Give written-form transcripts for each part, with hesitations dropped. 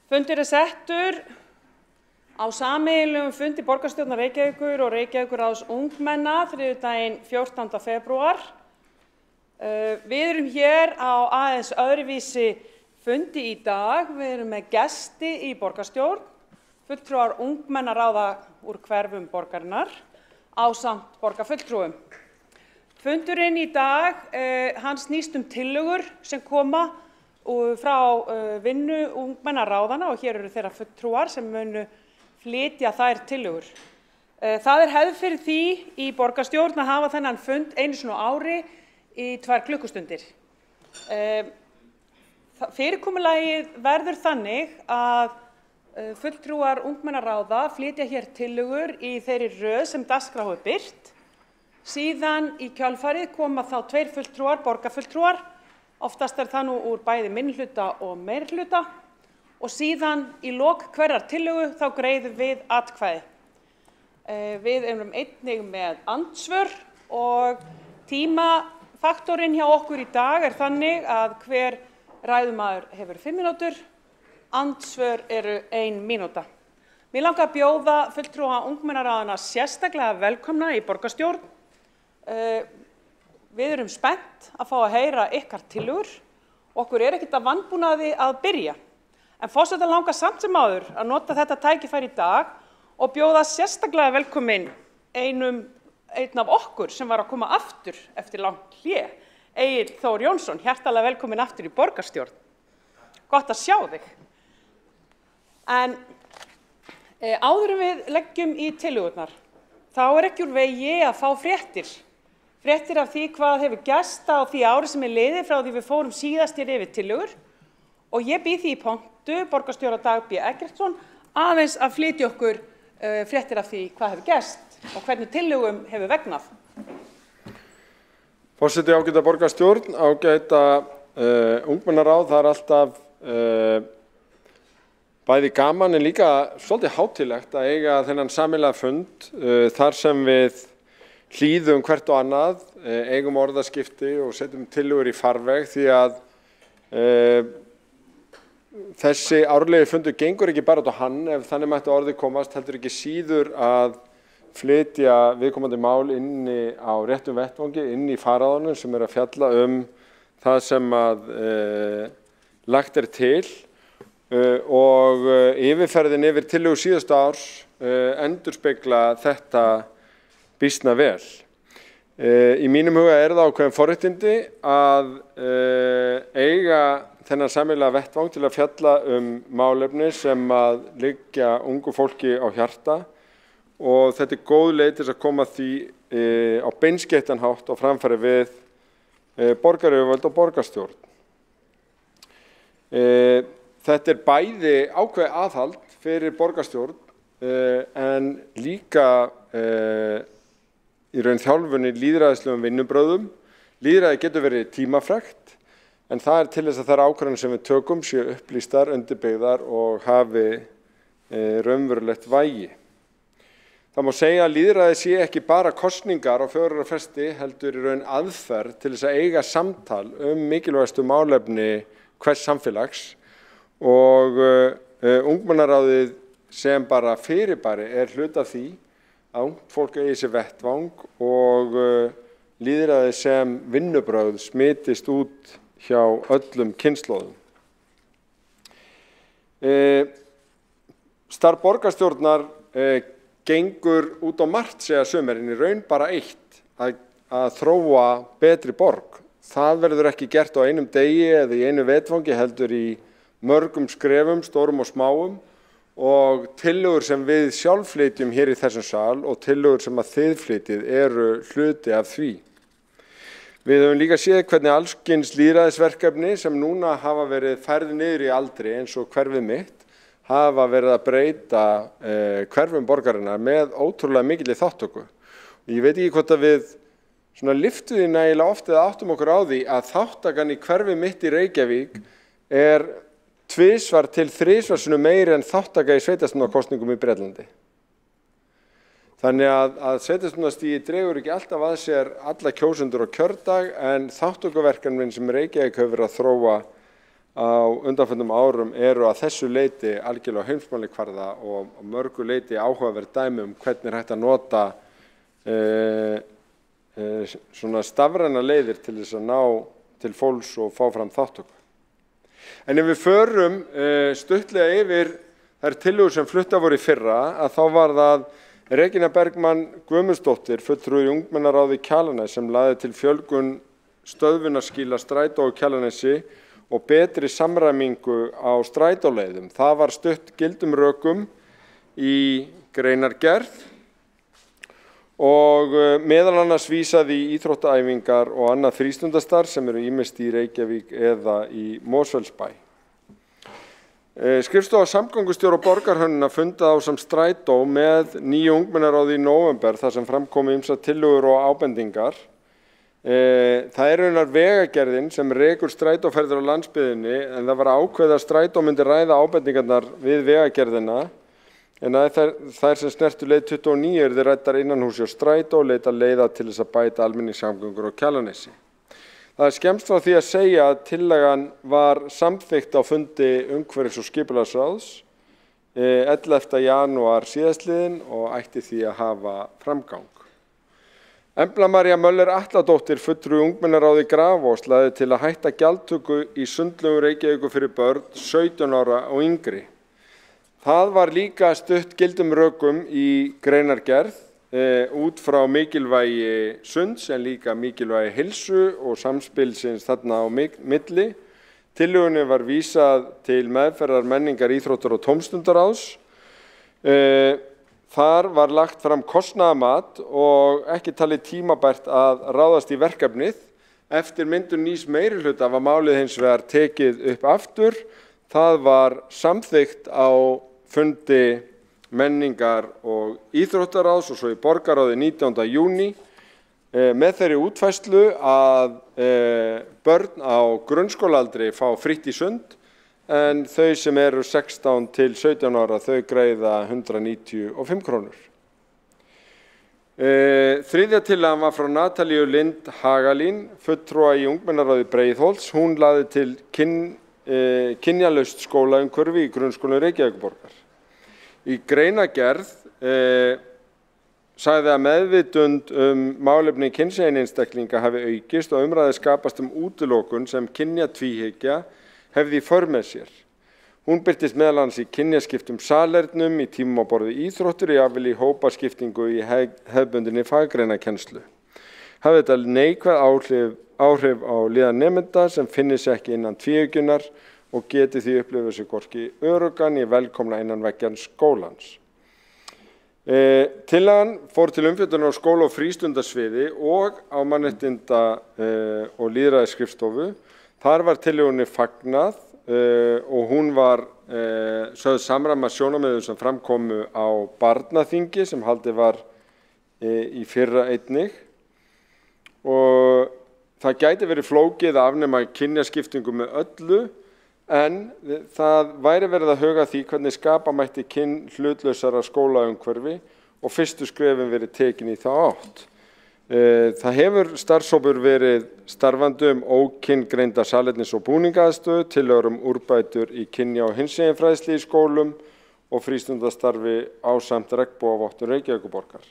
Fundur settur á sameiginlegum fundi borgarstjórnar Reykjavíkur og Reykjavíkurráðs ungmenna þriðjudaginn 14. febrúar. Við erum hér á aðeins öðruvísi fundi í dag. Við erum með gesti í borgarstjórn, fulltrúar ungmennaráða úr hverfum borgarinnar ásamt borgarfulltrúum. Fundurinn í dag, hann snýst tillögur sem koma frá vinnu ungmennaráðanna og hér eru þeirra fulltrúar sem munu flytja þær tillögur. Það hefð fyrir því í borgarstjórn að hafa þennan fund einu sinni á ári í 2 klukkustundir. Fyrirkomulagið verður þannig að fulltrúar ungmennaráða flytja hér tillögur í þeirri röð sem dagskrá er birt. Síðan í kjölfarið koma þá 2 fulltrúar, borgarfulltrúar, oftast það nú úr bæði minnihluta og meirihluta, og síðan í lok hverrar tillögu þá greiðum við atkvæði. Við erum einnig með andsvör og tímafaktorinn hjá okkur í dag er þannig að hver ræðumaður hefur 5 mínútur, andsvör eru 1 mínúta. Mér langar að bjóða fulltrúa ungmennaráðanna sérstaklega velkomna í borgarstjórn. Við erum spennt að fá að heyra ykkar tillögur. Okkur ekkert að vanbúnaði að byrja. En forseta langar samt sem áður að nota þetta tækifæri í dag og bjóða sérstaklega velkomin einn af okkur sem var að koma aftur eftir langt hlé. Egill Þór Jónsson, hjartalega velkomin aftur í borgarstjórn. Gott að sjá þig. En áður en við leggjum í tillögurnar, þá ekki úr vegi að fá fréttir. Fréttir af því hvað hefur gerst á því ári sem liðið frá því við fórum síðast yfir tillögur. Og ég býð því í pontu borgarstjóra Dag B. Eggertsson aðeins að flytja okkur fréttir af því hvað hefur gerst og hvernig tillögum hefur vegnað. Forseti, ágæta borgarstjórn, ágæta ungmennaráð, það alltaf bæði gaman en líka svolítið hátíðlegt að eiga þennan sameiginlega fund þar sem við hlýðum hvert og annað, eigum orðaskipti og setjum tillögur í farveg því að þessi árlegi fundur gengur ekki bara út á hann ef þannig mætti orðið komast, heldur ekki síður að flytja viðkomandi mál inni á réttum vettvangi, inni í faraðanum sem að fjalla það sem að lagt til og yfirferðin yfir tillögur síðasta árs endurspegla þetta býsna vel. Í mínum huga það ákveðin forréttindi að eiga þennan sameiginlega vettvang til að fjalla málefni sem að liggja ungu fólki á hjarta og þetta góð leið til að koma því á beinskeyttan hátt og framfæri við borgaryfirvöld og borgarstjórn. Þetta bæði ákveðið aðhald fyrir borgarstjórn en líka í raun þjálfun í lýðræðislegum vinnubrögðum. Lýðræði getur verið tímafrekt, en það til þess að þær ákvarðanir sem við tökum séu upplýstar, undirbyggðar og hafi raunverulegt vægi. Það má segja að lýðræði sé ekki bara kosningar á 4 ára fresti, heldur í raun aðferð til þess að eiga samtal mikilvægustu málefni hvers samfélags og ungmennaráðið sem bara fyrirbæri hluti af því að ungt fólk eigi sér vettvang og lýðræði sem vinnubrögð smitist út hjá öllum kynslóðum. Starf borgarstjórnar gengur út á margt segja sumir, en í raun bara eitt, að þróa betri borg. Það verður ekki gert á einum degi eða í einu vettvangi, heldur í mörgum skrefum, stórum og smáum, og tillögur sem við sjálf flytjum hér í þessum sal og tillögur sem að þið flytjið eru hluti af því. Við höfum líka séð hvernig alls kyns lýðræðisverkefni sem núna hafa verið færð niður í aldri eins og hverfið mitt hafa verið að breyta hverfum borgarinnar með ótrúlega mikilli þátttöku. Ég veit ekki hvort að við lyftum því nægilega oft eða áttum okkur á því að þáttakan í hverfið mitt í Reykjavík 2 til 3 sinnum meiri en þáttaka í sveitarstjórnarkosningum í Bretlandi. Þannig að sveitarstjórnarstigið dregur ekki alltaf að sér alla kjósendur á kjördag, en þátttökuverkefnin sem Reykjavík hefur verið að þróa á undanförnum árum eru að þessu leyti algjörlega heimsmælikvarða og mörgu leyti áhugaverð dæmi hvernig er hægt að nota svona stafræna leiðir til þess að ná til fólks og fá fram þátttöku. En ef við förum stuttlega yfir þær tillögur sem fluttar voru í fyrra, að þá var það Regína Bergmann Guðmundsdóttir, fulltrúi í ungmennaráði Kjalarness, sem lagði til fjölgun stöðvunarskýla strætó á Kjalarnesi og betri samræmingu á strætóleiðum. Það var stutt gildum rökum í greinargerð og meðal annars vísaði í íþróttaæfingar og annað frístundastarf sem eru ýmist í Reykjavík eða í Mosfellsbæ. Skrifstofa samgöngustjóra og borgarhönnuna fundaði ásamt strætó með nýju ungmennaráði í nóvember þar sem framkomu ýmsar tillögur og ábendingar. Það er raunar vegagerðin sem rekur strætóferðir á landsbyggðinni en það var ákveðið að strætó myndi ræða ábendingarnar við vegagerðina en þær sem snertu leið 29 eru þeir ræddar innanhúsi á strætó og leita leiða til þess að bæta almenningssamgöngur á Kjalarnesi. Það er skemmst frá því að segja að tillagan var samþykkt á fundi umhverfis- og skipulagsráðs 11. janúar síðastliðinn og ætti því að hafa framgang. Embla María Möller Atladóttir, fulltrúi ungmennaráði Grafós, lagði til að hætta gjaldtöku í sundlaugum Reykjavíkur fyrir börn 17 ára og yngri. Það var líka stutt gildum rökum í greinargerð út frá mikilvægi sunds en líka mikilvægi heilsu og samspilsins þarna á milli. Tillögunni var vísað til meðferðar menningar, íþróttar og tómstundaráðs. Þar var lagt fram kostnaðarmat og ekki talið tímabært að ráðast í verkefnið. Eftir myndun nýs meirihluta var málið hins vegar tekið upp aftur. Það var samþykkt á fundi menningar og íþróttaráðs og svo í borgarráði 19. júní með þeirri útfærslu að börn á grunnskólaaldri fá frítt í sund en þau sem eru 16 til 17 ára þau greiða 195 krónur. Þriðja tillagan var frá Natalíu Lind Hagalín, fulltrúa í ungmennaráði Breiðholts. Hún lagði til kynjalaust skólaumhverfi í grunnskólum Reykjavíkurborgar. Í greinargerð sagði að meðvitund málefni kynsegin einstaklinga hafi aukist og umræði skapast útilokun sem kynjatvíhyggja hefði í för með sér. Hún birtist meðal annars í kynjaskiptum salernum, í tímum á borði íþróttur, jafnvel í hópaskiptingu í hefðbundinni faggreinakennslu. Hafði þetta neikvæð áhrif á líðan nemenda sem finni sig ekki innan tvíhyggjunar og geti því upplifað sig hvorki öruggan í velkomna innan veggja skólans. Tillagan fór til umfjöllunar á skóla- og frístundasviði og á mannréttinda- og lýðræðisskrifstofu. Þar var tillögunni fagnað og hún var sögð samræma sjónarmiðum sem framkomu á barnaþingi sem haldið var í fyrra einnig. Og það gæti verið flókið að afnema kynjaskiptingu með öllu en það væri verið að huga því hvernig skapa mætti kynhlutlausara skólaumhverfi og fyrstu skrefin verið tekin í þá átt. Það hefur starfshópur verið starfandi ókyngreinda salernis- og búningaaðstöðu, tillögur úrbætur í kynja- og hinseginfræðslu í skólum og frístundastarfi ásamt regnbogavottun Reykjavíkurborgar.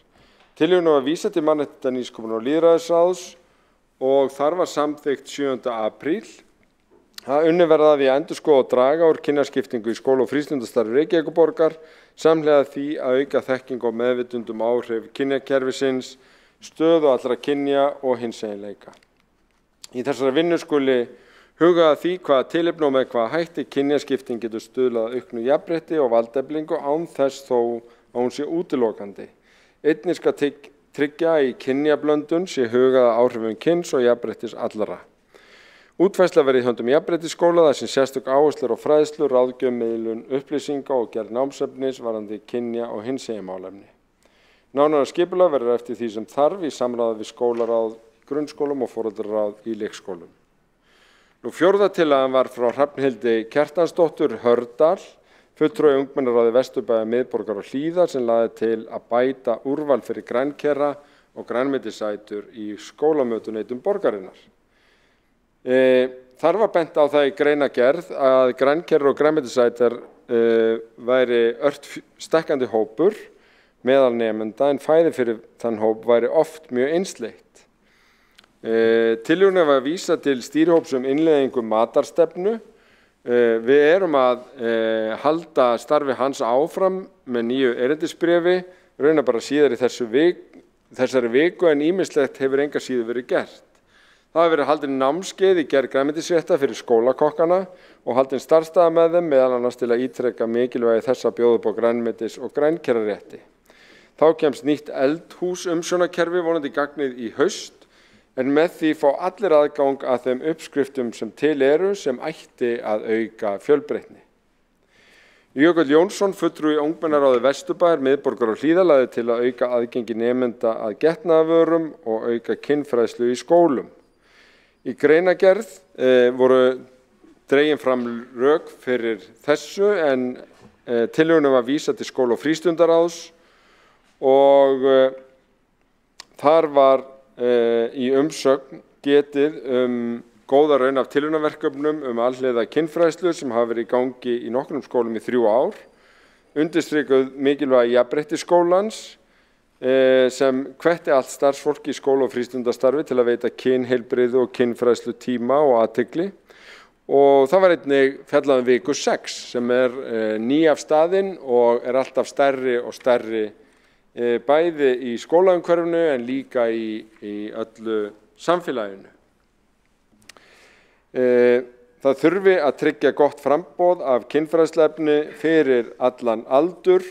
Tillögunni var vísað til mannréttinda-, nýsköpunar- og lýðræðisráðs og þar var samþykkt 7. apríl. Það unnið verða því að endurskoða og draga úr kynjaskiptingu í skóla- og frístundastarfi Reykjavíkurborgar samhliða því að auka þekkingu og meðvitund áhrif kynjakerfisins, stöðu allra kynja og hinseginleika. Í þessari vinnu skuli huga að því hvaða tilefni og með hvaða hætti kynjaskipting getur stuðlað að auknu jafnrétti og valdeflingu án þess þó að hún sé útilokandi. Einnig skal tryggja í kynjablöndun sé hugað að áhrifum kyns og jafnréttis allra. Útfærsla verði í höndum jafnréttisskóla þar sem sérstök áherslur og fræðslu, ráðgjöf, miðlun upplýsinga og gerð námsefnis varðandi kynja- og hinseginmálefni. Nánara skipulag verður eftir því sem þarf í samráði við skólaráð í grunnskólum og foreldraráð í leikskólum. Fjórða tillagan var frá Hrafnhildi Kjartansdóttur Hördal, fulltrúi ungmennaráði Vesturbæjar, Miðborgar og Hlíðar sem lagði til að bæta úrval fyrir grænkera og grænmetisætur í skólamötuneytum borgarinnar. Það Þar var bent á það í greinargerð að grænkerar og grænmetisætar væri ört stækkandi hópur meðal nemenda en fæði fyrir þann hóp væri oft mjög einsleitt. Tillögunni var vísað til stýrihóps innleiðingu matarstefnu. Við erum að halda starfi hans áfram með nýju erindisbréfi, raunar bara síðar í þessari viku en ýmislegt hefur enga síður verið gert. Það hefur verið haldin námskeið í gerð grænmetisrétta fyrir skólakokkana og haldin starfsstaða með þeim meðal annars til að ítreka mikilvægi þess að bjóða upp á grænmetis- og grænkerarétti. Þá kemst nýtt eldhús umsjónarkerfi vonandi í gagnið í haust en með því fá allir aðgang að þeim uppskriftum sem til eru sem ætti að auka fjölbreytni. Jökull Jónsson, fulltrúi ungmennaráði Vesturbæjar, miðborgar og Hlíðar, til að auka aðgengi nemenda að getnaðarvörum og auka kynfræðslu í skólum. Í greinargerð voru dregin fram rök fyrir þessu en tillögunum var vísað til skóla- og frístundaráðs og þar var í umsögn getið góða raun af tilraunaverkefnum alhliða kynfræðslu sem hafa verið í gangi í nokkrum skólum í 3 ár, undirstrikuð mikilvægi jafnréttisskólans sem hvetti allt starfsfólk í skóla- og frístundastarfi til að veita kynheilbrigði og kynfræðslu tíma og athygli og það var einnig fjallað viku 6 sem ný af staðinn og alltaf stærri og stærri bæði í skólaumhverfinu en líka í öllu samfélaginu. Það þurfi að tryggja gott framboð af kynfræðsluefni fyrir allan aldur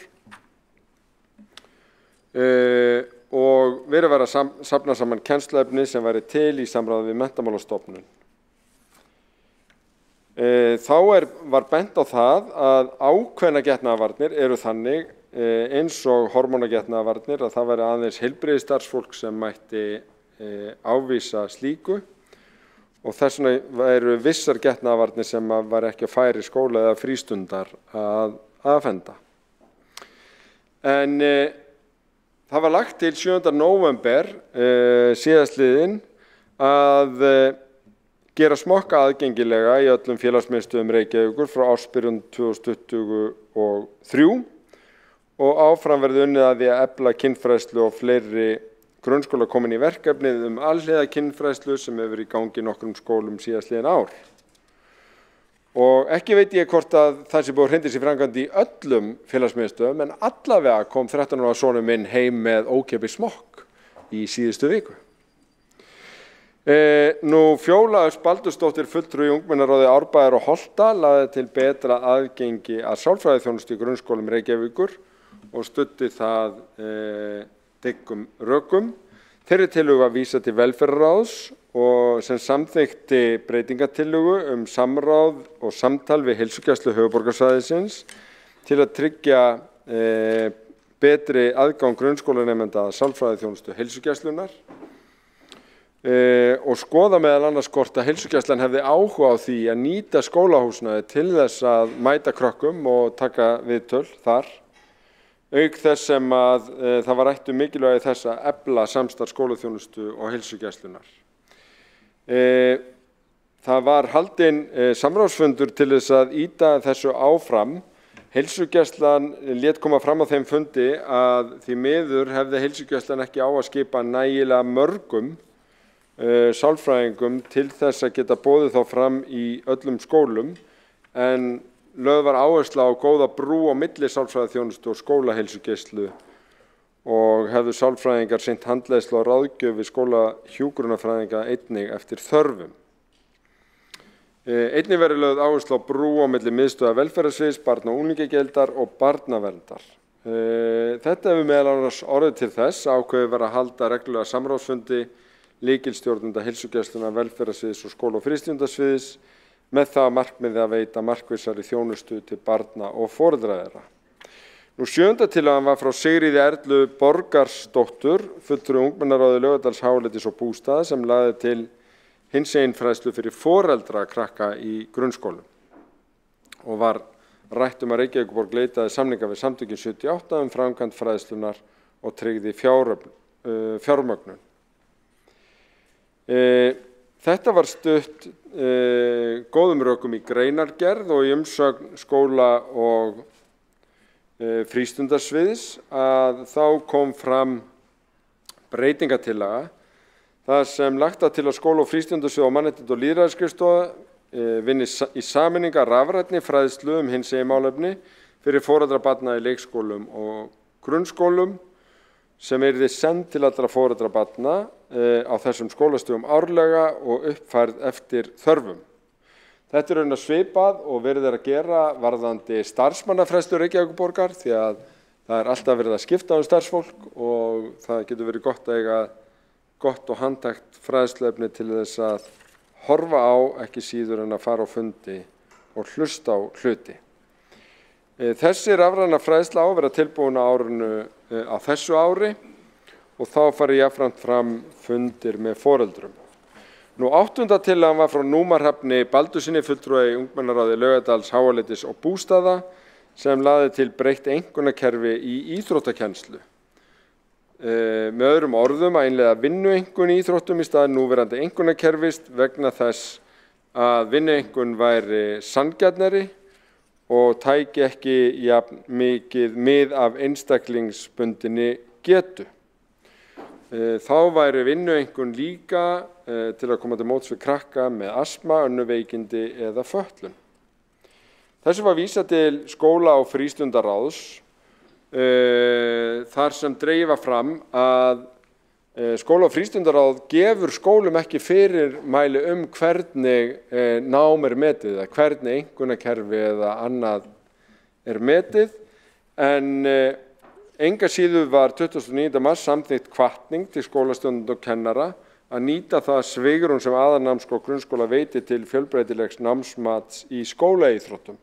og verið að safna saman kennsluefni sem væri til í samráði við Menntamálastofnun. Þá var bent á það að ákveðna getnaðarvarnir eru þannig eins og hormónagetnaðarvarnir að það væri aðeins heilbrigðisstarfsfólk sem mætti ávísa slíku og þess vegna væru vissar getnaðarvarnir sem var ekki að færi skóla eða frístundar að afhenda. En það var lagt til 7. nóvember síðastliðinn að gera smokka aðgengilega í öllum félagsmiðstöðvum Reykjavíkur frá ársbyrjun 2023 og áfram verði unnið að því að efla kynfræðslu og fleiri grunnskóla komin í verkefnið alhliða kynfræðslu sem hefur verið í gangi í nokkrum skólum síðastliðin ár. Og ekki veit ég hvort að það sé búið að hrinda sér framkvæmd í öllum félagsmiðstöðvum en allavega kom 13 ára sonur minn heim með ókeypis smokk í síðustu viku. Fjóla Ösp Baldursdóttir, fulltrúi í ungmennaráði Árbæjar og Holta, lagði til betra aðgengi að sálfræðiþjónustu í grunnskólum Reykjavíkur og studdi það dyggum rökum. Þeirri tillögu var vísað til velferðarráðs og sem samþykkti breytingatillögu samráð og samtal við heilsugæslu höfuðborgarsvæðisins til að tryggja betri aðgang grunnskólanemenda að sálfræðiþjónustu heilsugæslunnar og skoða meðal annars hvort að heilsugæslan hefði áhuga á því að nýta skólahúsnæði til þess að mæta krökkum og taka viðtöl þar. Auk þess sem að það var rætt mikilvægi þess að efla samstarf skólaþjónustu og heilsugæslunnar. Það var haldinn samráðsfundur til þess að ýta þessu áfram. Heilsugæslan lét koma fram á þeim fundi að því miður hefði heilsugæslan ekki á að skipa nægilega mörgum sálfræðingum til þess að geta boðið þá fram í öllum skólum en lögð var áhersla á góða brú á milli sálfræðiþjónustu og skólaheilsugæslu og hefðu sálfræðingar sinnt handleiðslu og ráðgjöf við skólahjúkrunarfræðinga einnig eftir þörfum. Einnig verður lögð áherslu á brú á milli miðstöðva velferðarsviðs, barna- og unglingageildar og barnaverndar. Þetta hefur meðal annars orðið til þess að ákveðið var að halda reglulega samráðsfundi lykilstjórnenda heilsugæslunnar, velferðarsviðs og skóla- og frístundasviðs með það að markmiði að veita markvissari þjónustu til barna og foreldra þeirra. 7. tillagan var frá Sigríði Erlu Borgarsdóttur, fulltrúi ungmennaráði Laugardals, Háletis og Bústaða sem lagði til hinsegin fræðslu fyrir foreldra krakka í grunnskólum og var rætt að Reykjavíkurborg leitaði samninga við samtökin 78 framkvæmd fræðslunar og tryggði fjármögnun. Þetta var stutt góðum rökum í greinargerð og í umsögn skóla og frístundarsviðs að þá kom fram breytingatillaga þar sem lagt var til að skóla- og frístundarsvið og mannréttinda- og lýðræðisskrifstofa vinni í sameiningu rafrænni fræðslu hinsegin málefni fyrir foreldra barna í leikskólum og grunnskólum sem yrði send til allra foreldra barna á þessum skólastigum árlega og uppfærð eftir þörfum. Þetta raunar svipað og verið að gera varðandi starfsmannafræðslu Reykjavíkurborgar því að það alltaf verið að skipta starfsfólk og það getur verið gott að eiga gott og handhægt fræðsluefni til þess að horfa á ekki síður en að fara á fundi og hlusta á hluti. Þessi rafræna fræðsla á að vera tilbúin á þessu ári og þá fari jafnframt fram fundir með foreldrum. Nú 8. tillagan var frá Núma Hrafni Baldurssyni, fulltrúa í ungmennaráði Laugardals, Háaleitis og Bústaða sem lagði til breytt einkunnakerfi í íþróttakennslu. Með öðrum orðum að innleiða vinnueinkunn í íþróttum í stað núverandi einkunnakerfis vegna þess að vinnueinkunn væri sanngjarnari og tæki ekki jafn mikið mið af einstaklingsbundinni getu. Þá væri vinnueinkunn líka til að koma til móts við krakka með astma, önnur veikindi eða fötlun. Þessu var vísað til skóla- og frístundaráðs þar sem dregið var fram að skóla- og frístundaráð gefur skólum ekki fyrirmæli hvernig nám metið eða hvernig einkunnakerfi eða annað metið en engu að síður var 29. mars samþykkt hvatning til skólastjórnenda og kennara að nýta það svigrúm sem aðalnámskrá grunnskóla veiti til fjölbreytilegs námsmats í skólaíþróttum.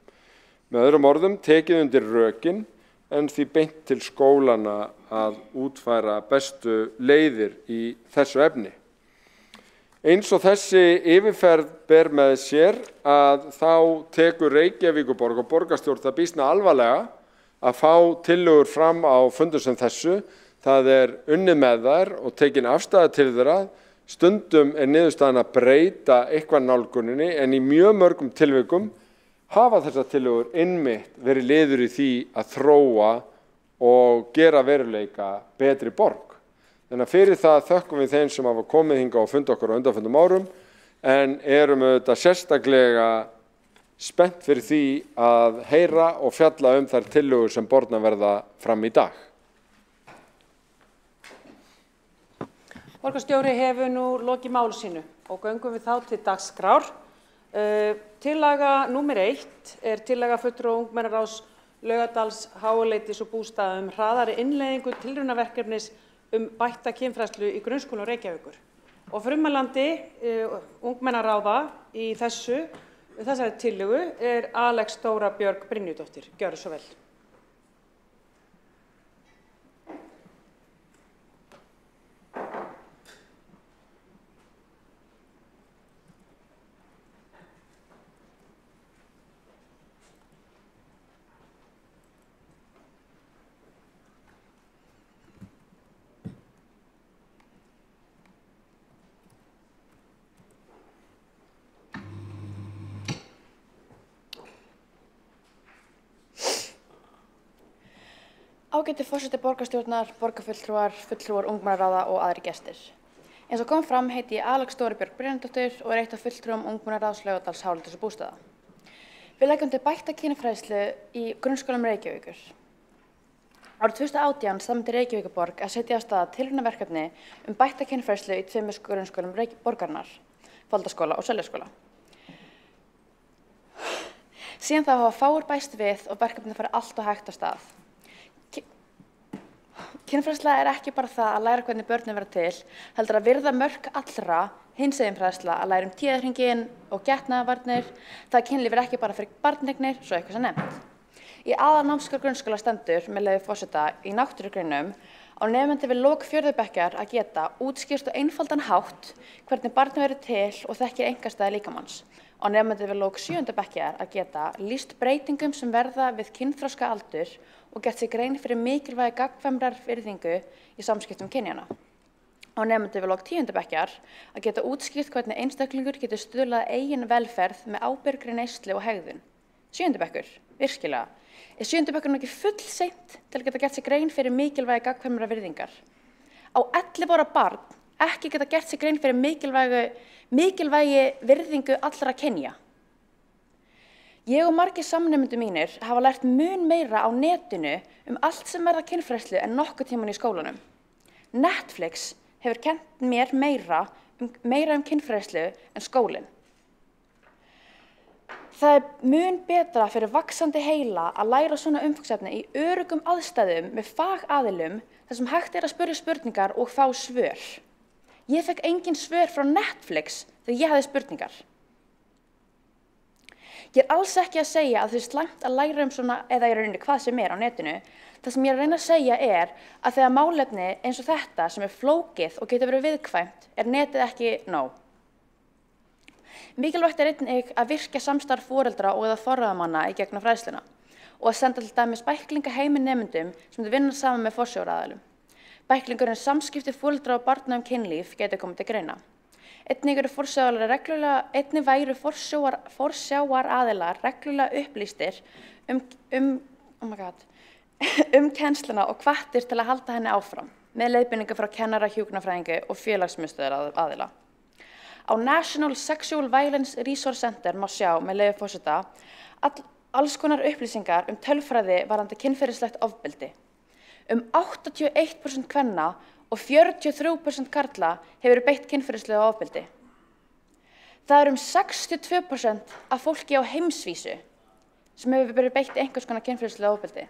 Með öðrum orðum tekið undir rökin en því beint til skólana að útfæra bestu leiðir í þessu efni. Eins og þessi yfirferð ber með sér að þá tekur Reykjavíkurborg og borgarstjórn það býsna alvarlega að fá tillögur fram á fundum sem þessu. Það unnið með þær og tekin afstaða til þeirra. Stundum niðurstaðan að breyta eitthvað nálguninni en í mjög mörgum tilvikum hafa þessar tillögur einmitt verið liður í því að þróa og gera veruleika betri borg. Þannig að fyrir það þökkum við þeim sem hafa komið hingað og fundið okkur á undanförnum árum en erum auðvitað sérstaklega spennt fyrir því að heyra og fjalla þær tillögur sem bornar verða fram í dag. Borgarstjóri hefur nú lokið máli sínu og göngum við þá til dagskrár. Tillaga númer 1 tillaga fulltrúa ungmennaráðs Laugardals, Háaleitis og Bústaða hraðari innleiðingu tilraunaverkefnis bætta kynfræðslu í grunnskólum Reykjavíkur. Og frummælandi ungmennaráða í þessari tillögu Alex Dóra Björg Brynjudóttir. Gjörðu svo vel. Ágæti forseti borgarstjórnar, borgarfulltrúar, fulltrúar ungmennaráða og aðrir gestir. Eins og kom fram heiti ég Alex Dóra Björg Brynjudóttir og eitt af fulltrúum ungmennaráðs Laugardals, Háaleitis og Bústaða. Við leggjum til bætta kynfræðslu í grunnskólum Reykjavíkur. Árið 2018 samdi Reykjavíkurborg að setja af stað tilraunaverkefni bætta kynfræðslu í 2 grunnskólum borgarinnar, Foldaskóla og Seljaskóla. Síðan þá hafa fáir bæst við og verkefnið farið allt og hægt af stað. Kynfræðsla ekki bara það að læra hvernig börnin verða til, heldur að virða mörk allra hinsegin fræðsla að læra tíðahringinn og getnaðarvarnir. Það kynlíf ekki bara fyrir barneignir, svo eitthvað sem nefnt. Í aðalnámskrá grunnskóla stendur, með leyfi forseta, í náttúrugreinum á nemandi við lok 4. bekkjar að geta útskýrt á einfaldan hátt hvernig barnið verður til og þekkir einhverstaði líkamanns. Á nemandi við lok 7. bekkjar að geta lýst breytingum sem verða við kynþroska aldur og gert sér grein fyrir mikilvægi gagnkvæmrar virðingu í samskiptum kynjanna. á nemendur við lok 10. bekkjar að geta útskýrt hvernig einstaklingur getur stuðlað að eigin velferð með ábyrgri neyslu og hegðun. 7. bekkur, virkilega. Er 7. bekkur ekki fullseint til að geta gert sér grein fyrir mikilvægi gagnkvæmrar virðingar? Á 11 ára barn ekki geta gert sér grein fyrir mikilvægi virðingu allra kynja? Ég og margir samnemendur mínir hafa lært mun meira á netinu allt sem verða kynfræðslu en nokkuð tíman í skólanum. Netflix hefur kennt mér meira kynfræðslu en skólinn. Það mun betra fyrir vaxandi heila að læra svona umfangsefni í öruggum aðstæðum með fagaðilum þar sem hægt að spyrja spurningar og fá svör. Ég fekk engin svör frá Netflix þegar ég hafði spurningar. Ég alls ekki að segja að það slæmt að læra svona eða í rauninni hvað sem á netinu. Það sem ég reyna að segja að þegar málefni eins og þetta sem flókið og getur verið viðkvæmt netið ekki nóg. Mikilvægt einnig að virkja samstarf foreldra og eða forráðamanna í gegnum fræðsluna og að senda til dæmis bæklinga heimi nemendum sem þau vinna saman með forsjáraðilum. Bæklingurinn samskipti foreldra og barna kynlíf getur komið til greina. Einnig væru forsjáaraðilar reglulega upplýstir kennsluna og hvattir til að halda henni áfram með leiðbeiningar frá kennara, hjúkrunarfræðingi og félagsmiðstöðvaraðila. Á National Sexual Violence Resource Center má sjá með leyfi forseta alls konar upplýsingar tölfræði varðandi kynferðislegt ofbeldi. 81% kvenna og 43% karla hefur beitt kynferðislegu ofbeldi. Það 62% af fólki á heimsvísu sem hefur verið beitt einhvers konar kynferðislegu ofbeldi.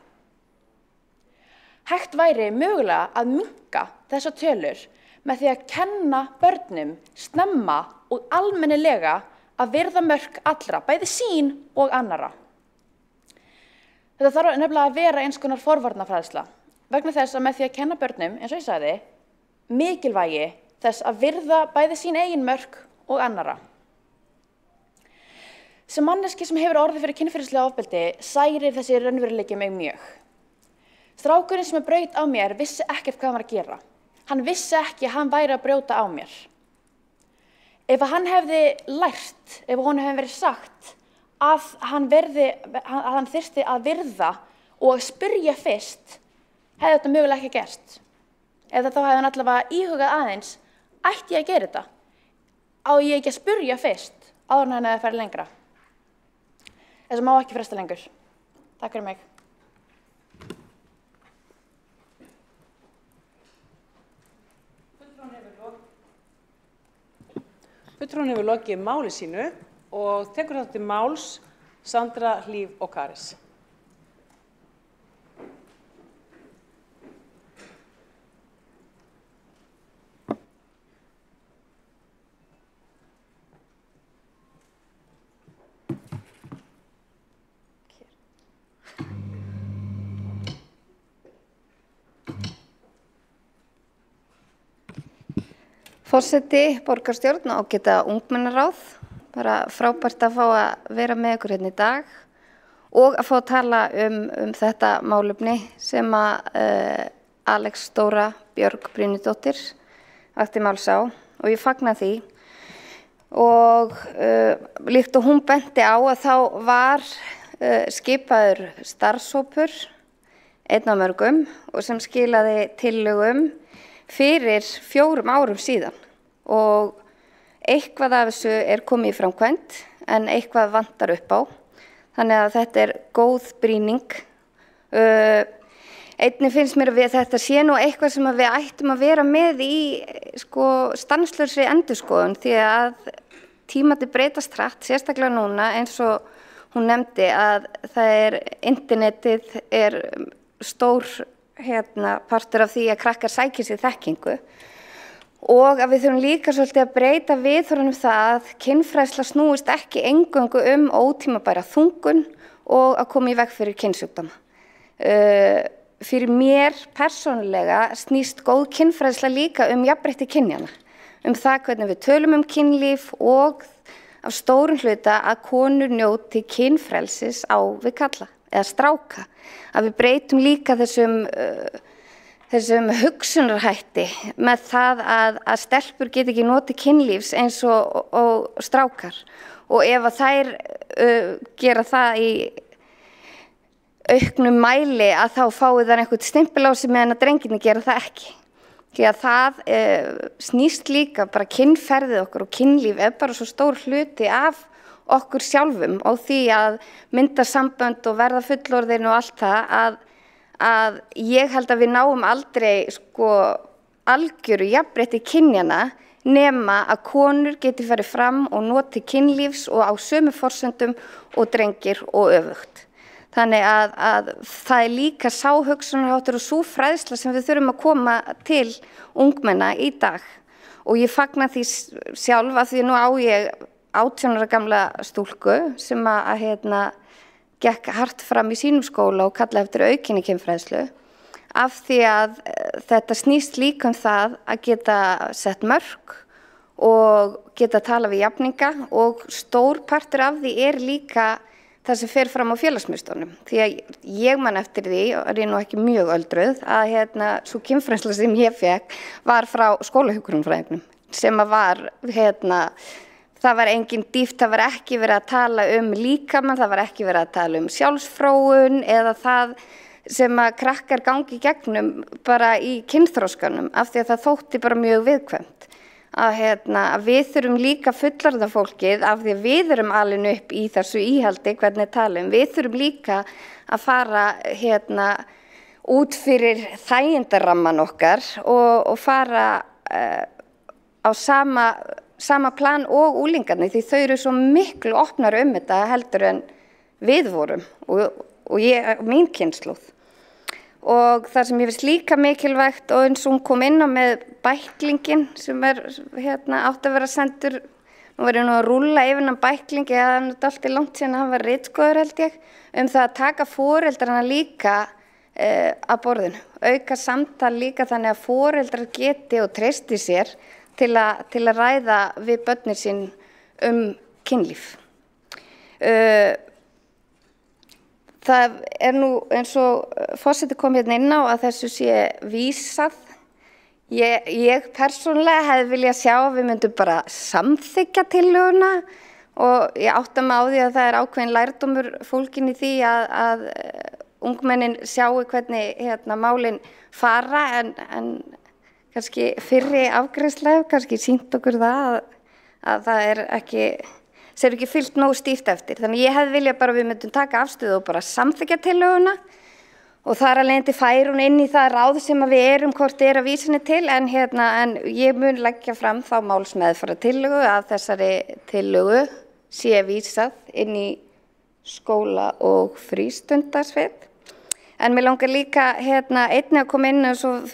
Hægt væri mögulega að minnka þessar tölur með því að kenna börnum snemma og almennilega að virða mörk allra, bæði sín og annarra. Þetta þarf nefnilega að vera eins konar forvarnafræðsla, vegna þess að með því að kenna börnum, eins og ég sagði, mikilvægi þess að virða bæði sín eigin mörk og annarra. Sem manneski sem hefur orðið fyrir kynferðislega ofbeldi særir þessi raunveruleiki mig mjög. Strákurinn sem braut á mér vissi ekkert hvað hann var að gera. Hann vissi ekki að hann væri að brjóta á mér. Ef hann hefði lært, ef honum hefði verið sagt að hann þyrfti að virða og að spyrja fyrst, hefði þetta mögulega ekki gerst. Eða þá hefði hann allavega íhugað aðeins, ætti ég að gera þetta? Á ég ekki að spyrja fyrst, áður en hann hefði farið lengra. Þessu má ekki fresta lengur. Takk fyrir mig. Fulltrúinn hefur lokið máli sínu og tekur þátt til máls Sandra Hlíf og Karis. Forseti, borgarstjórn og ágæta ungmennaráð, bara frábært að fá að vera með ykkur hérna í dag og að fá að tala þetta málefni sem Alex Dóra Björg Brynjudóttir vakti máls á og ég fagna því og líkt og hún benti á að þá var skipaður starfshópur einn af mörgum og sem skilaði tillögum fyrir 4 árum síðan og eitthvað af þessu komið í framkvæmd en eitthvað vantar upp á. Þannig að þetta góð brýning. Einnig finnst mér að þetta sé nú eitthvað sem við ættum að vera með í stanslausri endurskoðun því að tímarnir breytast hratt, sérstaklega núna eins og hún nefndi að internetið stór partur af því að krakkar sækja sér þekkingu og að við þurfum líka svolítið að breyta viðhorfum það að kynfræðsla snúist ekki eingöngu ótímabæra þungun og að koma í veg fyrir kynsjúkdóma. Fyrir mér persónulega snýst góð kynfræðsla líka jafnrétti kynjanna, það hvernig við tölum kynlíf og af stórum hluta að konur njóti kynfrelsis á við kalla eða stráka, að við breytum líka þessum þessum hugsunarhætti með það að stelpur get ekki notið kynlífs eins og strákar og ef að þær gera það í auknum mæli að þá fái þær einhvern stimpil á sig meðan að drengirnir gera það ekki. Því að það snýst líka bara kynferðið okkur og kynlíf bara svo stór hluti af okkur sjálfum og því að mynda sambönd og verða fullorðin og allt það að ég held að við náum aldrei algjöru jafnrétti kynjanna nema að konur geti farið fram og noti kynlífs og á sömu forsendum og drengir og öfugt. Þannig að það líka sá hugsunarháttur og sú fræðsla sem við þurfum að koma til ungmenna í dag. Og ég fagna því sjálf að því nú á ég 18 ára gamla stúlku sem gekk hart fram í sínum skóla og kallaði eftir aukinni kynfræðslu. Af því að þetta snýst líka það að geta sett mörk og geta tala við jafninga og stór partur af því líka það sem fer fram á félagsmiðstöðvunum. Því að ég man eftir því, og er nú ekki mjög öldruð, að sú kynfræðsla sem ég fékk var frá skólahjúkrunarfræðingnum sem var, það var engin dýpt, það var ekki verið að tala líkamann, það var ekki verið að tala sjálfsfróun eða það sem að krakkar gangi gegnum bara í kynþroskanum af því að það þótti bara mjög viðkvæmt. Að við þurfum líka fullorðna fólkið af því að við erum alin upp í þessu íhaldi hvernig talum. Við þurfum líka að fara út fyrir þægindaramman okkar og fara á sama plan og úlingarnir því þau eru svo miklu opnar þetta heldur en við vorum og mín kynslóð. Og það sem ég finnst líka mikilvægt og eins og hún kom inn á með bæklingin sem átt að vera sendur, nú var ég að rúlla yfir hann bæklingi, það er alltaf langt síðan að hann var ritskoður held ég, það að taka foreldrana líka að borðinu, auka samtal líka þannig að foreldrar geti og treysti sér til að ræða við börnin sín kynlíf. Það nú eins og forseti kom inn á að þessu sé vísað. Ég persónulega hefði viljað sjá að við myndum bara samþykkja tillöguna og ég átta mig á því að það ákveðin lærdómur fólginn í því að ungmennin sjáu hvernig málin fara en kannski fyrri afgreiðsla kannski sýnt okkur það að það ekki fylgt nógu stíft eftir. Þannig ég hefði viljað bara við myndum taka afstöðu og bara samþykkja tillöguna og þar alveg færi hún inn í það ráð sem við erum hvort að vísa henni til en ég mun leggja fram þá málsmeðferðar tillögu að þessari tillögu sé vísað inn í skóla og frístundarsveit. En mér langar líka einnig að koma inn og svo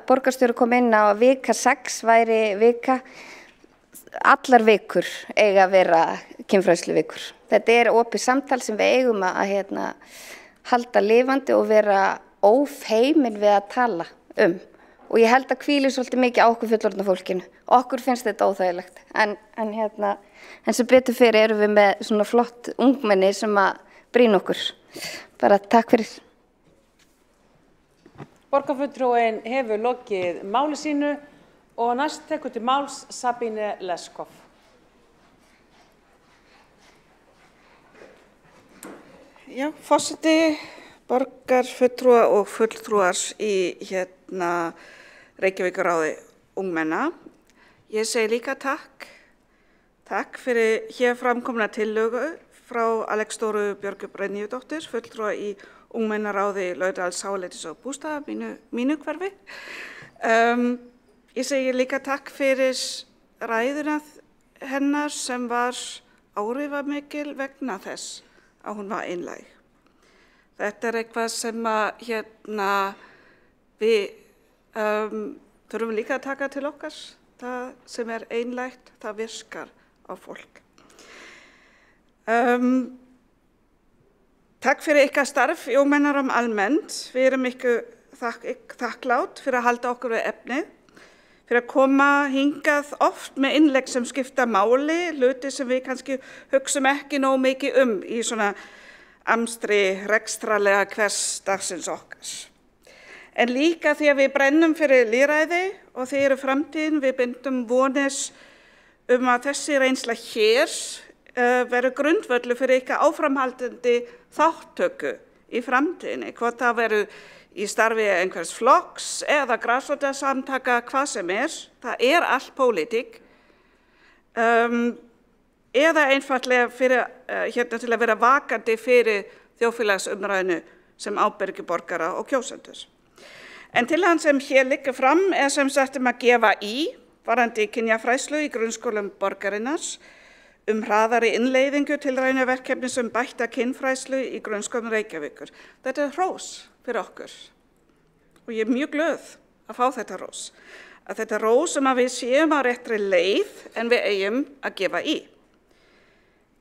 borgarstjóri kom inn á að vika 6 væri vika. Allar vikur eiga að vera kynfræðsluvikur. Þetta opið samtal sem við eigum að halda lifandi og vera ófeimin við að tala Og ég held að hvíli svolítið mikið á okkur fullorðna fólkinu. Okkur finnst þetta óþægilegt. En sem betur fyrir erum við með svona flott ungmenni sem að brýna okkur. Bara takk fyrir. Borgarfulltrúinn hefur lokið máli sínu. Og næst tekur til máls Sabine Leskov. Já, forseti, borgarfulltrúa og fulltrúar í Reykjavíkurráði ungmenna. Ég segi líka takk. Takk fyrir hér framkomna tillögu frá Alexdóru Björgu Brynjudóttur, fulltrúa í ungmennaráði Laugardals, Háaleitis og Bústaða, mínu hverfi. Ég segi líka takk fyrir ræðuna hennar sem var áhrifamikil vegna þess að hún var einlæg. Þetta eitthvað sem við þurfum líka að taka til okkar. Það sem einlægt, það virkar á fólk. Takk fyrir ykkar starf í ungmennaráðum almennt. Við erum þakklát fyrir að halda okkur við efnið. Fyrir að koma hingað oft með innlegg sem skipta máli, hluti sem við kannski hugsum ekki nóg mikið í svona amstri rekstralega hversdagsins okkar. En líka því að við brennum fyrir lýðræði og þeir eru framtíðin, við bindum vonis að þessi reynsla hér verður grundvöldu fyrir ykkar áframhaldandi þáttöku í framtíðinni, hvort það verður í starfi einhvers flokks eða grasrótarsamtaka, hvað sem það allt pólitík, eða einfaldlega fyrir, til að vera vakandi fyrir þjóðfélagsumræðinu sem ábyrgir borgara og kjósendur. En tillagan sem hér liggur fram sem sagt að gefa í varðandi kynjafræðslu í grunnskólum borgarinnar, hraðari innleiðingu tilraunaverkefnis bætta kynfræðslu í grunnskólum Reykjavíkur. Þetta hrós fyrir okkur og ég mjög glöð að fá þetta hrós. Að þetta hrós að við séum á réttri leið en við eigum að gefa í.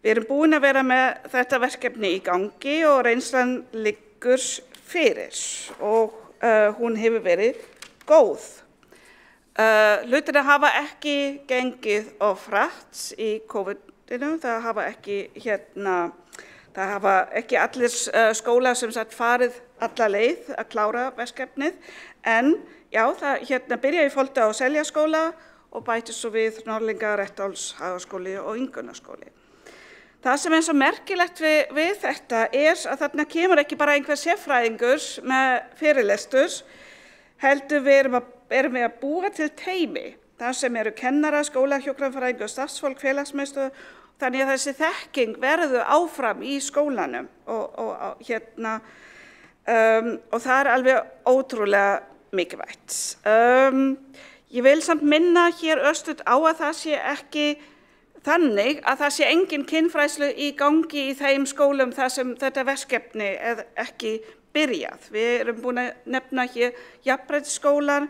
Við erum búin að vera með þetta verkefni í gangi og reynslan liggur fyrir og hún hefur verið góð. Hlutirnir hafa ekki gengið of hratt í COVID-19, það hafa ekki allir skólar sem sagt farið alla leið að klára verkefnið, en já, það byrjaði í Folda og Seljaskóla og bætti svo við Norðlinga, Rettáls, Hagaskóli og Ingunarskóli. Það sem svo merkilegt við þetta að þarna kemur ekki bara einhver sérfræðingur með fyrirlestur, heldur við erum við að búa til teymi, þar sem eru kennara, skólahjúkrunarfræðingur, starfsfólk, félagsmiðstöð, þannig að þessi þekking verður áfram í skólanum og það alveg ótrúlega mikilvægt. Ég vil samt minna hér östuð á að það sé ekki þannig að það sé engin kynfræðslu í gangi í þeim skólum þar sem þetta verkefni ekki byrjað. Við erum búin að nefna hér Jafnréttisskólann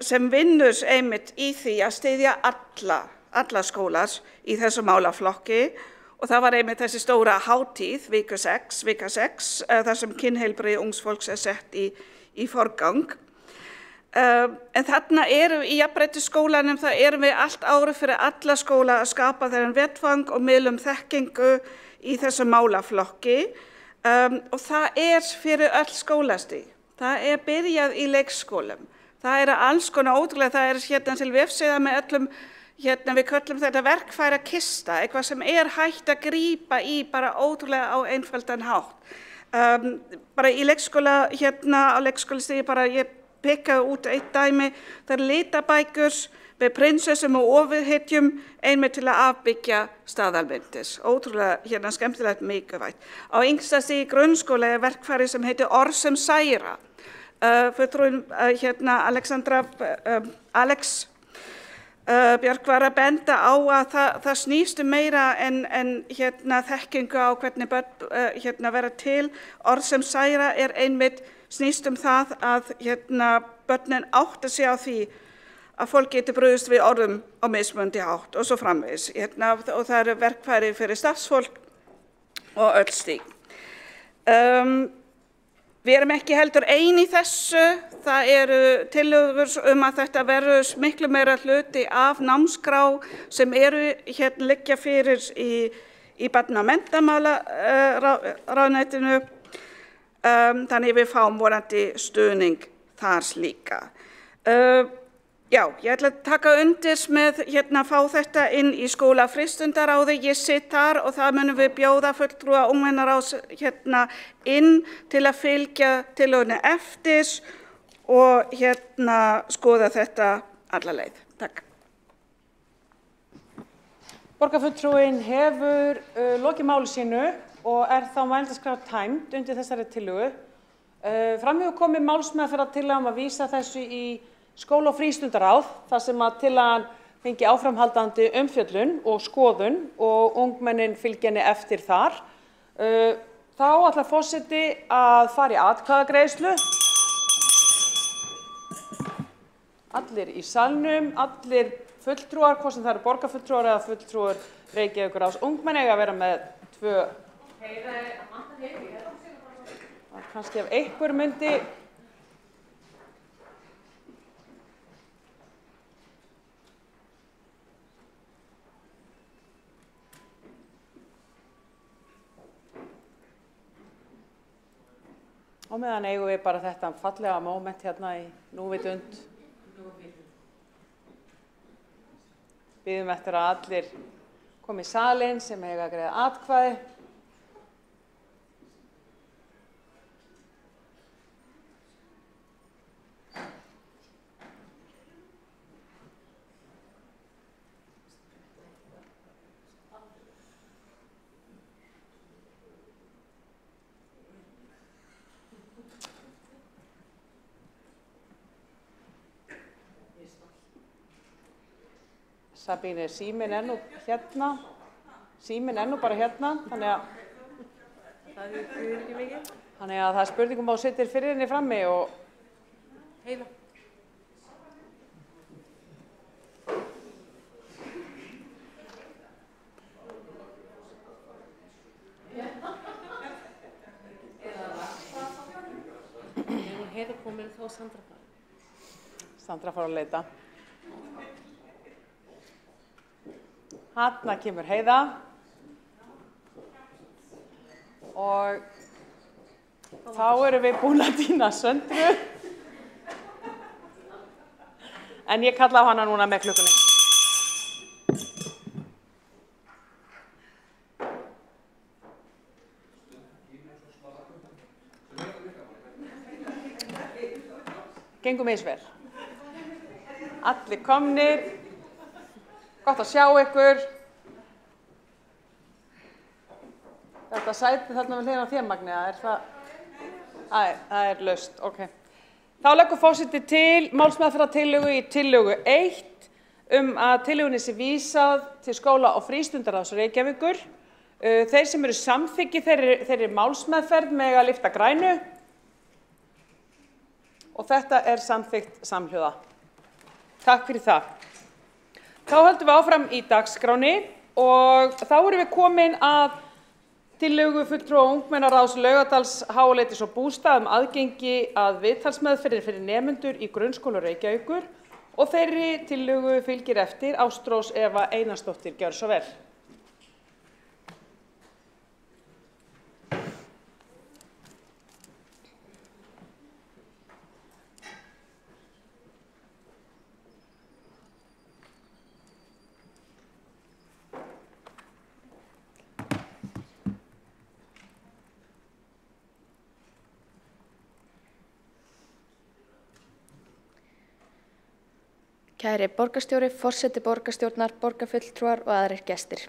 sem vinnur einmitt í því að styðja alla skólar í þessu málaflokki og það var einmitt þessi stóra hátíð, vika 6, þar sem kynheilbrigði ungs fólks sett í forgang. En þarna í Jafnréttisskólanum, það erum við allt árið fyrir alla skóla að skapa þennan vettvang og miðlum þekkingu í þessu málaflokki og það fyrir öll skólastig. Það byrjað í leikskólum. Það alls konar ótrúlega, það til vefsíða með öllum, við köllum þetta verkfærakista, eitthvað sem hægt að grípa í bara ótrúlega á einfaldan hátt. Bara í leikskóla, á leikskólastigi bara ég pekkaði út eitt dæmi, það litabækur með prinsessum og ofurhetjum einmitt til að afbyggja staðalmyndir. Ótrúlega skemmtilegt mikilvægt. Á yngsta stigi í grunnskóla verkfæri sem heitir Orð sem særa. Fulltrúinn Alex Björk var að benda á að það snýst meira en þekkingu á hvernig börn vera til. Orð sem særa einmitt snýst það að börnin átta sig á því að fólk getur brugðist við orðum á mismunandi hátt og svo framvegis. Og það verkfæri fyrir starfsfólk og öll stig. Við erum ekki heldur ein í þessu, það eru tillögur að þetta verður miklu meira hluti af námskrá sem liggja fyrir í barna- og menntamálaráðuneytinu, þannig við fáum vonandi stuðning þar líka. Já, ég ætla að taka undir með að fá þetta inn í skólafrístundaráði. Ég sitt þar og það munum við bjóða fulltrúa ungmennaráðs inn til að fylgja tillögunni eftir og skoða þetta alla leið. Takk. Borgarfulltrúinn hefur lokið máli sínu og þá mælendaskrá tæmd undir þessari tillögu. Fram hefur komið málsmeðferðartillaga að vísa þessu í skóla- og frístundaráð, þar sem að tillagan fengi áframhaldandi umfjöllun og skoðun og ungmennin fylgja henni eftir þar. Þá ætlar forseti að fara í atkvæðagreiðslu. Allir í salnum, allir fulltrúar, hvort sem það eru borgarfulltrúar eða fulltrúar Reykjavíkurráðs ungmenna, eiga að vera með 2. Kannski ef einhver myndi Og meðan eigum við bara þetta fallega moment hérna í núvitund. Biðum eftir að allir komi í salinn sem eiga að greiða atkvæði. Sabíne, síminn nú hérna. Síminn nú bara hérna, þannig að það er spurningum á sittir fyrir henni frammi og Heiða. Heiða komin þá Sandra fara. Sandra fara að leita. Þarna kemur Heiða og þá erum við búin að dýna Söndru en ég kalla á hana núna með klukkunni. Gengum misvel. Allir komnir. Gott að sjá ykkur. Þetta sæti þarna við hliðina á þér, Magnea, er það? Það er laust, ok. Þá leggur forseti til málsmeðferðartillögu í tillögu 1 að tillögunni sé vísað til skóla- og frístundaráðs Reykjavíkur. Þeir sem eru samþykki þeirri málsmeðferð mega lyfta grænu og þetta er samþykkt samhljóða. Takk fyrir það. Þá höldum við áfram í dagskráni og þá erum við komin að tillögu fulltrúa ungmennaráðs Laugardals, Háaleitis og bústað aðgengi að viðtalsmeðferðir fyrir nemendur í grunnskóla Reykjavíkur og þeirri tillögu fylgir eftir Ástrós Eva Einarsdóttir. Gjörðu svo vel. Kæri borgarstjóri, forseti borgarstjórnar, borgarfulltrúar og aðrir gestir.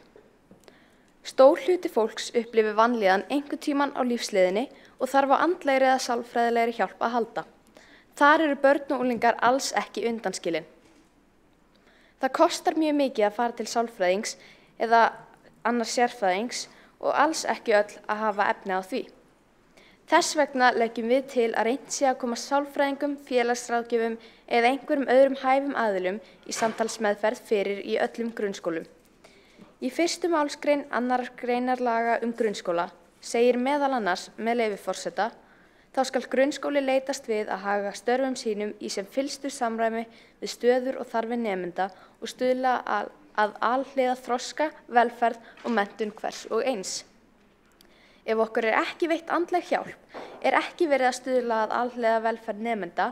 Stór hluti fólks upplifir vanlíðan einhvern tímann á lífsleiðinni og þarf á andlegri eða sálfræðilegri hjálp að halda. Þar eru börn og unglingar alls ekki undanskilin. Það kostar mjög mikið að fara til sálfræðings eða annars sérfræðings og alls ekki öll að hafa efni á því. Þess vegna leggjum við til að reynt sé að koma sálfræðingum, félagsráðgjöfum eða einhverjum öðrum hæfum aðilum í samtalsmeðferð fyrir í öllum grunnskólum. Í 1. málsgrein 2. greinar laga grunnskóla segir meðal annars með leyfi forseta: þá skal grunnskóli leitast við að haga störfum sínum í sem fyllstu samræmi við stöður og þarfir nemenda og stuðla að alhliða þroska, velferð og menntun hvers og eins. Ef okkur er ekki veitt andleg hjálp, er ekki verið að stuðla að alhliða velferð nemenda,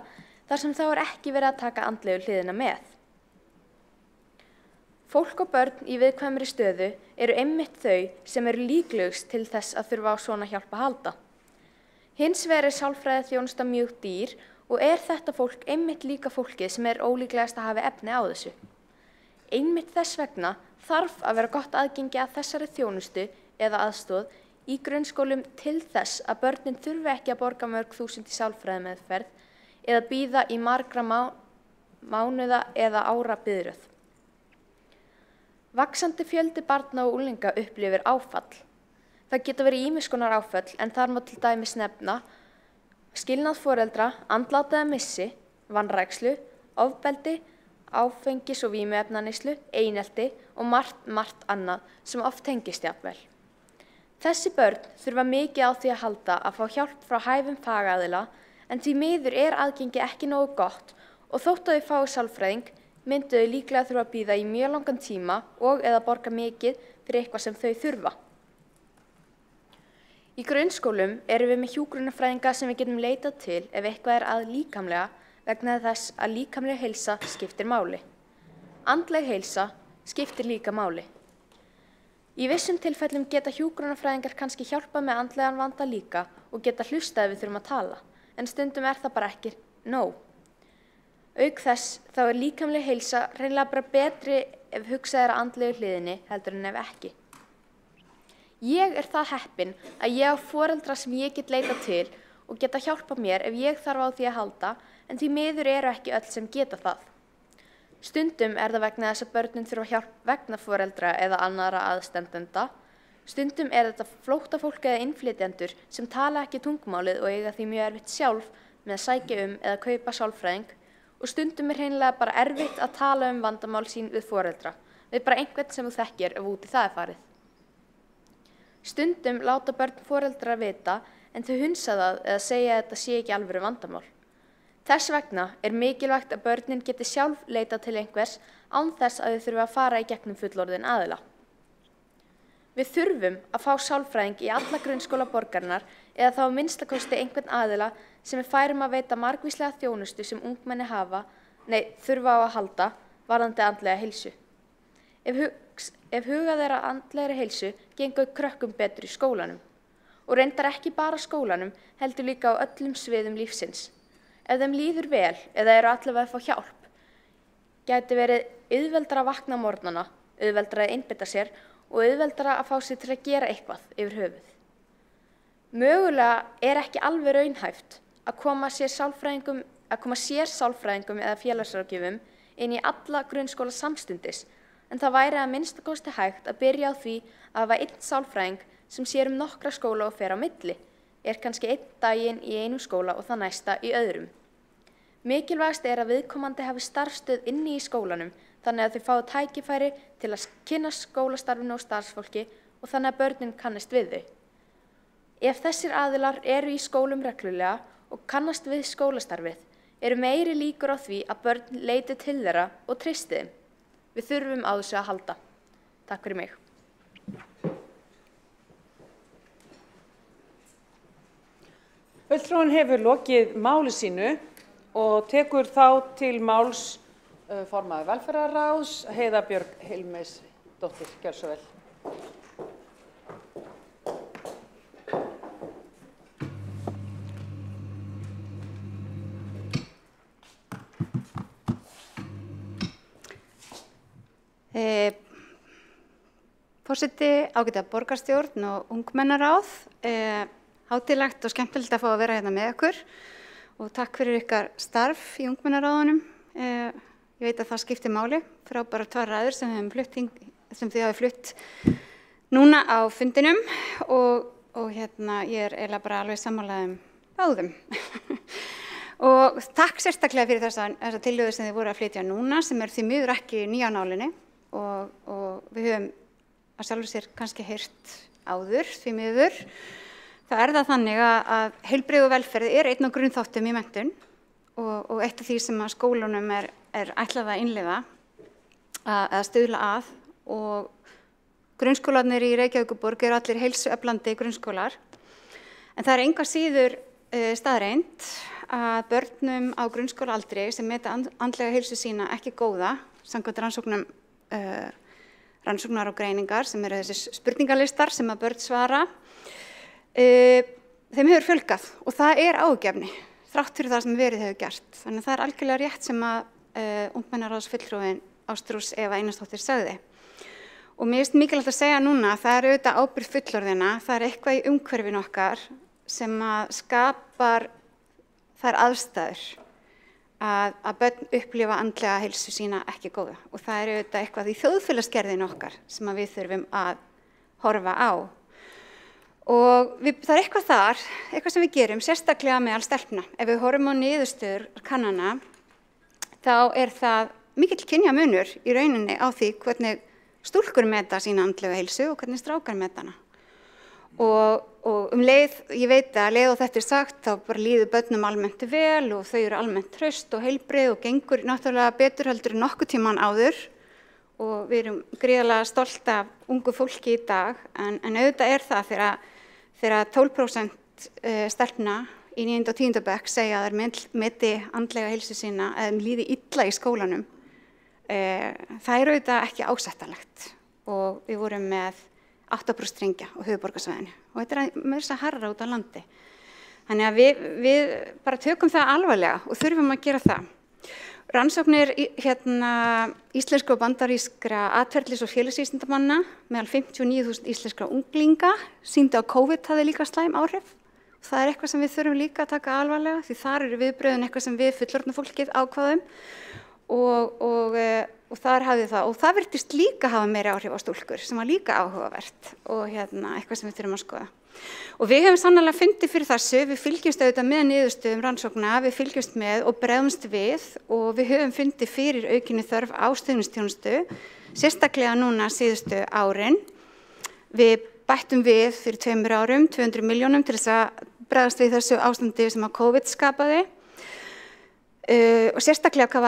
þar sem þá er ekki verið að taka andlegu hliðina með. Fólk og börn í viðkvæmri stöðu eru einmitt þau sem eru líklegust til þess að þurfa á svona hjálp að halda. Hins vegar er sálfræðiþjónusta mjög dýr og er þetta fólk einmitt líka fólkið sem er ólíklegast að hafa efni á þessu. Einmitt þess vegna þarf að vera gott aðgengi að þessari þjónustu eða aðstoð í grunnskólum til þess að börnin þurfi ekki að borga mörg þúsund í sálfræðimeðferð eða bíða í margra mánuða eða ára biðröð. Vaxandi fjöldi barna og unglinga upplifir áfall. Það geta verið ýmiss konar áföll en þar má til dæmis nefna skilnað foreldra, andlát eða missi, vanrækslu, ofbeldi, áfengis- og vímuefnaneyslu, einelti og margt annað sem oft tengist jafnvel. Þessi börn þurfa mikið á því að halda að fá hjálp frá hæfum fagaðila en því miður er aðgengi ekki nógu gott og þótt að þau fái sálfræðing myndu þau líklega þurfa að bíða í mjög langan tíma og eða borga mikið fyrir eitthvað sem þau þurfa. Í grunnskólum erum við með hjúkrunarfræðinga sem við getum leitað til ef eitthvað að líkamlega vegna þess að líkamleg heilsa skiptir máli. Andleg heilsa skiptir líka máli. Í vissum tilfellum geta hjúkrunarfræðingar kannski hjálpað með andlegan vanda líka og geta hlustað ef við þurfum að tala, en stundum það bara ekki nóg. Auk þess þá líkamleg heilsa hreinlega bara betri ef hugsað að andlegu hliðinni heldur en ef ekki. Ég það heppin að ég á foreldra sem ég get leitað til og geta hjálpað mér ef ég þarf á því að halda, en því miður eru ekki öll sem geta það. Stundum það vegna þess að börnin þurfa hjálp vegna foreldra eða annarra aðstandenda. Stundum þetta flóttafólk eða innflytjendur sem tala ekki tungumálið og eiga því mjög erfitt sjálf með að sækja eða kaupa sálfræðing, og stundum hreinlega bara erfitt að tala vandamál sín við foreldra, við bara einhvern sem þú þekkir ef úti það farið. Stundum láta börn foreldra vita en þau hunsa það eða segja að þetta sé ekki alvöru vandamál. Þess vegna mikilvægt að börnin geti sjálf leitað til einhvers án þess að þau þurfa að fara í gegnum fullorðin aðila. Við þurfum að fá sálfræðing í alla grunnskóla borgarinnar eða þá að minnstakosti einhvern aðila sem færum að veita margvíslega þjónustu sem ungmenni þurfa á að halda varðandi andlega heilsu. Ef hugað að andlegri heilsu gengur krökkum betur í skólanum og reyndar ekki bara skólanum heldur líka á öllum sviðum lífsins. Ef þeim líður vel eða eru allavega að fá hjálp, gæti verið auðveldara að vakna á morgnana, auðveldara að einbeita sér og auðveldara að fá sig til að gera eitthvað yfir höfuð. Mögulega ekki alveg raunhæft að koma sér sálfræðingum eða félagsráðgjöfum inn í alla grunnskóla samstundis, en það væri að minnstakosti hægt að byrja á því að hafa einn sálfræðing sem sér nokkra skóla og fer á milli, kannski einn daginn í einum skóla og það næsta í öðrum. Mikilvægast að viðkomandi hafi starfsstöð inni í skólanum þannig að þau fái tækifæri til að kynnast skólastarfinu og starfsfólki og þannig að börnin kannist við þau. Ef þessir aðilar eru í skólum reglulega og kannast við skólastarfið, meiri líkur á því að börn leiti til þeirra og treysti þeim. Við þurfum á þessu að halda. Takk fyrir mig. Fulltrúinn hefur lokið máli sínu og tekur þá til máls formaður velferðarráðs, Heiða Björg Hilmisdóttir. Gjörðu svo vel. Forseti, ágæta borgarstjórn og ungmennaráð, hátíðlegt og skemmtilegt að fá að vera hérna með ykkur og takk fyrir ykkar starf í ungmennaráðunum. Ég veit að það skiptir máli, frábærar 2 ræður sem þið hafi flutt núna á fundinum og ég eiginlega bara alveg sammála báðum. Og takk sérstaklega fyrir þessa tillögu sem þið voru að flytja núna, sem því miður ekki nýja á nálinni og við höfum að sjálfur sér kannski heyrt áður því miður. Það það þannig að heilbrigði og velferð einn af grunnþáttum í menntun og eitt af því sem að skólunum ætlað að innleiða að stuðla að, og grunnskólarnir í Reykjavíkurborg eru allir heilsueflandi grunnskólar. En það engu að síður staðreynd að börnum á grunnskólaaldri sem meta andlega heilsu sína ekki góða, samkvæmt rannsóknar og greiningar sem eru þessi spurningalistar sem að börn svara, þeim hefur fjölgað og það áhyggjuefni þrátt fyrir það sem verið hefur gert. Þannig að það algjörlega rétt sem að ungmennaráðsfulltrúinn Ástrós Eva Einarsdóttir sagði. Og mér finnst mikilvægt að segja núna að það auðvitað ábyrgð fullorðinna, það eitthvað í umhverfinu okkar sem að skapar þær aðstæður að börn upplifa andlega heilsu sína ekki góða, og það auðvitað eitthvað í þjóðfélagsgerðinu okkar sem að við þurfum að horfa á. Og það eitthvað þar, eitthvað sem við gerum sérstaklega meðal stelpna. Ef við horfum á niðurstöður kannana, þá það mikill kynjamunur í rauninni á því hvernig stúlkur meta sína andlega heilsu og hvernig strákar meta hana. Og leið, ég veit að leið og þetta sagt, þá bara líður börnum almennt vel og þau eru almennt hraust og heilbrigð og gengur náttúrulega betur heldur en nokkuð tímann áður. Og við erum gríðarlega stolt af ungu fólki í dag, en auðvitað það þegar 12% stelpna í 9. og 10. bekk segja að þær meti andlega heilsu sína eða líði illa í skólanum. Það auðvitað ekki ásættanlegt og við vorum með 8% drengja á höfuðborgarsvæðinu og þetta með þess að harra út á landi. Þannig að við bara tökum það alvarlega og þurfum að gera það. Rannsóknir íslenskra og bandarískra atferlis- og félagsvísindamanna meðal 59.000 íslenskra unglinga sýndu að COVID hafði líka slæm áhrif. Það eitthvað sem við þurfum líka að taka alvarlega því þar eru viðbrögðin eitthvað sem við fullorðna fólkið ákváðum og þar hafði það og það virtist líka hafa meiri áhrif á stúlkur sem var líka áhugavert og eitthvað sem við þurfum að skoða. Og við höfum sannarlega fundið fyrir þessu, við fylgjumst auðvitað með niðurstöðum rannsókna, við fylgjumst með og bregðumst við og við höfum fundið fyrir aukinni þörf á stuðningsþjónustu, sérstaklega núna síðustu árin. Við bættum við fyrir 2 árum 200 milljónum til þess að bregðast við þessu ástandi sem að COVID skapaði og sérstaklega hvað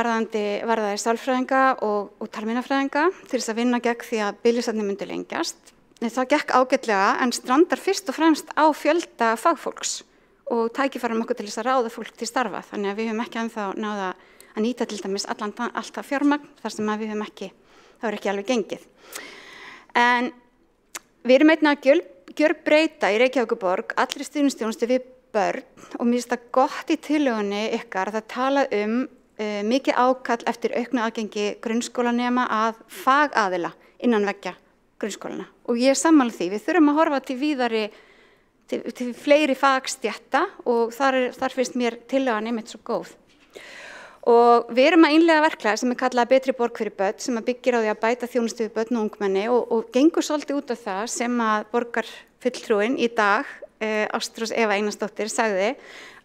varðaði sálfræðinga og talmeinafræðinga til þess að vinna gegn því að biðlistarnir myndu lengjast. Það gekk ágætlega en strandar fyrst og fremst á fjölda fagfólks og tækifærum okkur til þess að ráða fólk til starfa. Þannig að við höfum ekki ennþá náð að nýta til dæmis allt það fjármagn þar sem að við höfum ekki, það er ekki alveg gengið. En við erum einnig að gjörbreyta í Reykjavíkurborg allri stuðningsþjónustu við börn og mér finnst það gott í tillögunni ykkar að það tala mikið ákall eftir auknu aðgengi grunnskólanema að fagaðila innan veggja grunnskólana og ég sammála því, við þurfum að horfa til fleiri fagstétta og þar finnst mér tillagan einmitt svo góð. Og við erum að innleiða verklag sem kallað Betri borg fyrir börn sem byggir á því að bæta þjónustu við börn og ungmenni og gengur svolítið út á það sem að borgarfulltrúinn í dag, Ástrós Eva Einarsdóttir, sagði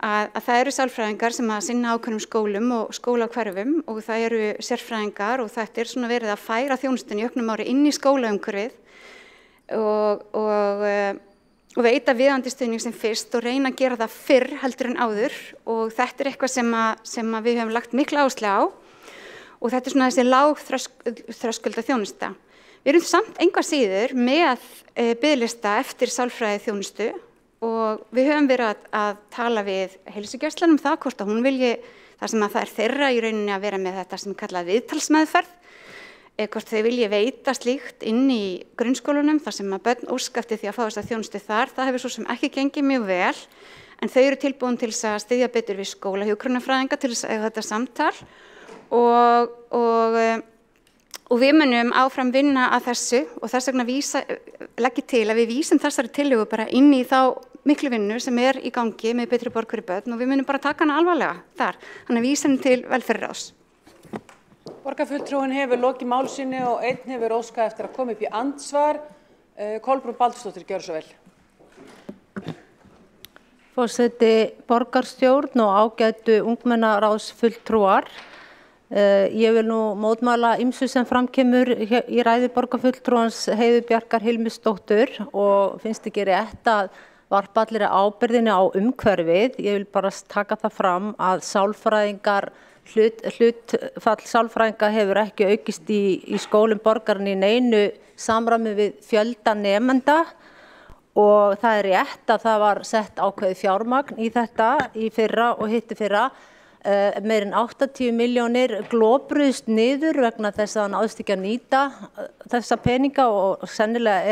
að það eru sálfræðingar sem að sinna ákveðnum skólum og skólahverfum og það eru sérfræðingar og þetta svona verið að færa þjónustuna í auknum ári inn í skólaumhverfið og veita viðeigandi stuðning sem fyrst og reyna að gera það fyrr heldur en áður og þetta eitthvað sem að við höfum lagt mikla áherslu á og þetta svona þessi lágþröskulda þjónusta. Við erum samt engu að síður með biðlista eftir sálfræði þjónustu og við höfum verið að tala við heilsugæslan það hvort að hún vilji, þar sem að það þeirra í rauninni að vera með þetta sem kallað viðtalsmeðferð, hvort þau vilji veita slíkt inn í grunnskólunum þar sem að börn óska eftir því að fá þessa þjónustu þar, það hefur svo sem ekki gengið mjög vel, en þau eru tilbúin til þess að styðja betur við skólahjúkrunarfræðinga til þess að eiga þetta samtal og við munum áfram vinna að þessu og þess vegna leggja til að við vísum þessari tillögu bara inn í þá miklu vinnu sem í gangi með Betri borg fyrir börn og við munum bara taka hana alvarlega þar, þannig að vísum til velferðarráðs. Borgarfulltrúinn hefur lokið máli sínu og einn hefur óskað eftir að koma upp í andsvar. Kolbrún Baldursdóttir, gjörðu svo vel. Forseti, borgarstjórn og ágætu ungmennaráðsfulltrúar. Ég vil nú mótmæla ýmsu sem framkemur í ræðu borgarfulltrúans Heiðu Bjarkar Hilmisdóttur og finnst ekki rétt að varpa allri ábyrgðinni á umhverfið. Ég vil bara taka það fram að hlutfall sálfræðinga hefur ekki aukist í skólum borgarinnar í neinu samræmi við fjölda nemenda og það rétt að það var sett ákveðið fjármagn í þetta í fyrra og hitti fyrra. Meir en 80 milljónir glópruðust niður vegna þess að hann náðist ekki að nýta þessa peninga og sennilega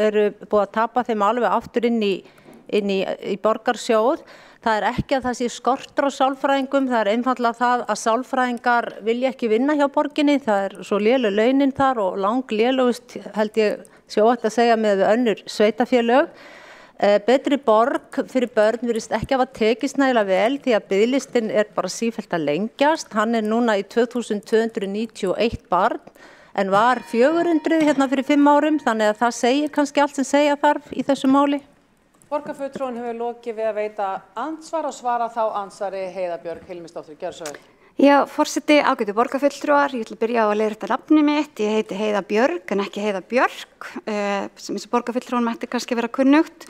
eru búið að tapa þeim alveg aftur inn í borgarsjóð. Það ekki að það sé skortur á sálfræðingum, það einfaldlega það að sálfræðingar vilja ekki vinna hjá borginni, það svo léleg launin þar og langlélegust held ég sé óhætt að segja með önnur sveitafélög. Betri borg fyrir börn virðist ekki hafa tekist nægilega vel því að biðlistinn bara sífellt að lengjast. Hann núna í 2291 barn en var 400 hérna fyrir 5 árum þannig að það segir kannski allt sem segja þarf í þessu máli. Borgarfulltrúinn hefur lokið við að veita andsvar og svara þá andsvari Heiða Björk Hilmisdóttir, gjörðu svo vel. Já, forseti, ágætu borgarfulltrúar, ég ætla að byrja á að leiðrétta nafnið mitt, ég heiti Heiða Björk en ekki Heiða Björk, sem þessi borgarfulltrúan mætti kannski vera kunnugt.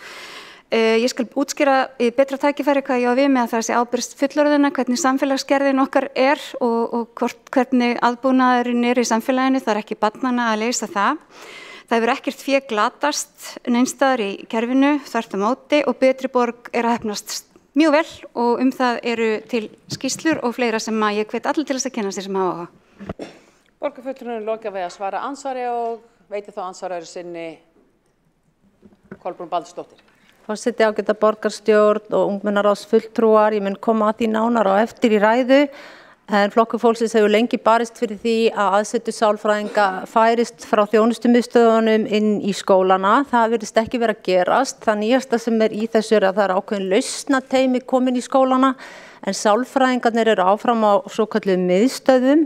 Ég skal útskýra í betra tækifæri hvað ég á við með að það sé ábyrgð fullorðinna, hvernig samfélagsgerðin okkar og hvernig aðbúnaðurinn í samfélaginu, það ekki barnanna að leysa það. Það hefur ekkert fé glatast neinstaðar í kerfinu, þvert á móti og Betri borg að hefnast mjög vel og það eru til skýrslur og fleira sem að ég hvet allir til þess að kynna sér sem hafa áhuga. Borgarfulltrúinn er lokað við að svara andsvari og veitir þá andsvaraður sinni Kolbrún Baldursdóttir. Forseti, ágæta borgarstjórn og ungmennaráðsfulltrúar, ég mun koma að því nánar á eftir í ræðu, en Flokkur fólksins hefur lengi barist fyrir því að aðsetur sálfræðinga færist frá þjónustumiðstöðunum inn í skólana. Það virðist ekki vera að gerast. Það nýjasta sem er í þessu er að það er ákveðin lausnateymi komin í skólana, en sálfræðingarnir eru áfram á svokölluðum miðstöðum.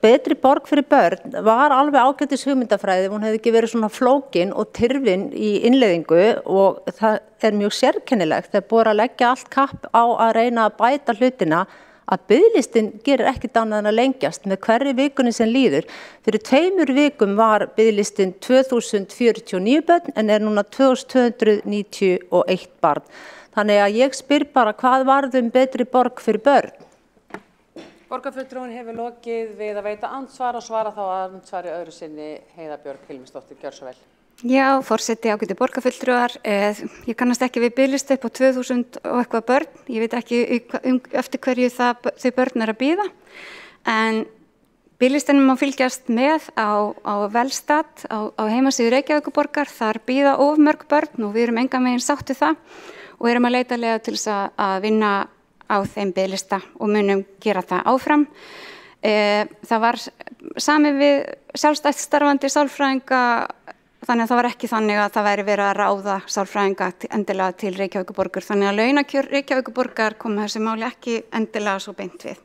Betri borg fyrir börn var alveg ágætis hugmyndafræði, hún hefði ekki verið svona flókin og tyrfin í innleiðingu og það er mjög sérkennilegt þegar búið að leggja allt kapp á að reyna að bæta hlutina að biðlistin gerir ekkert annað en að lengjast með hverri vikunni sem líður. Fyrir 2 vikum var biðlistin 2049 börn en er núna 2291 barn. Þannig að ég spyr bara hvað varðum betri borg fyrir börn? Borgarfulltrúinn hefur lokið við að veita andsvar og svara þá andsvari öðru sinni Heiða Björg Hilmisdóttir. Gjör svo vel. Já, forseti, ágæti borgarfulltrúar, ég kannast ekki við biðlista upp á 2000 og eitthvað börn, ég veit ekki eftir hverju þau börn er að bíða, en biðlistanum má fylgjast með á Velstat, á heimasíðu Reykjavíkurborgar, þar bíða of mörg börn og við erum engan veginn sátt við það og erum að leita leiða til þess að vinna á þeim biðlista og munum gera það áfram. Það var samið við sjálfstætt starfandi sálfræðinga, þannig að það var ekki þannig að það væri verið að ráða sálfræðinga endilega til Reykjavíkurborgar, þannig að launakjör Reykjavíkurborgar koma þessi máli ekki endilega svo beint við.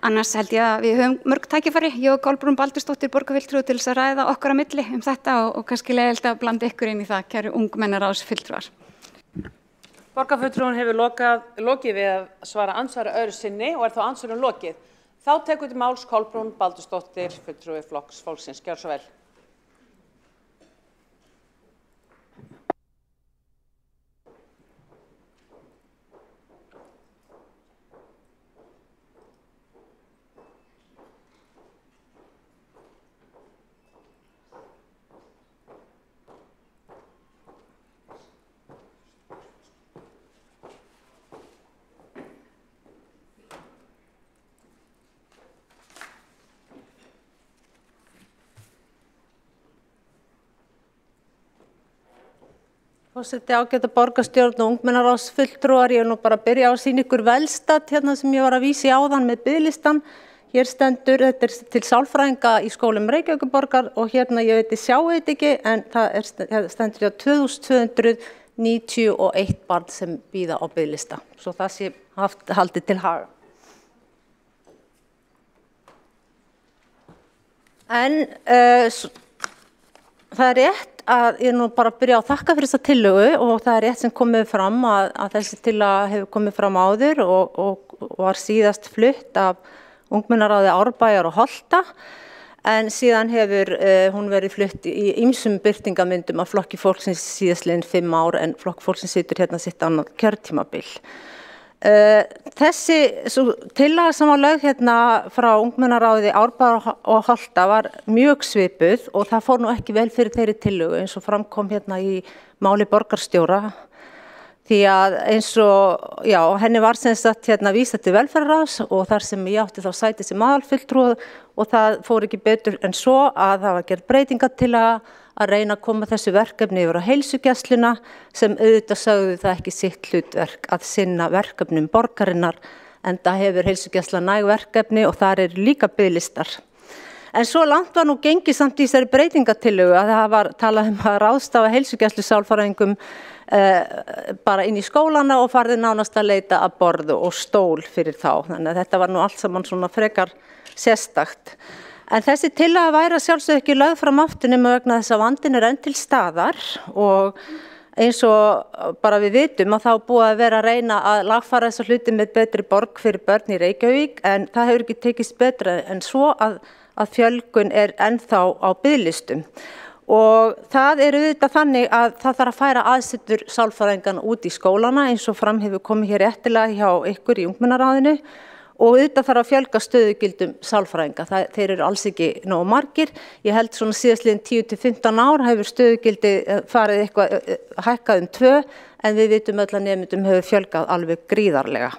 Annars held ég að við höfum mörg tækifæri, ég og Kolbrún Baldursdóttir borgarfulltrúi til þess að ræða okkar á milli þetta og kannski leiðilegt að blanda ykkur inn í það, kæru ungmennaráðsfulltrúar. Borgarfulltrúinn hefur lokið við að svara andsvari öðru sinni og er þá andsvarinu lokið. Þá tekur til máls Kolbrún Baldursdóttir, fulltrúi Flokks fólksins. Gjör svo vel. Forseti, ágæta borgarstjórn og ungmennaráðsfulltrúar, ég nú bara að byrja á að sýna ykkur Velstat hérna sem ég var að vísa í áðan með biðlistan. Hér stendur, þetta er til sálfræðinga í skólum Reykjavíkurborgar og hérna ég veit, sjáu þetta ekki, en það stendur á 2291 barn sem bíða á biðlista. Svo það sé haldið til haga. En það er rétt að ég nú bara byrja að þakka fyrir þessa tillögu og það er rétt sem komið fram að þessi tillaga hefur komið fram áður og var síðast flutt af ungmennaráði Árbæjar og Holta, en síðan hefur hún verið flutt í ýmsum birtingamyndum af Flokki fólksins síðastliðin 5 ár, en Flokk fólksins situr hérna sitt annað kjörtímabil. Þessi tillaga sem var lögð hérna frá ungmennaráði Árbæjar og Holta var mjög svipuð og það fór nú ekki vel fyrir þeirri tillögu eins og framkom hérna í máli borgarstjóra, því að eins og, já, henni var sem sagt hérna vísað til velferðarráðs og þar sem ég átti þá sæti sem aðalfulltrúi og það fór ekki betur en svo að það var gerð breytingar til að reyna að koma þessu verkefni yfir á heilsugæsluna sem auðvitað sögðu það ekki sitt hlutverk að sinna verkefnum borgarinnar, en það hefur heilsugæsla næg verkefni og þar er líka biðlistar. En svo langt var nú gengið samt í þessari breytingatillögu að það var talað að ráðstafa heilsugæslu sálfræðingum bara inn í skólana og farið nánast að leita að borðu og stól fyrir þá. Þannig að þetta var nú allt saman svona frekar sérstakt. En þessi tillaga væri að sjálfsögðu ekki lögð fram aftur nema vegna þess að vandinn er enn til staðar og eins og bara við vitum að þá búið að vera að reyna að lagfæra þessa hluti með betri borg fyrir börn í Reykjavík, en það hefur ekki tekist betra en svo að fjölgun er ennþá á biðlistum. Og það er auðvitað þannig að það þarf að færa aðsetur sálfræðingana út í skólana eins og fram hefur komið hér réttilega hjá ykkur í ungmennaráðinu og auðvitað þarf að fjölga stöðugildum sálfræðinga. Þeir eru alls ekki nógu margir. Ég held svona síðastliðin 10 til 15 ár hefur stöðugildi farið eitthvað hækkað 2, en við vitum öll að nemendum hefur fjölgað alveg gríðarlega.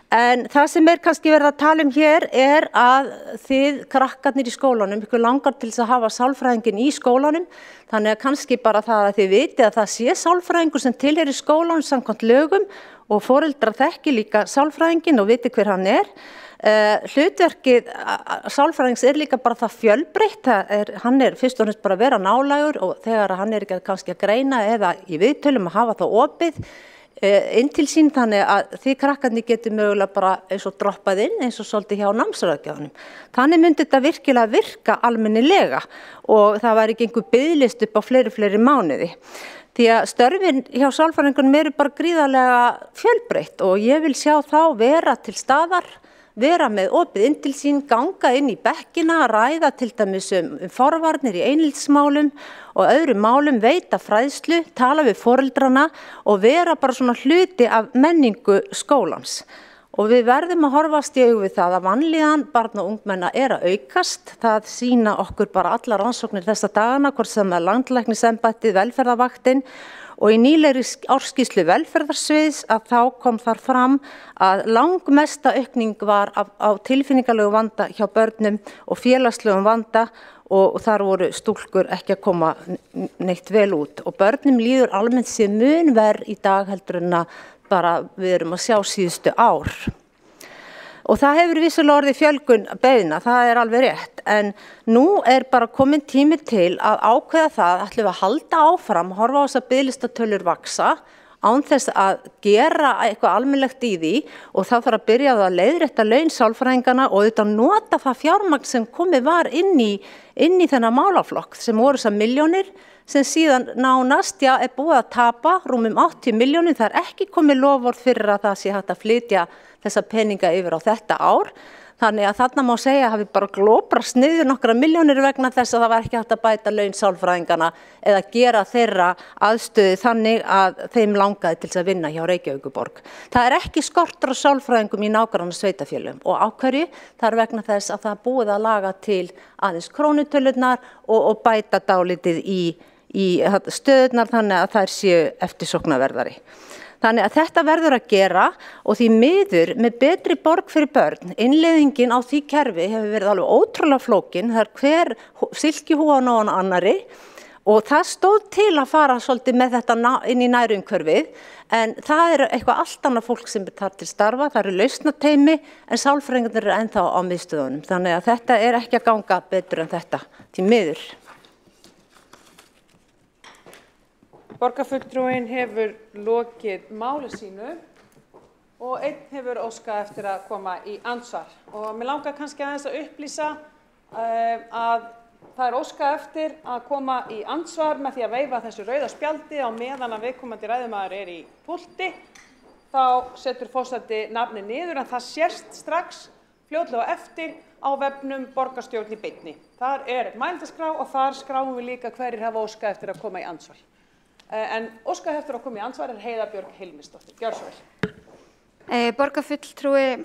En það sem kannski verið að tala hér að þið krakkarnir í skólanum, ykkur langar til þess að hafa sálfræðingin í skólanum, þannig að kannski bara það að þið vitið að það sé sálfræðingur sem tilheyrir skólanum samkvæmt lögum og foreldrar þekki líka sálfræðingin og viti hver hann Hlutverkið sálfræðings líka bara það fjölbreytt, hann fyrst og fremst bara að vera nálægur og þegar hann ekki kannski að greina eða í viðtölum að hafa það opið, inn til sín, þannig að þið krakkarnir getur mögulega bara eins og droppað inn eins og svolítið hjá námsráðgjafanum. Þannig myndi þetta virkilega virka almennilega og það væri ekki einhver biðlist upp á fleiri mánuði. Því að störfin hjá sálfræðingunum eru bara gríðarlega fjölbreytt og ég vil sjá þá vera til staðar, vera með opið inn til sín, ganga inn í bekkina, ræða til dæmis forvarnir í eineltismálum og öðrum málum, veita fræðslu, tala við foreldrana og vera bara svona hluti af menningu skólans. Og við verðum að horfast í augu við það að vanlíðan barna og ungmenna að aukast. Það sýna okkur bara allar rannsóknir þessa dagana, hvort sem landlæknisembættið, velferðarvaktin. Og í nýlegri ársskýrslu velferðarsviðs að þá kom þar fram að langmesta aukning var á tilfinningalegu vanda hjá börnum og félagslegum vanda og þar voru stúlkur ekki að koma neitt vel út. Og börnum líður almennt sér mun verr í dag heldur en að bara við erum að sjá síðustu ár. Og það hefur vissulega orðið fjölgun beiðna, það alveg rétt, en nú bara komin tími til að ákveða það, ætlum við að halda áfram, horfa á þess að biðlistatölur vaksa, án þess að gera eitthvað almennilegt í því og þá þarf að byrja að leiðrétta laun sálfræðingana og auðvitað nota það fjármagn sem komið var inn í þennan málaflokk sem voru þessar milljónir sem síðan nánast búið að tapa rúmum 80 milljónir. Það ekki komið loforð fyrir að það sé hægt að flytja þessa peninga yfir á þetta ár. Þannig að þarna má segja að hafi bara glóbrast niður nokkra milljónir vegna þess að það var ekki hægt að bæta laun sálfræðingana eða gera þeirra aðstöðu þannig að þeim langaði til þess að vinna hjá Reykjavíkurborg. Það ekki skortur á sálfræðingum í nágranna sveitarfélögum og á hverju? Það vegna þess að það búið að laga til aðeins krónutölurnar og bæta dálítið í stöðurnar þannig að þær séu eftirsóknarverðari. Þannig að þetta verður að gera og því miður með betri borg fyrir börn, innleiðingin á því kerfi hefur verið alveg ótrúlega flókin, það hver silkihúfan á annarri og það stóð til að fara svolítið með þetta inn í nærumhverfið en það eitthvað allt annað fólk sem þar til starfa, það lausnateymi en sálfræðingarnir ennþá á miðstöðunum. Þannig að þetta ekki að ganga betur en þetta, því miður. Borgarfulltrúinn hefur lokið máli sínu og einn hefur óskað eftir að koma í andsvar. Og mér langar kannski aðeins að upplýsa að það óskað eftir að koma í andsvar með því að veifa þessu rauða spjaldi á meðan að viðkomandi ræðumaður í púlti. Þá setur forseti nafnið niður en það sést strax fljótlega eftir á vefnum borgarstjórn í beinni. Þar mælendaskrá og þar skráum við líka hverjir hafa óskað eftir að koma í andsvar. En óskað eftir að koma í andsvar Heiða Björg Hilmisdóttir. Gjörðu svo vel.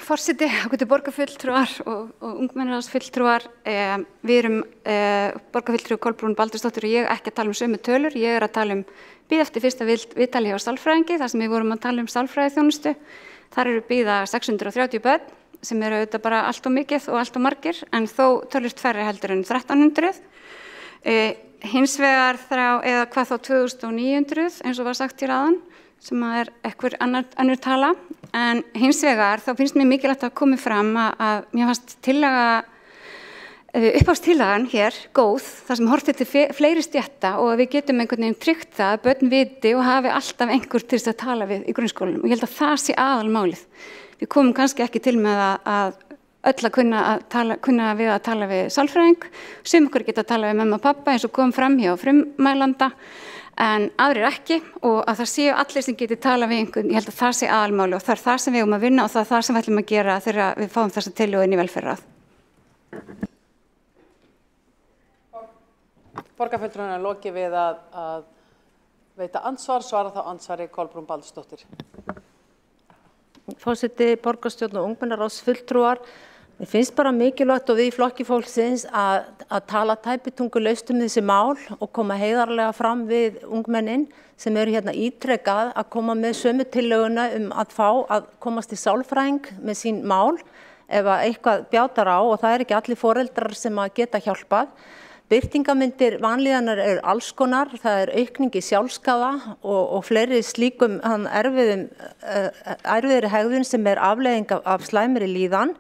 Forseti, ágætu borgarfulltrúar og ungmennaráðsfulltrúar. Við erum borgarfulltrúi Kolbrún Baldursdóttir og ég ekki að tala sömu tölur. Ég að tala bíða eftir fyrsta viðtali hjá sálfræðingi, þar sem við vorum að tala sálfræðiþjónustu. Þar eru bíða 630 börn, sem auðvitað bara allt of mikið og allt of margir, en þó töluvert færri heldur en 1300. Hins vegar eða hvað þá 2900 eins og var sagt hér áðan sem einhver önnur tala en hins vegar þá finnst mér mikilvægt að komi fram að mér fannst upphafstillagan hér góð þar sem horft til fleiri stétta og við getum einhvern veginn tryggt það að börn viti og hafi alltaf einhver til þess að tala við í grunnskólanum og ég held að það sé aðalmálið. Við komum kannski ekki til með að öll að kunna við að tala við sálfræðing, sum ykkur geta að tala við mamma og pappa eins og kom fram hjá frummælanda en aðrir ekki og að það séu allir sem geti tala við einhvern, ég held að það sé aðalmáli og það það sem við að vinna og það það sem við ætlum að gera þegar við fáum þessa tillögu inn í velferðarráð. Borgarfulltrúinn lokið við að veita andsvar, svara þá andsvari Kolbrún Baldursdóttir. forseti, borgarstjórn og ungmennaráðsfulltrúar. Mér finnst bara mikilvægt og við í Flokki fólksins að tala tæpitungulaust þessi mál og koma heiðarlega fram við ungmennin sem eru hérna ítrekað að koma með sömu tillöguna að fá að komast í sálfræðing með sín mál ef eitthvað bjátar á, og það ekki allir foreldrar sem að geta hjálpað. Birtingamyndir vanlíðanar eru alls konar, það aukningi sjálfskaða og fleiri slíkum erfiðri hegðun sem afleiðing af slæmri líðan.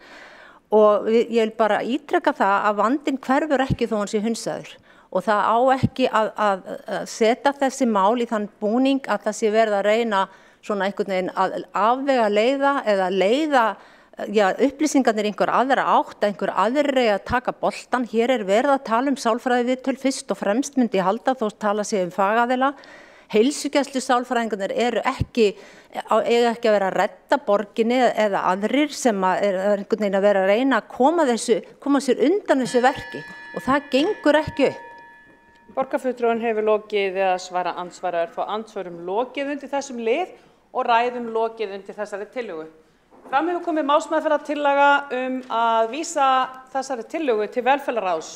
Og ég vil bara ítreka það að vandinn hverfur ekki þó hann sé hunsaður, og það á ekki að setja þessi mál í þann búning að það sé verið að reyna svona einhvern veginn að afvega leiða eða leiða upplýsingarnir einhver aðra átt, einhver aðri að taka boltan. Hér verið að tala sálfræðiviðtöl fyrst og fremst, myndi ég halda, þó tala sig fagaðila. Heilsugæslu sálfræðingarnir eiga ekki að vera að redda borginni eða aðrir sem einhvern veginn að vera að reyna að koma sér undan þessu verki, og það gengur ekki upp. Borgarfulltrúinn hefur lokið eða svara andsvaraður fá andsvörum lokið undir þessum lið og ræðum lokið undir þessari tillögu. Fram hefur komið málsmeðferðartillaga að vísa þessari tillögu til velferðarráðs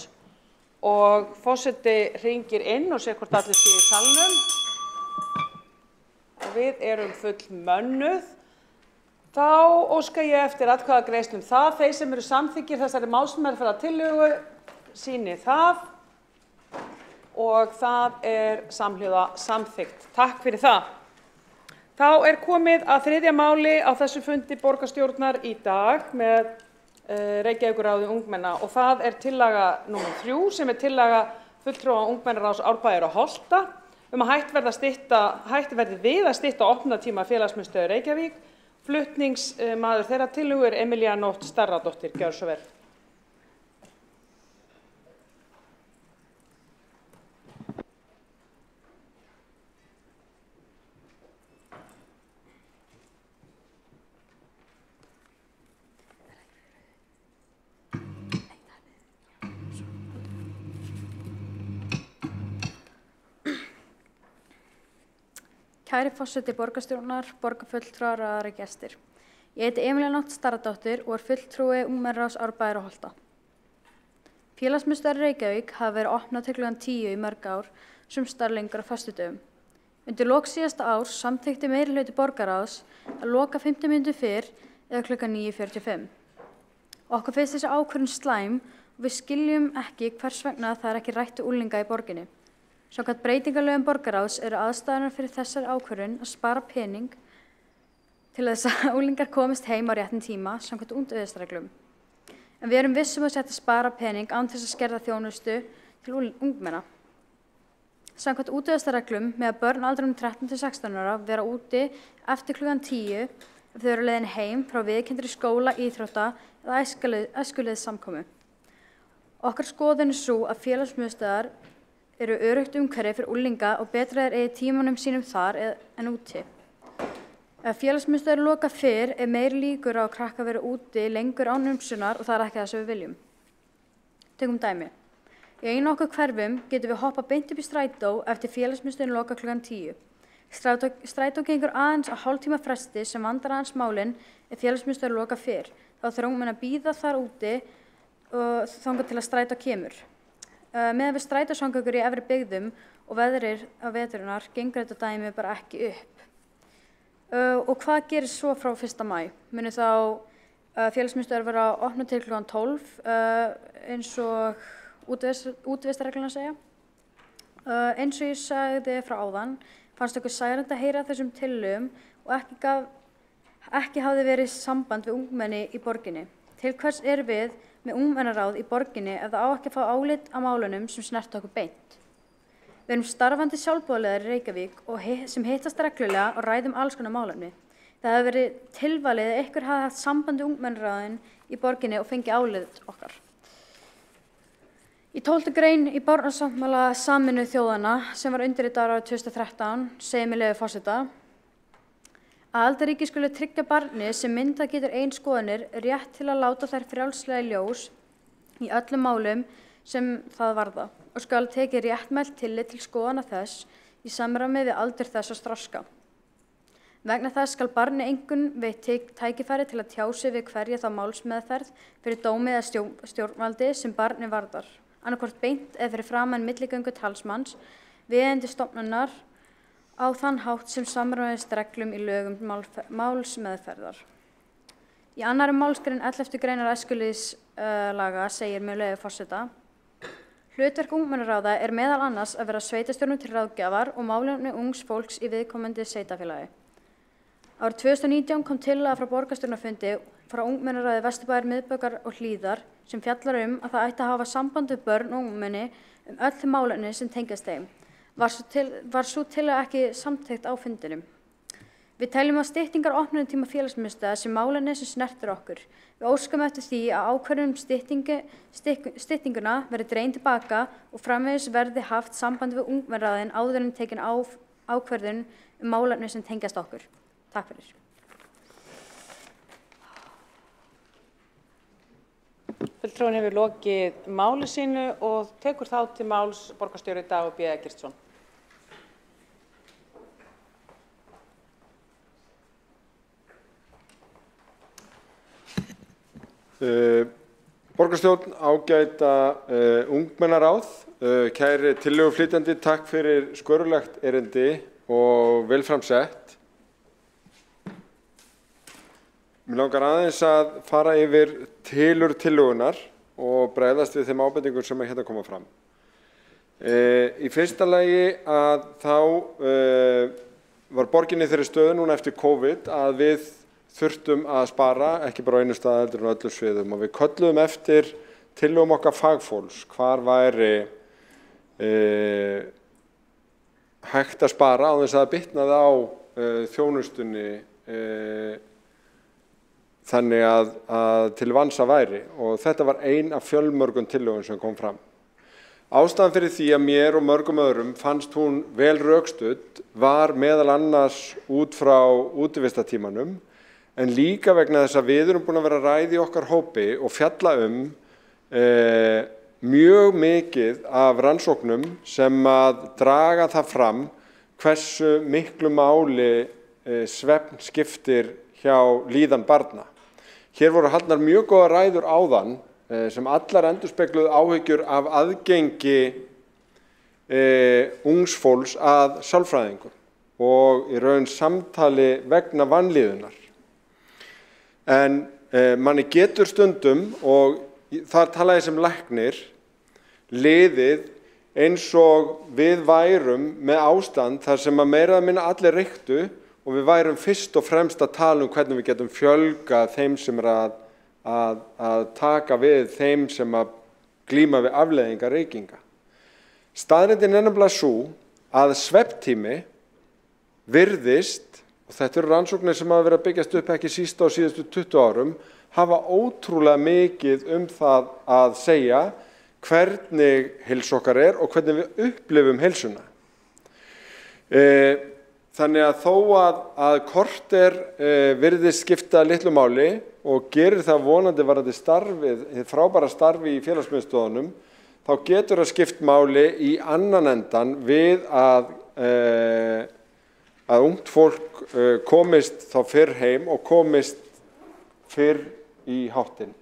og forseti hringir inn og sér hvort allir séu í salnum. Við erum full mönnuð. Þá óska ég eftir atkvæðagreiðslu það. Þeir sem eru samþykkir þessari málsmeðferðartillögu sýni það og það samhljóða samþykkt. Takk fyrir það. Þá komið að þriðja máli á þessu fundi borgarstjórnar í dag með Reykjavíkurráði ungmenna, og það tillaga númer 3 sem tillaga fulltrúa ungmennaráðs Árbæjar og Holta að hætt verði við að stytta opnunartíma félagsmiðstöðvar Reykjavík. Flutningsmaður þeirra tillögu Emilía Nótt Starradóttir. Gjörðu svo vel. Kæri forseti borgarstjórnar, borgarfulltrúar og aðrir gestir. Ég heiti Emilía Nótt Starradóttir og fulltrúi ungmennaráðs Árbæjar og Holta. Félagsmiðstöðvar Reykjavík hafa verið opnað til klukkan 10 í mörg ár, sums staðar lengur á föstudögum. Undir lok síðasta árs samþykkti meirihluti borgarráðs að loka 15 mínútum fyrr eða klukkan 9:45. Okkur finnst þessi ákvörðun slæm og við skiljum ekki hvers vegna það ekki rætt við unglinga í borginni. Samkvæmt breytingalögum borgarráðs eru aðstæðurnar fyrir þessari ákvörðun að spara pening til þess að unglingar komist heim á réttum tíma samkvæmt útvegsreglum. En við erum vissum að setja spara pening án þess að skerða þjónustu til ungmenna. Samkvæmt útvegsreglum með að börn aldrinum 13 til 16 ára vera úti eftir klukkan 10 ef þau eru leiðin heim frá viðurkenndri skóla, íþrótta eða æskulýðssamkomu. Okkar skoðun sú að félagsmiðstöðvar eru öruggt umhverfi fyrir unglinga og betra eigi tímanum sínum þar en úti. Ef félagsmiðstöðvar loka fyrr meiri líkur á að krakkar vera úti lengur án umsjónar og það ekki það sem við viljum. Tökum dæmi. Í einu okkar hverfum getum við hoppað beint upp í strætó eftir félagsmiðstöðin loka klukkan 10. Strætó gengur aðeins á hálftíma fresti sem vandar aðeins málin ef félagsmiðstöðvar loka fyrr. Þá þurfa ungmenni að bíða þar úti og þangað til að strætó kemur. Meðan við strætósamgöngur í efri byggðum og veðrir á veturinnar gengur þetta dæmi bara ekki upp. Og hvað gerist svo frá 1. maí? Munu þá félagsmiðstöðvar vera opnað til klukkan 12 eins og útvistarreglurnar segja. Eins og ég sagði frá áðan fannst okkur særandi að heyra þessum tillögum og ekki hafði verið samband við ungmenni í borginni. Til hvers við með ungmennaráð í borginni ef það á ekki að fá álit á málunum sem snerta okkur beint. Við erum starfandi sjálfboðaliðar í Reykjavík sem hittast reglulega og ræðum alls konar málefni. Það hefur verið tilvalið að einhver hafi haft samband við ungmennaráðin í borginni og fengi álit okkar. Í 12. grein í barnasáttmála Sameinuðu þjóðanna sem var undirritaður árið 2013 segir með leyfi forseta: Aðildarríki skulu tryggja barni sem myndað getur eigin skoðanir rétt til að láta þær frjálslega í ljós í öllum málum sem það varða og skal tekið réttmælt tillit til skoðana þess í samræmi við aldur þess og þroska. Vegna þess skal barni einkum veitt tækifæri til að tjá sig við hverja þá málsmeðferð fyrir dómi eða stjórnvaldi sem barni varðar, annaðhvort beint eða fyrir framan milligöngu talsmanns viðeigandi stofnunar á þann hátt sem samræmist reglum í lögum málsmeðferðar. Í annarri málsgrein 11. greinar æskulýðslaga segir með leyfi forseta: Hlutverk ungmennaráða er meðal annars að vera sveitarstjórnum til ráðgjafar og málefni ungs fólks í viðkomandi sveitarfélagi. Árið 2019 kom tillaga frá borgarstjórnarfundi frá ungmennaráði Vesturbæjar, Miðborgar og Hlíðar sem fjallar að það ætti að hafa samband við börn og ungmenni öll málefni sem tengjast þeim. Var sú tillaga ekki samþykkt á fundinum. Við teljum að styttingar opnunartíma félagsmiðstöðva sé málefni sem snertir okkur. Við óskum eftir því að ákvörðun styttinguna verði dregin tilbaka og framvegis verði haft samband við ungmennaráðin áður en tekin ákvörðun málefni sem tengjast okkur. Takk fyrir. Fulltrúinn hefur lokið máli sínu og tekur þá til máls borgarstjóri Dagur B. Eggertsson. Borgarstjórn, ágæta ungmennaráð, kæri tillöguflytjandi, takk fyrir skörulegt erindi og vel framsett. Mér langar aðeins að fara yfir tilurð tillögunnar og bregðast við þeim ábendingum sem hérna koma fram. Í fyrsta lagi að þá var borgin í þeirri stöðu núna eftir COVID að við þurftum að spara, ekki bara á einu stað heldur en á öllum sviðum, og við kölluðum eftir tillögum okkar fagfólks, hvar væri hægt að spara á þess að það bitnaði á þjónustunni þannig að til vansa væri, og þetta var ein af fjölmörgum tillögum sem kom fram. Ástæðan fyrir því að mér og mörgum öðrum fannst hún vel rökstudd var meðal annars út frá útivistartímanum, en líka vegna þess að við erum búin að vera að ræða í okkar hópi og fjalla mjög mikið af rannsóknum sem að draga það fram hversu miklu máli svefn skiptir hjá líðan barna. Hér voru haldnar mjög góðar ræður áðan sem allar endurspegluðu áhyggjur af aðgengi ungs fólks að sálfræðingum og í raun samtali vegna vanlíðunar. En manni getur stundum, og þar tala ég sem læknir, liðið eins og við værum með ástand þar sem að meira að minna allir reyktu og við værum fyrst og fremst að tala hvernig við getum fjölgað þeim sem að taka við þeim sem að glíma við afleiðingar reykinga. Staðreyndin er nefnilega sú að svefntími virðist, og þetta eru rannsóknir sem hafa verið að byggjast upp ekki síst á síðustu 20 árum, hafa ótrúlega mikið það að segja hvernig heilsu okkar er og hvernig við upplifum heilsuna. Þannig að þó að korter virðist skipta litlu máli og gerir það vonandi varðandi starfið, hið frábæra starfi í félagsmiðstöðvunum, þá getur það skipt máli í annan endan við að ungt fólk komist þá fyrr heim og komist fyrr í háttinn.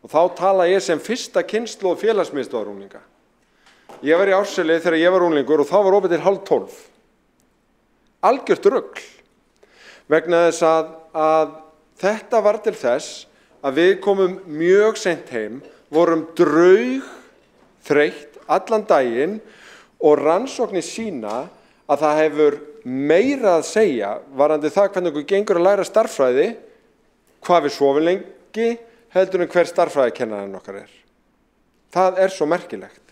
Og þá tala ég sem fyrsta kynslóð félagsmiðstöðvarunglinga. Ég var í Árseli þegar ég var unglingur og þá var opið til 11:30. Algjört rugl, vegna þess að þetta var til þess að við komum mjög seint heim, vorum draugþreytt allan daginn og rannsóknir sýna að það hefur meira að segja varðandi það hvernig okkur gengur að læra stærðfræði, hvað við sofum lengi, heldur en hver stærðfræðikennarinn okkar er. Það er svo merkilegt.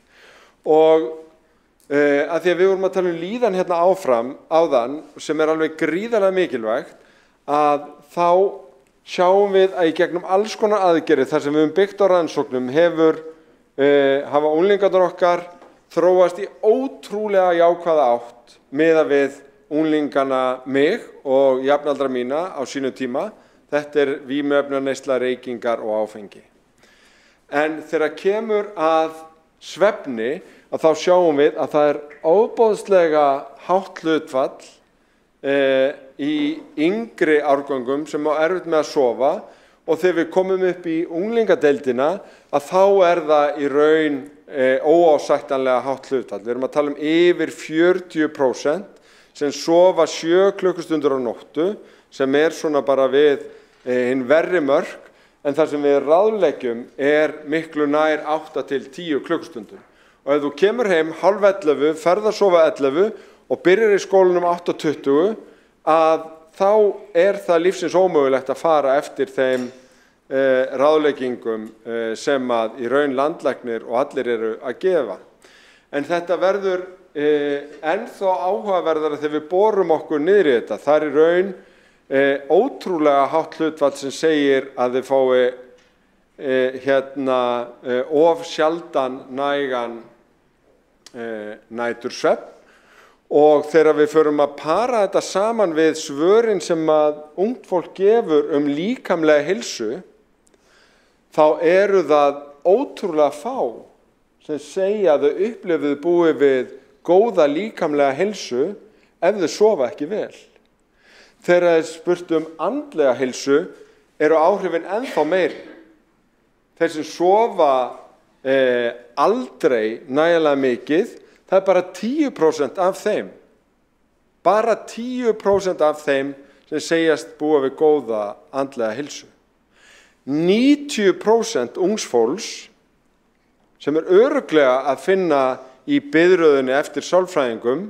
Og að því að við vorum að tala líðan hérna áfram áðan, sem er alveg gríðarlega mikilvægt, að þá sjáum við að í gegnum alls konar aðgerðir þar sem við höfum byggt á rannsóknum hafa unglingarnir okkar þróast í ótrúlega jákvæða átt miðað við unglingana mig og jafnaldra mína á sínu tíma. Þetta er vímuefnaneysla, reykingar og áfengi. En þegar kemur að svefni, að þá sjáum við að það er ofboðslega hátt hlutfall í yngri árgöngum sem á erfitt með að sofa og þegar við komum upp í unglingadeildina að þá það í raun óásættanlega hátt hlutfall. Við erum að tala yfir 40% sem sofa 7 klukkustundir á nóttu sem svona bara við hinn verri mörk en það sem við ráðleggjum miklu nær 8 til 10 klukkustundir. Og ef þú kemur heim 10:30, ferð að sofa 11 og byrjar í skólanum 8:20 að þá það lífsins ómögulegt að fara eftir þeim ráðleggingum sem að í raun landlæknir og allir eru að gefa. En þetta verður ennþá áhugaverðara þegar við borum okkur niður í þetta. Það í raun ótrúlega hátt hlutfall sem segir að þið fái of sjaldan nægan nætursvefn og þegar við förum að para þetta saman við svörin sem að ungt fólk gefur líkamlega heilsu þá eru það ótrúlega fá sem segja að þau upplifuðu búið við góða líkamlega heilsu ef þau sofa ekki vel. Þegar spurt andlega heilsu eru áhrifin ennþá meiri. Þeir sem sofa aldrei nægilega mikið, það bara 10% af þeim. Bara 10% af þeim sem segjast búa við góða andlega heilsu. 90% ungs fólks sem örugglega að finna í biðröðinni eftir sálfræðingum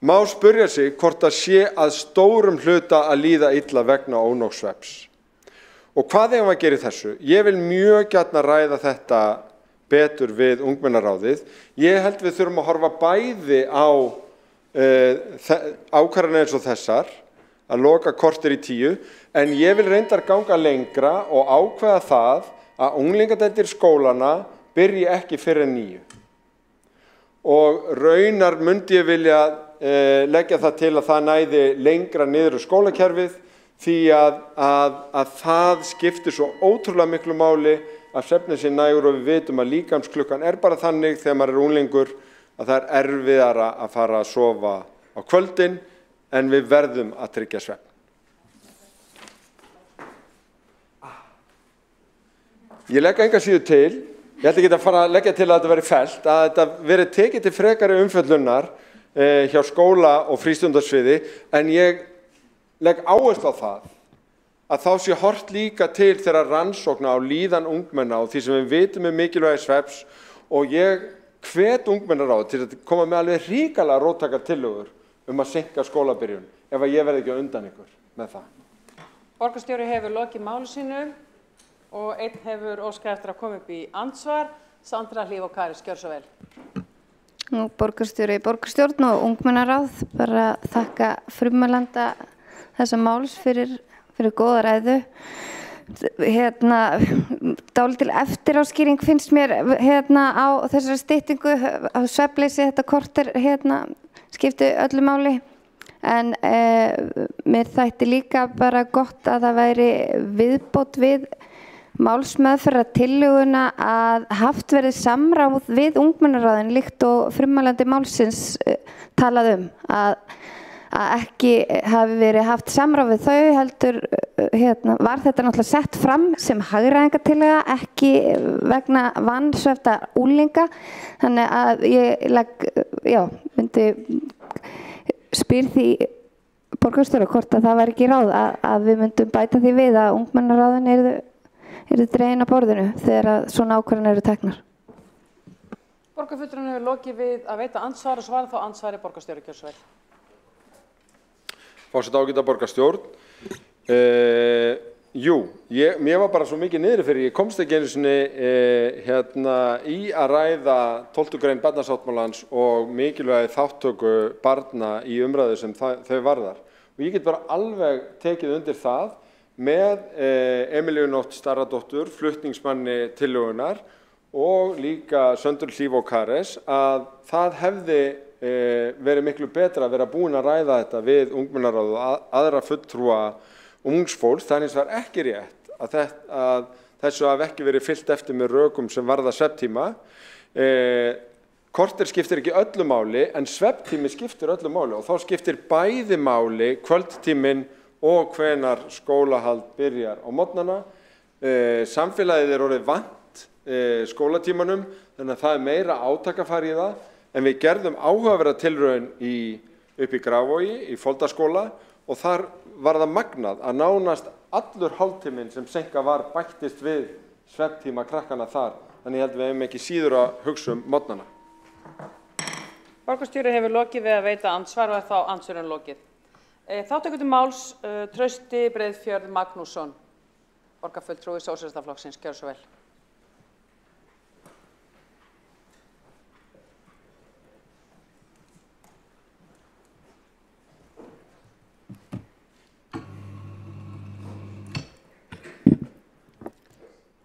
má spyrja sig hvort það sé að stórum hluta að líða illa vegna ónógs svefns. Og hvað eigum við að gera í þessu? Ég vil mjög gjarna ræða þetta betur við ungmennaráðið. Ég held við þurfum að horfa bæði á ákvarðanir eins og þessar, að loka korter í 10, en ég vil reyndar ganga lengra og ákveða það að unglingadeildir skólana byrji ekki fyrr en 9. Og raunar myndi ég vilja leggja það til að það næði lengra niður skólakerfið því að það skiptir svo ótrúlega miklu máli að svefninn sé nægur og við vitum að líkamsklukkan bara þannig þegar maður unglingur að það erfiðara að fara að sofa á kvöldin en við verðum að tryggja svefn. Ég legg enga síðu til, ég ætla ekki að fara að leggja til að þetta veri fellt, að þetta veri tekið til frekari umfjöllunar hjá skóla og frístundarsviði, en ég legg áherslu á það að þá sé horft líka til þeirra rannsókna á líðan ungmenna og því sem við vitum mikilvægi svefns og ég hvet ungmennaráð til að koma með alveg hrikalega róttækar tillögur að seinka skólabyrjun ef að ég verði ekki á undan ykkur með það. Borgarstjóri hefur lokið máli sínu og einn hefur óskað eftir að koma upp í andsvar. Sandra Hlíf og Karis, gjör svo vel. Borgarstjóri, borgarstjórn og ungmennaráð, bara þakka frumælanda þessa máls fyrir góða ræðu. Dálítil eftiráskýring finnst mér á þessari styttingu á svefnleysi, þetta korter skipti öllu máli. En mér þætti líka bara gott að það væri viðbót við málsmeðferðartillöguna að haft verið samráð við ungmennaráðin líkt og frumælandi málsins talað að ekki hafi verið haft samráð við þau heldur var þetta náttúrulega sett fram sem hagræðingartillaga ekki vegna vansvefta unglinga þannig að ég myndi spyr því borgarstjóra hvort að það var ekki ráð að við myndum bæta því við að ungmennaráðin eru dregin á borðinu þegar svona ákvarðanir eru teknar. Borgarfulltrúinn hefur lokið við að veita andsvar og svara þá andsvari borgarstjóri, gjör svo vel. Forseti ágæta borgarstjórn. Mér var bara svo mikið niðri fyrir, ég komst ekki einu sinni í að ræða 12. grein barnasáttmálans og mikilvægi þáttöku barna í umræðu sem þau varðar. Og ég get bara alveg tekið undir það með Emilíu Nótt Starradóttur, flutningsmanni tillögunnar og líka Söndur Hlíf og Karis að það hefði verið miklu betra að vera búin að ræða þetta við ungmennaráð og aðra fulltrúa ungs fólks. Það er hins vegar ekki rétt að þessu hafi ekki verið fylgt eftir með rökum sem varða svefntíma. Korter skiptir ekki öllu máli en svefntími skiptir öllu máli og þá skiptir bæði máli kvöldtíminn og hvenar skólahald byrjar á morgnana. Samfélagið orðið vant skólatímanum þannig að það meira átakafari í það en við gerðum áhugaverða tilraun upp í Grafarvogi í Foldaskóla og þar var það magnað að nánast allur hálftíminn sem seinka var bættist við svefntíma krakkana þar. Þannig ég held við hefum ekki síður að hugsa morgnana. Borgarstjóri hefur lokið við að veita andsvar og þá andsvörin lokið. Þá tekur til máls Trausti Breiðfjörð Magnússon, borgarfulltrúi Sósíalistaflokksins. Gjörðu svo vel.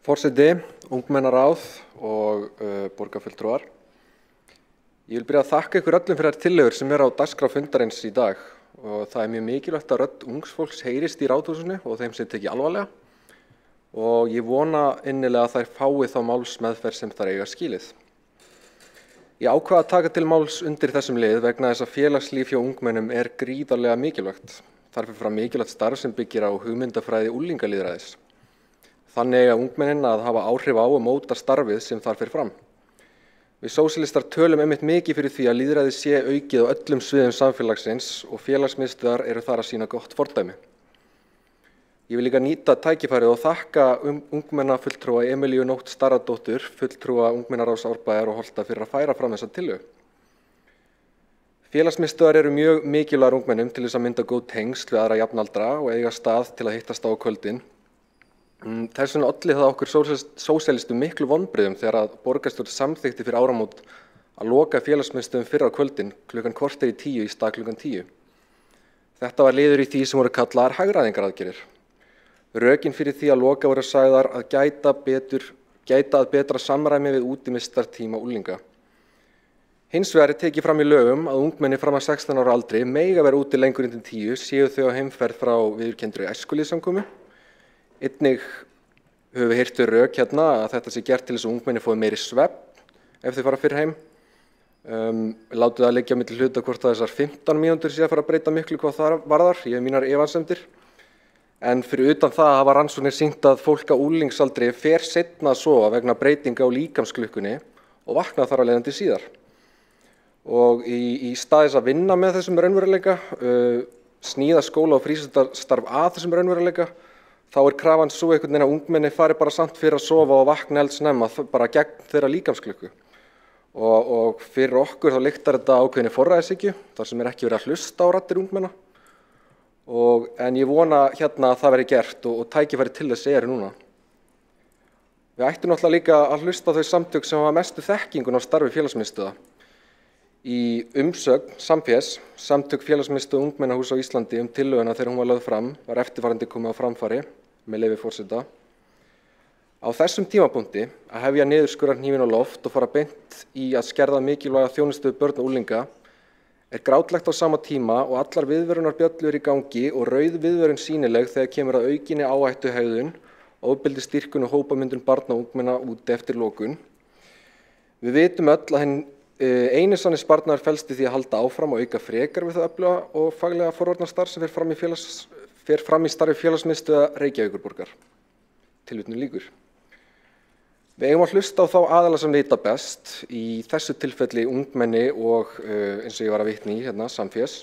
Forseti, ungmennaráð og borgarfulltrúar. Ég vil byrja að þakka ykkur öllum fyrir þær tillögur sem á dagskrá fundarins í dag og það mjög mikilvægt að rödd ungs fólks heyrist í Ráðhúsinu og þeim sem tekið alvarlega og ég vona innilega að þær fái þá málsmeðferð sem þær eiga skilið. Ég ákvað að taka til máls undir þessum lið vegna þess að félagslíf hjá ungmennum gríðarlega mikilvægt. Þar fer fram mikilvægt starf sem byggir á hugmyndafræði unglingalýðræðis. Þannig eiga ungmennin að hafa áhrif á og móta starfið sem þar fer fram. Við sósíalistar tölum einmitt mikið fyrir því að lýðræði sé aukið á öllum sviðum samfélagsins og félagsmiðstöðvar eru þar að sýna gott fordæmi. Ég vil líka nýta tækifærið og þakka ungmennafulltrúa Emilíu Nótt Starradóttur, fulltrúa ungmennaráðs Árbæjar og Holta fyrir að færa fram þessa tillögu. Félagsmiðstöðvar eru mjög mikilvægar ungmennum til þess að mynda góð tengsl við aðra jafnaldra og eiga stað til að hittast á kvöldin. Þess vegna olli það okkur sósíalistum miklu vonbrigðum þegar að borgarstjórn samþykkti fyrir áramót að loka félagsmiðstöðvum fyrr á kvöldin klukkan korter í 10 í stað klukkan 10. Þetta var liður í því sem voru kallaðar hagræðingaraðgerðir. Rökin fyrir því að loka voru sagðar að gæta að betra samræmi við útivistartíma unglinga. Hins vegar tekið fram í lögum að ungmenni fram að 16 ára aldri mega vera úti lengur en til 10 séu þau á heimferð frá viðurkenndri æskulýðssamkomu. Einnig höfum við heyrt rök hérna að þetta sé gert til þess að ungmenni fái meiri svefn ef þau fara fyrr heim. Látum það liggja milli hluta hvort að þessar 15 mínútur sé að fara að breyta miklu hvað það varðar. Ég hef mínar efasemdir. En fyrir utan það hafa rannsóknir sýnt að fólk á unglingsaldri fer seinna að sofa vegna breytinga á líkamsklukkunni og vakna þar af leiðandi síðar. Og í stað þess að vinna með þessum raunveruleika, sníða skóla og frístundastarf að þessum raunveruleika, þá krafan svo einhvern veginn að ungmenni fari bara samt fyrir að sofa og vakna eldsnemma bara gegn þeirra líkamsklukku. Og fyrir okkur þá lyktar þetta ákveðinni forræðishyggju, þar sem ekki verið að hlusta á raddir ungmenna. En ég vona hérna að það verði gert og tækifæri til þess núna. Við ættum náttúrulega líka að hlusta á þau samtök sem hafa mestu þekkingun á starfi félagsmiðstöðva. Í umsögn Samfés, samtök félagsmiðstöðva ungmennahús á Íslandi tillöguna þegar hún var lögð fram, var eftirfarandi komið á framfæri, með leyfi forseta. Á þessum tímapunkti að hefja niðurskurðarhnífinn á loft og fara beint í að skerða mikilvæga þjónustu við börn og unglinga grátlegt á sama tíma og allar viðvörunarbjöllur í gangi og rauð viðvörun sýnileg þegar kemur að aukinni áhættuhegðun, ofbeldisstyrkun og hópamyndun barna og ungmenna úti eftir lokun. Við vitum öll að eini sanni sparnaður felst í því að halda áfram og auka frekar við það öfluga og faglega forvarnarstarf sem fer fram í starfi félagsmiðstöðva Reykjavíkurborgar. Tilvitnun lýkur. Við eigum að hlusta á þá aðila sem vita best, í þessu tilfelli ungmenni og eins og ég var að vitna í hérna, Samfés.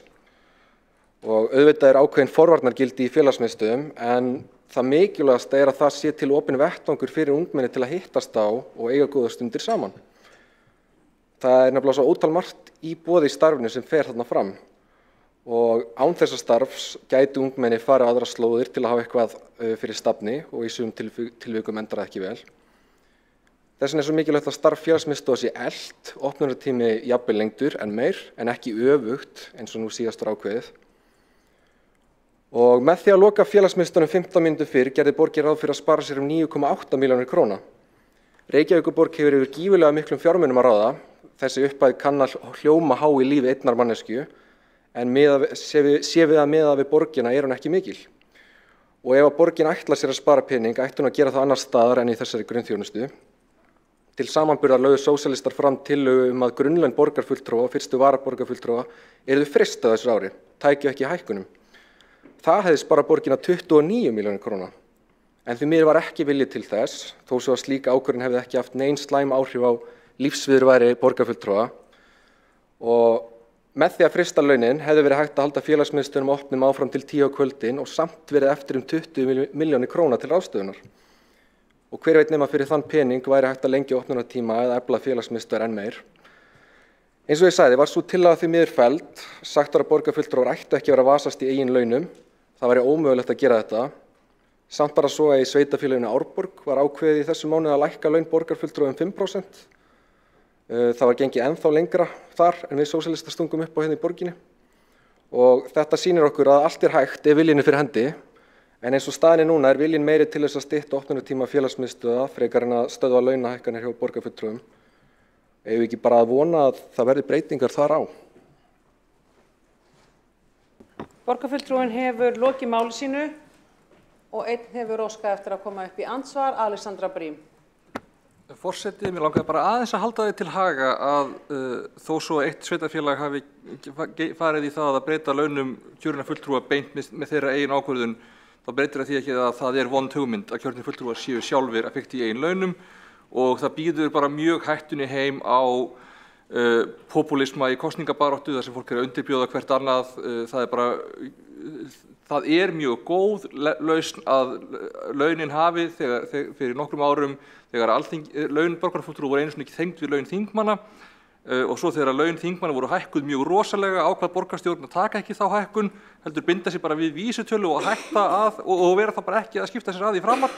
Og auðvitað ákveðin forvarnargildi í félagsmiðstöðvum en það mikilvægasta að það sé til opinn vettvangur fyrir ungmenni til að hittast á og eiga góðar stundir saman. Það nefnilega svo ótal margt í boði í starfinu sem fer þarna fram og án þessa starfs gætu ungmenni fara aðra slóðir til að hafa eitthvað fyrir stafni og í sumum tilvikum endar það ekki vel. Þess vegna svo mikilvægt að starf félagsmiðstöðva sé eflt, opnunartími jafnvel lengdur en meir en ekki öfugt eins og nú síðast var ákveðið. Og með því að loka félagsmiðstöðvunum 15 mínútum fyrr gerði borgin ráð fyrir að spara sér 9,8 milljónir króna. Reykjavíkurborg hefur yfir gífurlega miklum fjármunum að ráða. Þessi upphæð kann að hljóma há í lífi einnar manneskju en sé við að miða við borgina hún ekki mikil. Og ef að borgin ætlar sér að spara pening ætti hún að gera það annars staðar en í þessari grunnþjónustu. Til samanburðar lögðu sósíalistar fram tillögu að grunnlaun borgarfulltrúa og fyrstu varaborgarfulltrúa yrðu fryst á þessu ári, tækju ekki hækkunum. Það hefði sparað borgina 29 milljónir króna. En því miður var ekki vilji til þess, þó svo að slík ákvörðun hefði ekki haft nein slæm áhrif á lífsviðurværi borgarfulltrúa. Og með því að frysta launin hefði verið hægt að halda félagsmiðstöðvum opnum áfram til 10 á kvöldin og samt verið eftir 20 milljónir króna til ráðstöfunar. Og hver veit nema fyrir þann pening væri hægt að lengja opnunartíma eða efla félagsmiðstöðvar enn meir. Eins og ég sagði, var sú tillaga því miður felld, sagt var að borgarfulltrúar ættu ekki að vera að vasast í eigin launum. Það væri ómögulegt að gera þetta. Samt bara svo að í sveitarfélaginu Árborg var ákveðið í þessu mánuði að lækka laun borgarfulltrúa 5%. Það var gengið ennþá lengra þar en við sósíalistar stungum upp á hérna í borginni. Og þetta sýnir okkur að allt hægt ef viljinn fyrir hendi. En eins og staðan núna viljinn meiri til þess að stytta opnunartíma félagsmiðstöðva frekar en að stöðva launahækkanir hjá borgarfulltrúum. Ef við ekki bara að vona að það verði breytingar þar á. Borgarfulltrúinn hefur lokið máli sínu og einn hefur óskað eftir að koma upp í andsvar, Alexandra Brím. Forseti, mér langaði bara aðeins að halda þið til haga að þó svo eitt sveitarfélag hafi farið í það að breyta launum kjörinna fulltrúa beint með þeirra eigin ákvörðun, þá breytir það því ekki að það vond hugmynd að kjörnir fulltrúar séu sjálfir að fikta í eigin launum og það býður bara mjög hættunni heim á populisma í kosningabaráttu þar sem fólk að undirbjóða hvert annað. Það mjög góð lausn að launin hafi fyrir nokkrum árum þegar laun borgarfulltrúa voru einu sinni ekki tengd við laun þingmanna og svo þegar laun þingmanna voru hækkuð mjög rosalega ákvað borgarstjórn að taka ekki þá hækkun, heldur binda sig bara við vísitölu og hætta að og vera það bara ekki að skipta sér að í framar.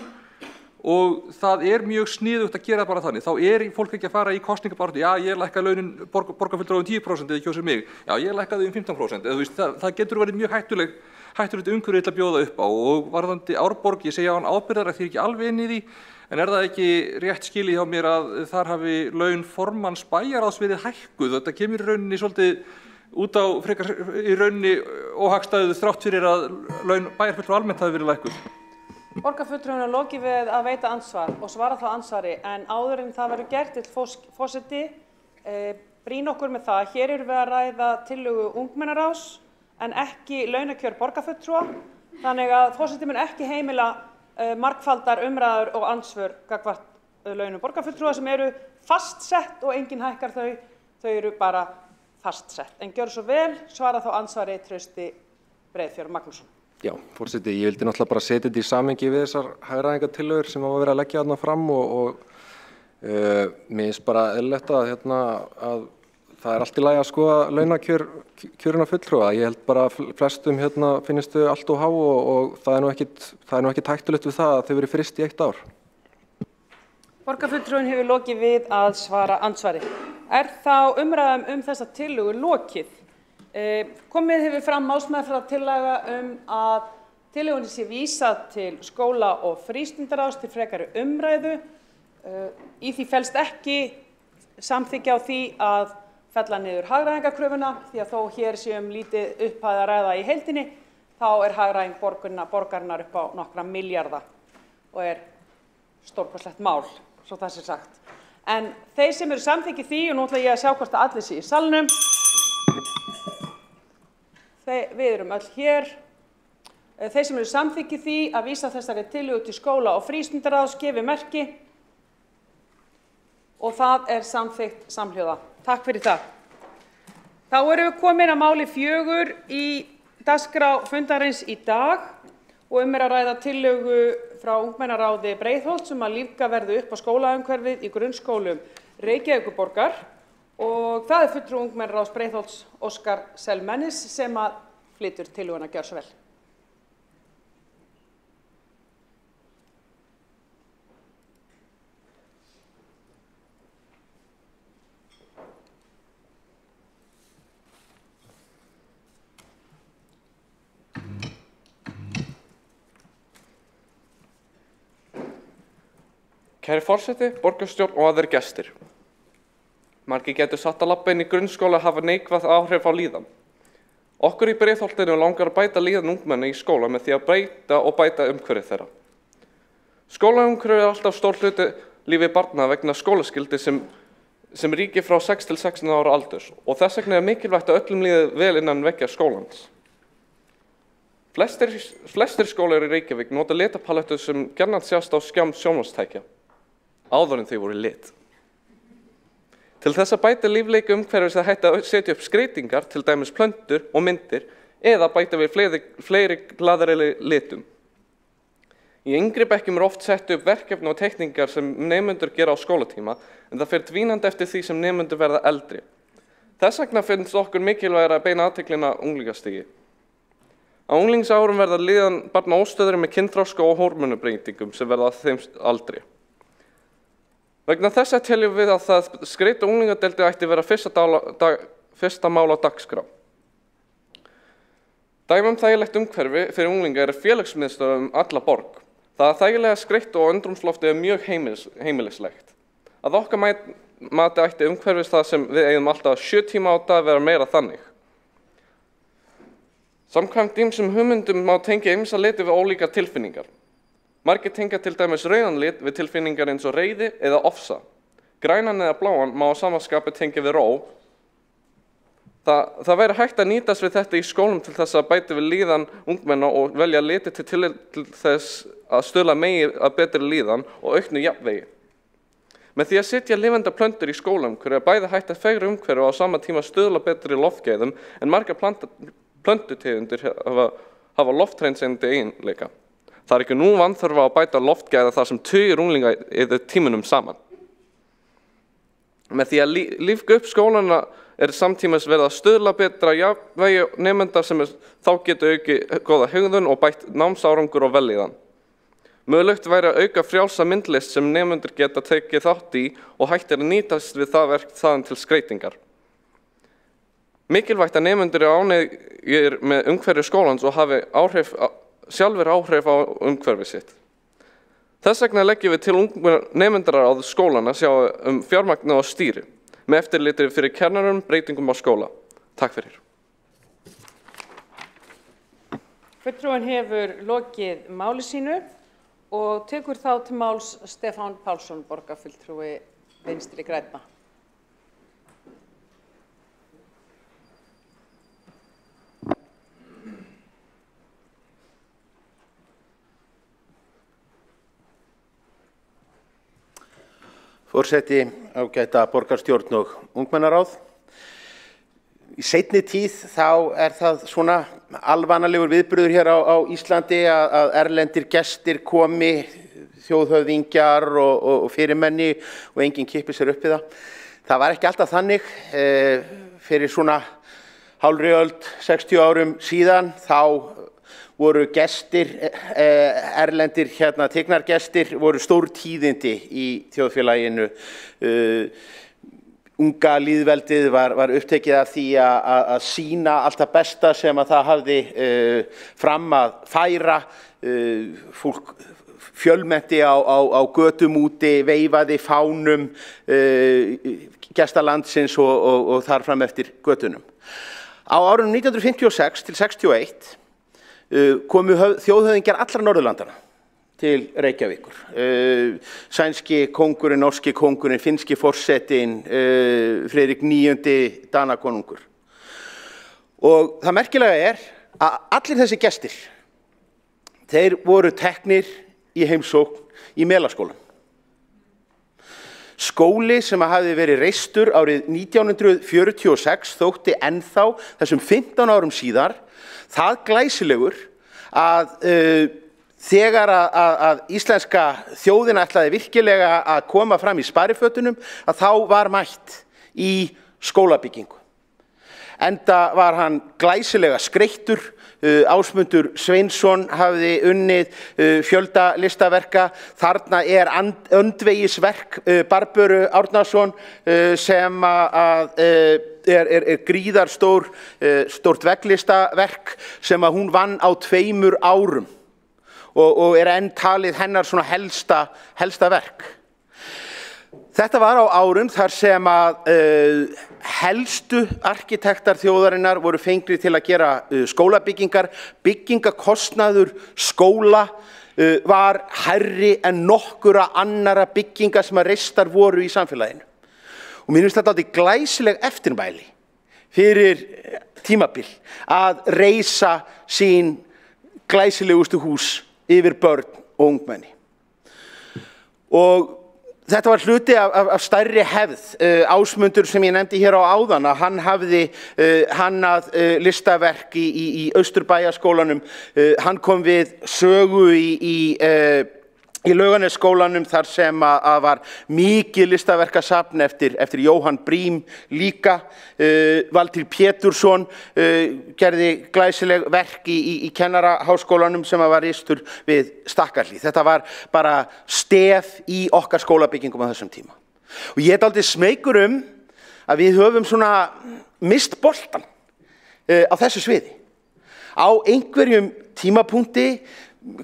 Og það mjög sniðugt að gera bara þannig. Þá fólk ekki að fara í kosningabaráttu, já, ég lækka launin borgarfulltrúa 10% eða kjósir mig, já, ég lækkaði 15%. Það getur verið mjög hættulegt umhverfi til að bjóða upp á. Og varðandi Árborg, ég segja á hann ábyrgðar að því ekki alveg inn í því, en það ekki rétt skilið hjá mér að þar hafi laun formanns bæjarráðs verið hækkuð. Þetta kemur í rauninni svolítið út á frekar í rauninni óhagstæðu þrátt fyrir að laun bæjarfulltrúa almennt hafi verið lækkuð. Borgarfulltrúinn er lokið við að veita ansvar og svara þá ansvari, en áður en það verður gert til forseti brýna okkur með það. Hér erum við að ræða tillögu ungmennaráðs en ekki launakjör borgarfulltrúa, þannig að forseti mun ekki heimila margfaldar umræður og ansvör gagnvart launum borgarfulltrúa sem eru fastsett og enginn hækkar þau eru bara fastsett. En gjör svo vel, svara þá ansvari Trausti Breiðfjörð Magnússon. Já, forseti, ég vildi náttúrulega bara setja þetta í samhengi við þessar hagræðingartillögur sem hafa verið að leggja þarna fram og mér finnst bara eðlilegt að það allt í lagi að skoða launakjörina fulltrúa. Ég held bara að flestum finnst þau allt of há og það nú ekkert hættulegt við það að þau verið fryst í 1 ár. Borgarfulltrúinn hefur lokið við að svara ansvari. Þá umræðum þessa tillögu lokið? Komið hefur fram málsmeðferðartillaga að tillögunni sé vísað til skóla- og frístundaráðs til frekari umræðu. Í því felst ekki samþykki á því að fella niður hagræðingarkröfuna því að þó hér sé lítið upphæð að ræða í heildinni, þá hagræðing borgarinnar upp á nokkra milljarða og stórkostlegt mál, svo það sé sagt. En þeir sem eru samþykki því, og nú ætla ég að sjá hvort að allir sé í salnum, við erum öll hér. Þeir sem eru samþykki því að vísa þessari tillögu til skóla- og frístundaráðs gefi merki og það samþykkt samhljóða. Takk fyrir það. Þá erum við komin að máli 4 í dagskrá fundarins í dag og að ræða tillögu frá ungmennaráði Breiðholts að lífga verði upp á skólaumhverfið í grunnskólum Reykjavíkurborgar. Og það fulltrúi ungmennaráðs Breiðholts Óskar Selmennis sem flytur tillöguna. Gjör svo vel. Kæri forseti, borgarstjórn og aðrir gestir. Margir getur satt að labba inn í grunnskóla hafa neikvæð áhrif á líðan. Okkur í Breiðholtinu langar að bæta líðan ungmenna í skóla með því að breyta og bæta umhverfi þeirra. Skólaumhverfi alltaf stór hluti lífi barna vegna skólaskyldu sem ríkir frá 6 til 16 ára aldurs og þess vegna mikilvægt að öllum líði vel innan veggja skólans. Flestir skólar í Reykjavík nota litapalettu sem gjarnan sjást á skjám sjónvarpstækja, áður en þau voru lit. Til þess að bæta lífleika umhverfis að hætta að setja upp skreytingar, til dæmis plöntur og myndir, eða bæta við fleiri glaðari litum. Í yngri bekkjum oft sett upp verkefni og teikningar sem nemendur gera á skólatíma, en það fer dvínandi eftir því sem nemendur verða eldri. Þess vegna finnst okkur mikilvægara að beina athyglina að unglingastigi. Á unglingsárum verða líðan barna óstöðri með kynþroska og hormónubreytingum sem verða að þeim aldri. Vegna þessa teljum við að það skreyta unglingadeildi ætti vera fyrsta mál á dagskrá. Dæmi þægilegt umhverfi fyrir unglinga félagsmiðstöð alla borg. Það þægilega skreytt og andrúmsloftið mjög heimilislegt. Að okkar mati ætti umhverfis það sem við eigum alltaf 7 tíma á dag vera meira þannig. Samkvæmt ýmsum hugmyndum má tengja ýmsa liti við ólíka tilfinningar. Margir tengja til dæmis rauðan lit við tilfinningar eins og reiði eða ofsa. Grænan eða bláan má á sama skapi tengja við ró. Það væri hægt að nýtast við þetta í skólum til þess að bæta við líðan ungmenna og velja liti til þess að stuðla megi að betri líðan og auknu jafnvægi. Með því að setja lifandi plöntur í skólum er bæði hægt að fegra umhverfi og á sama tíma stuðla betri loftgæðum en margar plöntutegundir hafa lofthreinsigandi eiginleika. Það ekki nú vanþörf að bæta loftgæða þar sem tugir unglinga yfir tímunum saman. Með því að lífga upp skólana samtímis verið að stuðla betra jafnvægi nemenda sem þá geta aukið góða hegðun og bætt námsárangur og vellíðan. Mögulegt væri að auka frjálsa myndlist sem nemendur geta tekið þátt í og hægt að nýtast við það verk þaðan til skreytingar. Mikilvægt að nemendur ánægir með umhverfi skólans og hafi sjálfur áhrif á umhverfi sitt. Þess vegna leggjum við til nemendaráð skólana sjá fjármagn og stýri, með eftirliti fyrir kennarum breytingum á skóla. Takk fyrir. Fulltrúinn hefur lokið máli sínu og tekur þá til máls Stefán Pálsson, borgarfulltrúi Vinstri grænna. Forseti, ágæta borgarstjórn og ungmennaráð. Í seinni tíð þá það svona alvanalegur viðburður hér á Íslandi að erlendir gestir komi, þjóðhöfðingjar og fyrirmenni og enginn kippir sér upp við það. Það var ekki alltaf þannig. Fyrir svona hálfri öld, 60 árum síðan, þá voru gestir, erlendir tignargestir, voru stór tíðindi í þjóðfélaginu. Unga lýðveldið var upptekið af því að sýna allt það besta sem að það hafði fram að færa. Fólk fjölmennti á götum úti, veifaði fánum gestalandsins og þar fram eftir götunum. Á árunum 1956 til 61 komu þjóðhöfðingjar allra Norðurlandana til Reykjavíkur. Sænski kóngurinn, norski kóngurinn, finnski forsetinn, Friðrik IX Danakonungur. Og það merkilega að allir þessi gestir, þeir voru teknir í heimsókn í Melaskólann. Skóli sem hafði verið reistur árið 1946 þótti ennþá þessum 15 árum síðar það glæsilegur að þegar að íslenska þjóðin ætlaði virkilega að koma fram í sparifötunum að þá var mætt í skólabyggingu. Enda var hann glæsilega skreyttur. Ásmundur Sveinsson hafði unnið fjölda listaverka. Þarna öndvegisverk Barböru Árnason sem gríðarstórt vegglistaverk sem að hún vann á 2 árum og enn talið hennar svona helsta verk. Þetta var á árum þar sem að helstu arkitektar þjóðarinnar voru fengnir til að gera skólabyggingar, byggingakostnaður skóla var hærri en nokkura annara bygginga sem að reistar voru í samfélaginu. Og mér finnst þetta aldrei glæsileg eftirmæli fyrir tímabil að reisa sín glæsilegustu hús yfir börn og ungmenni. Og þetta var hluti af stærri hefð. Ásmundur sem ég nefndi hér á áðan að hann hafði hannað listaverk í Austurbæjarskólanum. Hann kom við sögu í Laugarnesskólanum þar sem að var mikið listaverkasafn eftir Jóhann Brím líka. Valtýr Pétursson gerði glæsileg verk í Kennaraháskólanum sem var reistur við Stakkahlíð. Þetta var bara stef í okkar skólabyggingum á þessum tíma. Og ég dálítið smeykur að við höfum svona mist boltan á þessu sviði. Á einhverjum tímapunkti,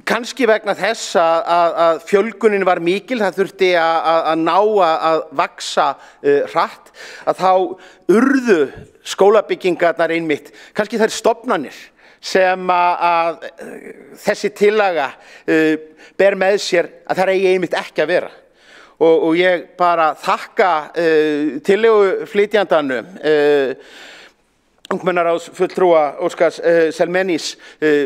kannski vegna þess að fjölgunin var mikil, það þurfti að ná að vaksa hratt, að þá urðu skólabyggingarnar einmitt, kannski þær stofnanir sem að þessi tillaga ber með sér að það eigi einmitt ekki að vera. Og ég bara þakka tillöguflytjandanum, ungmennaráðsfulltrúa Óskars Selmenis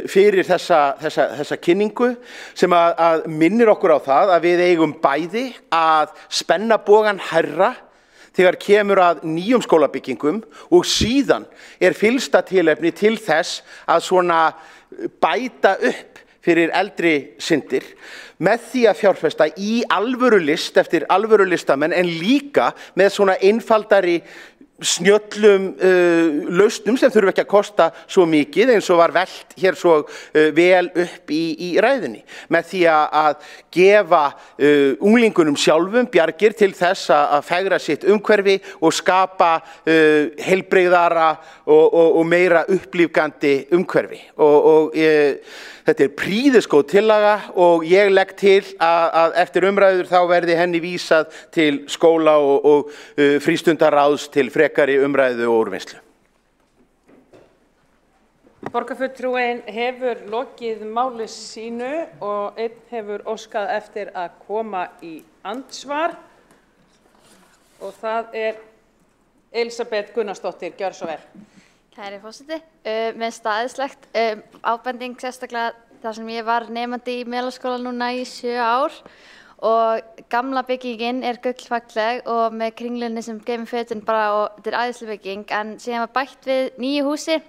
fyrir þessa kynningu sem að minnir okkur á það að við eigum bæði að spenna bogann hærra þegar kemur að nýjum skólabyggingum og síðan fyllsta tilefni til þess að svona bæta upp fyrir eldri syndir með því að fjárfesta í alvöru list eftir alvöru listamenn en líka með svona einfaldari snjöllum lausnum sem þurfa ekki að kosta svo mikið eins og var velt hér svo vel upp í ræðunni með því að gefa unglingunum sjálfum bjargir til þess að fegra sitt umhverfi og skapa heilbrigðara og meira upplífgandi umhverfi og þetta prýðisgóð tillaga og ég legg til að eftir umræður þá verði henni vísað til skóla og frístundaráðs til frekari umræðu og úrvinnslu. Borgarfulltrúinn hefur lokið máli sínu og einn hefur óskað eftir að koma í andsvar og það Elísabet Gunnarsdóttir, gjör svo vel. Kæri forseti, með staðislegt ábending sérstaklega þar sem ég var nemandi í Melaskóla núna í 7 ár og gamla byggingin gullfalleg og með kringlunni sem geymir fötin bara og þetta æðisleg bygging en síðan var bætt við nýju húsi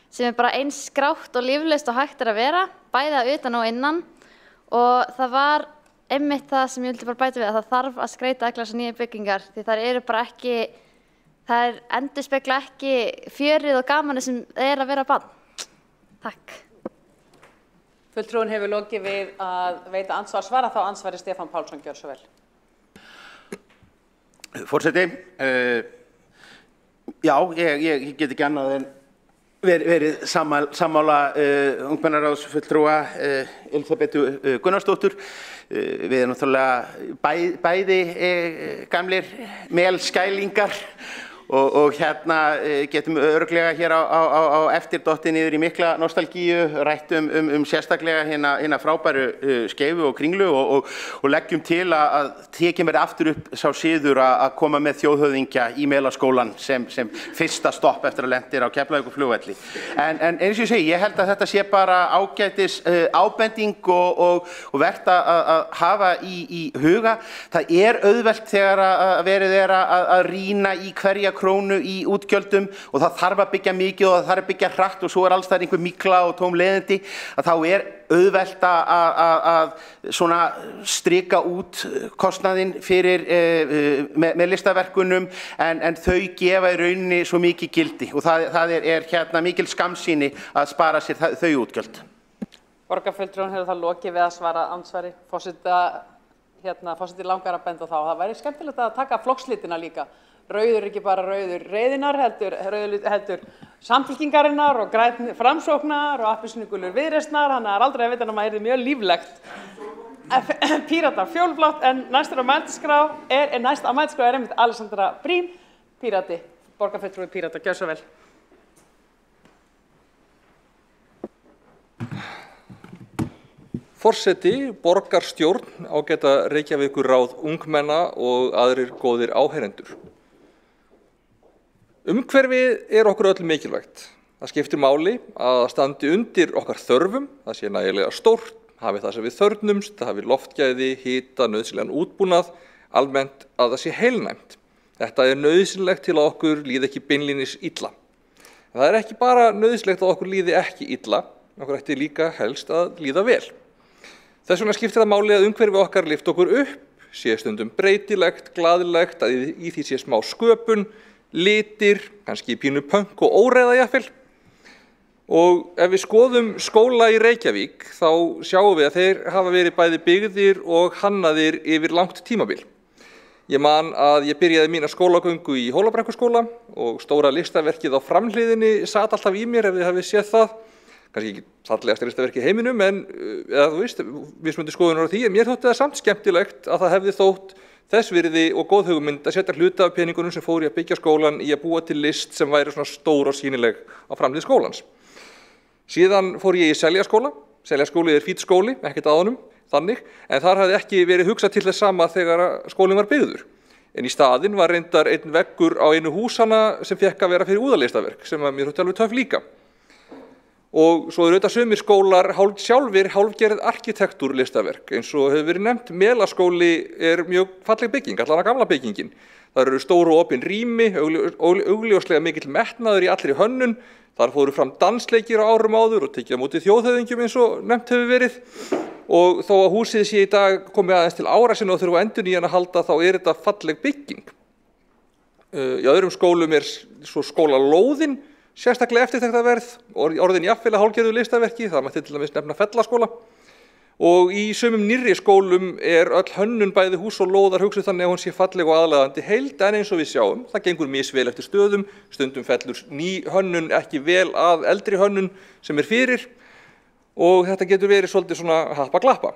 sem bara eins grátt og líflaust og hægt að vera, bæði að utan og innan og það var einmitt það sem ég vildi bara bæta við að það þarf að skreyta allar þessar nýju byggingar því þær eru bara ekki það endurspegla ekki fjörið og gamanið sem að vera barn. Takk. Fulltrúinn hefur lokið við að veita andsvar þá ansvari Stefán Pálsson, gjör svo vel. Forseti, já, ég get ekki annað en verið sammála ungmennaráðsfulltrúa Elísabetu Gunnarsdóttur. Við erum náttúrulega bæði gamlir melskælingar og hérna getum örugglega hér á eftir dottið niður í mikla nostalgíu, rætt sérstaklega hérna frábæru skeifu og kringlu og leggjum til að tekin verði aftur upp sá siður að koma með þjóðhöfðingja í Melaskólann sem fyrsta stopp eftir að lendir á Keflavíkurflugvelli. En eins og ég segi, ég held að þetta sé bara ágætis ábending og vert að hafa í huga. Það auðvelt þegar að verið að rýna í hverja krónu í útgjöldum og það þarf að byggja mikið og það þarf að byggja hratt og svo alls það einhver mikla og tóm leiðindi að þá auðvelt að svona strika út kostnaðinn fyrir með listaverkunum en þau gefa í rauninni svo mikið gildi og það hérna mikil skammsýni að spara sér þau útgjöld. Borgarfulltrúinn hefur það lokið við að svara andsvari. Forseti langar að benda á það. Það væri skemmtilegt að taka flokkslitina líka. Rauður ekki bara rauður reiðinnar, heldur Samfylkingarinnar og grænn Framsóknar og appelsínugulur Viðreisnar, þannig að aldrei að vita að maður mjög líflegt. Píratar fjólublátt, en næst á mælskrá einmitt Alexandra Brím, Pírati, borgarfulltrúi Pírata, gjör svo vel. forseti, borgarstjórn, ágæta Reykjavíkurráð ungmenna og aðrir góðir áheyrendur. Umhverfið okkur öllum mikilvægt. Það skiptir máli að það standi undir okkar þörfum, það sé nægilega stórt, hafi það sem við þörfnumst, það hafi loftgæði, hita, nauðsynlegan útbúnað, almennt að það sé heilnæmt. Þetta nauðsynlegt til að okkur líði ekki beinlínis illa. En það ekki bara nauðsynlegt að okkur líði ekki illa, okkur ætti líka helst að líða vel. Þess vegna skiptir það máli að umhverfi okkar lyfti okkur upp, sé stundum breytilegt, glaðilegt, að í því sé smá sköpun, litir, kannski pínu pönk og óreiða jafnvel. Og ef við skoðum skóla í Reykjavík þá sjáum við að þeir hafa verið bæði byggðir og hannaðir yfir langt tímabil. Ég man að ég byrjaði mína skólagöngu í Hólabrekkuskóla og stóra listaverkið á framhliðinni sat alltaf í mér ef þið hafið séð það. Kannski ekki fallegasta listaverkið í heiminum en eða þú veist, mismunandi skoðunar á því, en mér þótti það samt skemmtilegt að það hefði þótt þess virði og góð hugmynd að setja hluta af peningunum sem fór í að byggja skólan í að búa til list sem væri svona stór og sýnileg á framhlið skólans. Síðan fór ég í Seljaskóla. Seljaskóli fínn skóli, ekkert að honum, þannig, en þar hafði ekki verið hugsað til þess sama þegar skólinn var byggður. En í staðinn var reyndar einn veggur á einu húsana sem fekk að vera fyrir úðalistaverk, sem mér þótti alveg töff líka. Og svo auðvitað sumir skólar sjálfir hálfgerð arkitektúrlistaverk, eins og hefur verið nefnt, Melaskóli mjög falleg bygging, allan að gamla byggingin. Það eru stóru og opin rými, augljóslega mikill metnaður í allri hönnun. Þar fóru fram dansleikir á árum áður og tekið á móti þjóðhöfðingjum eins og nefnt hefur verið. Og þó að húsið sé í dag komið aðeins til ára sinna og þurfa endurnýjan að halda, þá þetta falleg bygging. Í öðrum skólum svo skólalóðin sérstaklega eftirtektarverð, orðin jafnvel að hálfgerðu listaverki, það mætti til dæmis nefna Fellaskóla. Og í sumum nýrri skólum öll hönnun bæði hús og lóðar hugsuð þannig að hún sé falleg og aðlaðandi heild, en eins og við sjáum, það gengur misvel eftir stöðum, stundum fellur ný hönnun ekki vel að eldri hönnun sem fyrir, og þetta getur verið svolítið svona happa-glappa.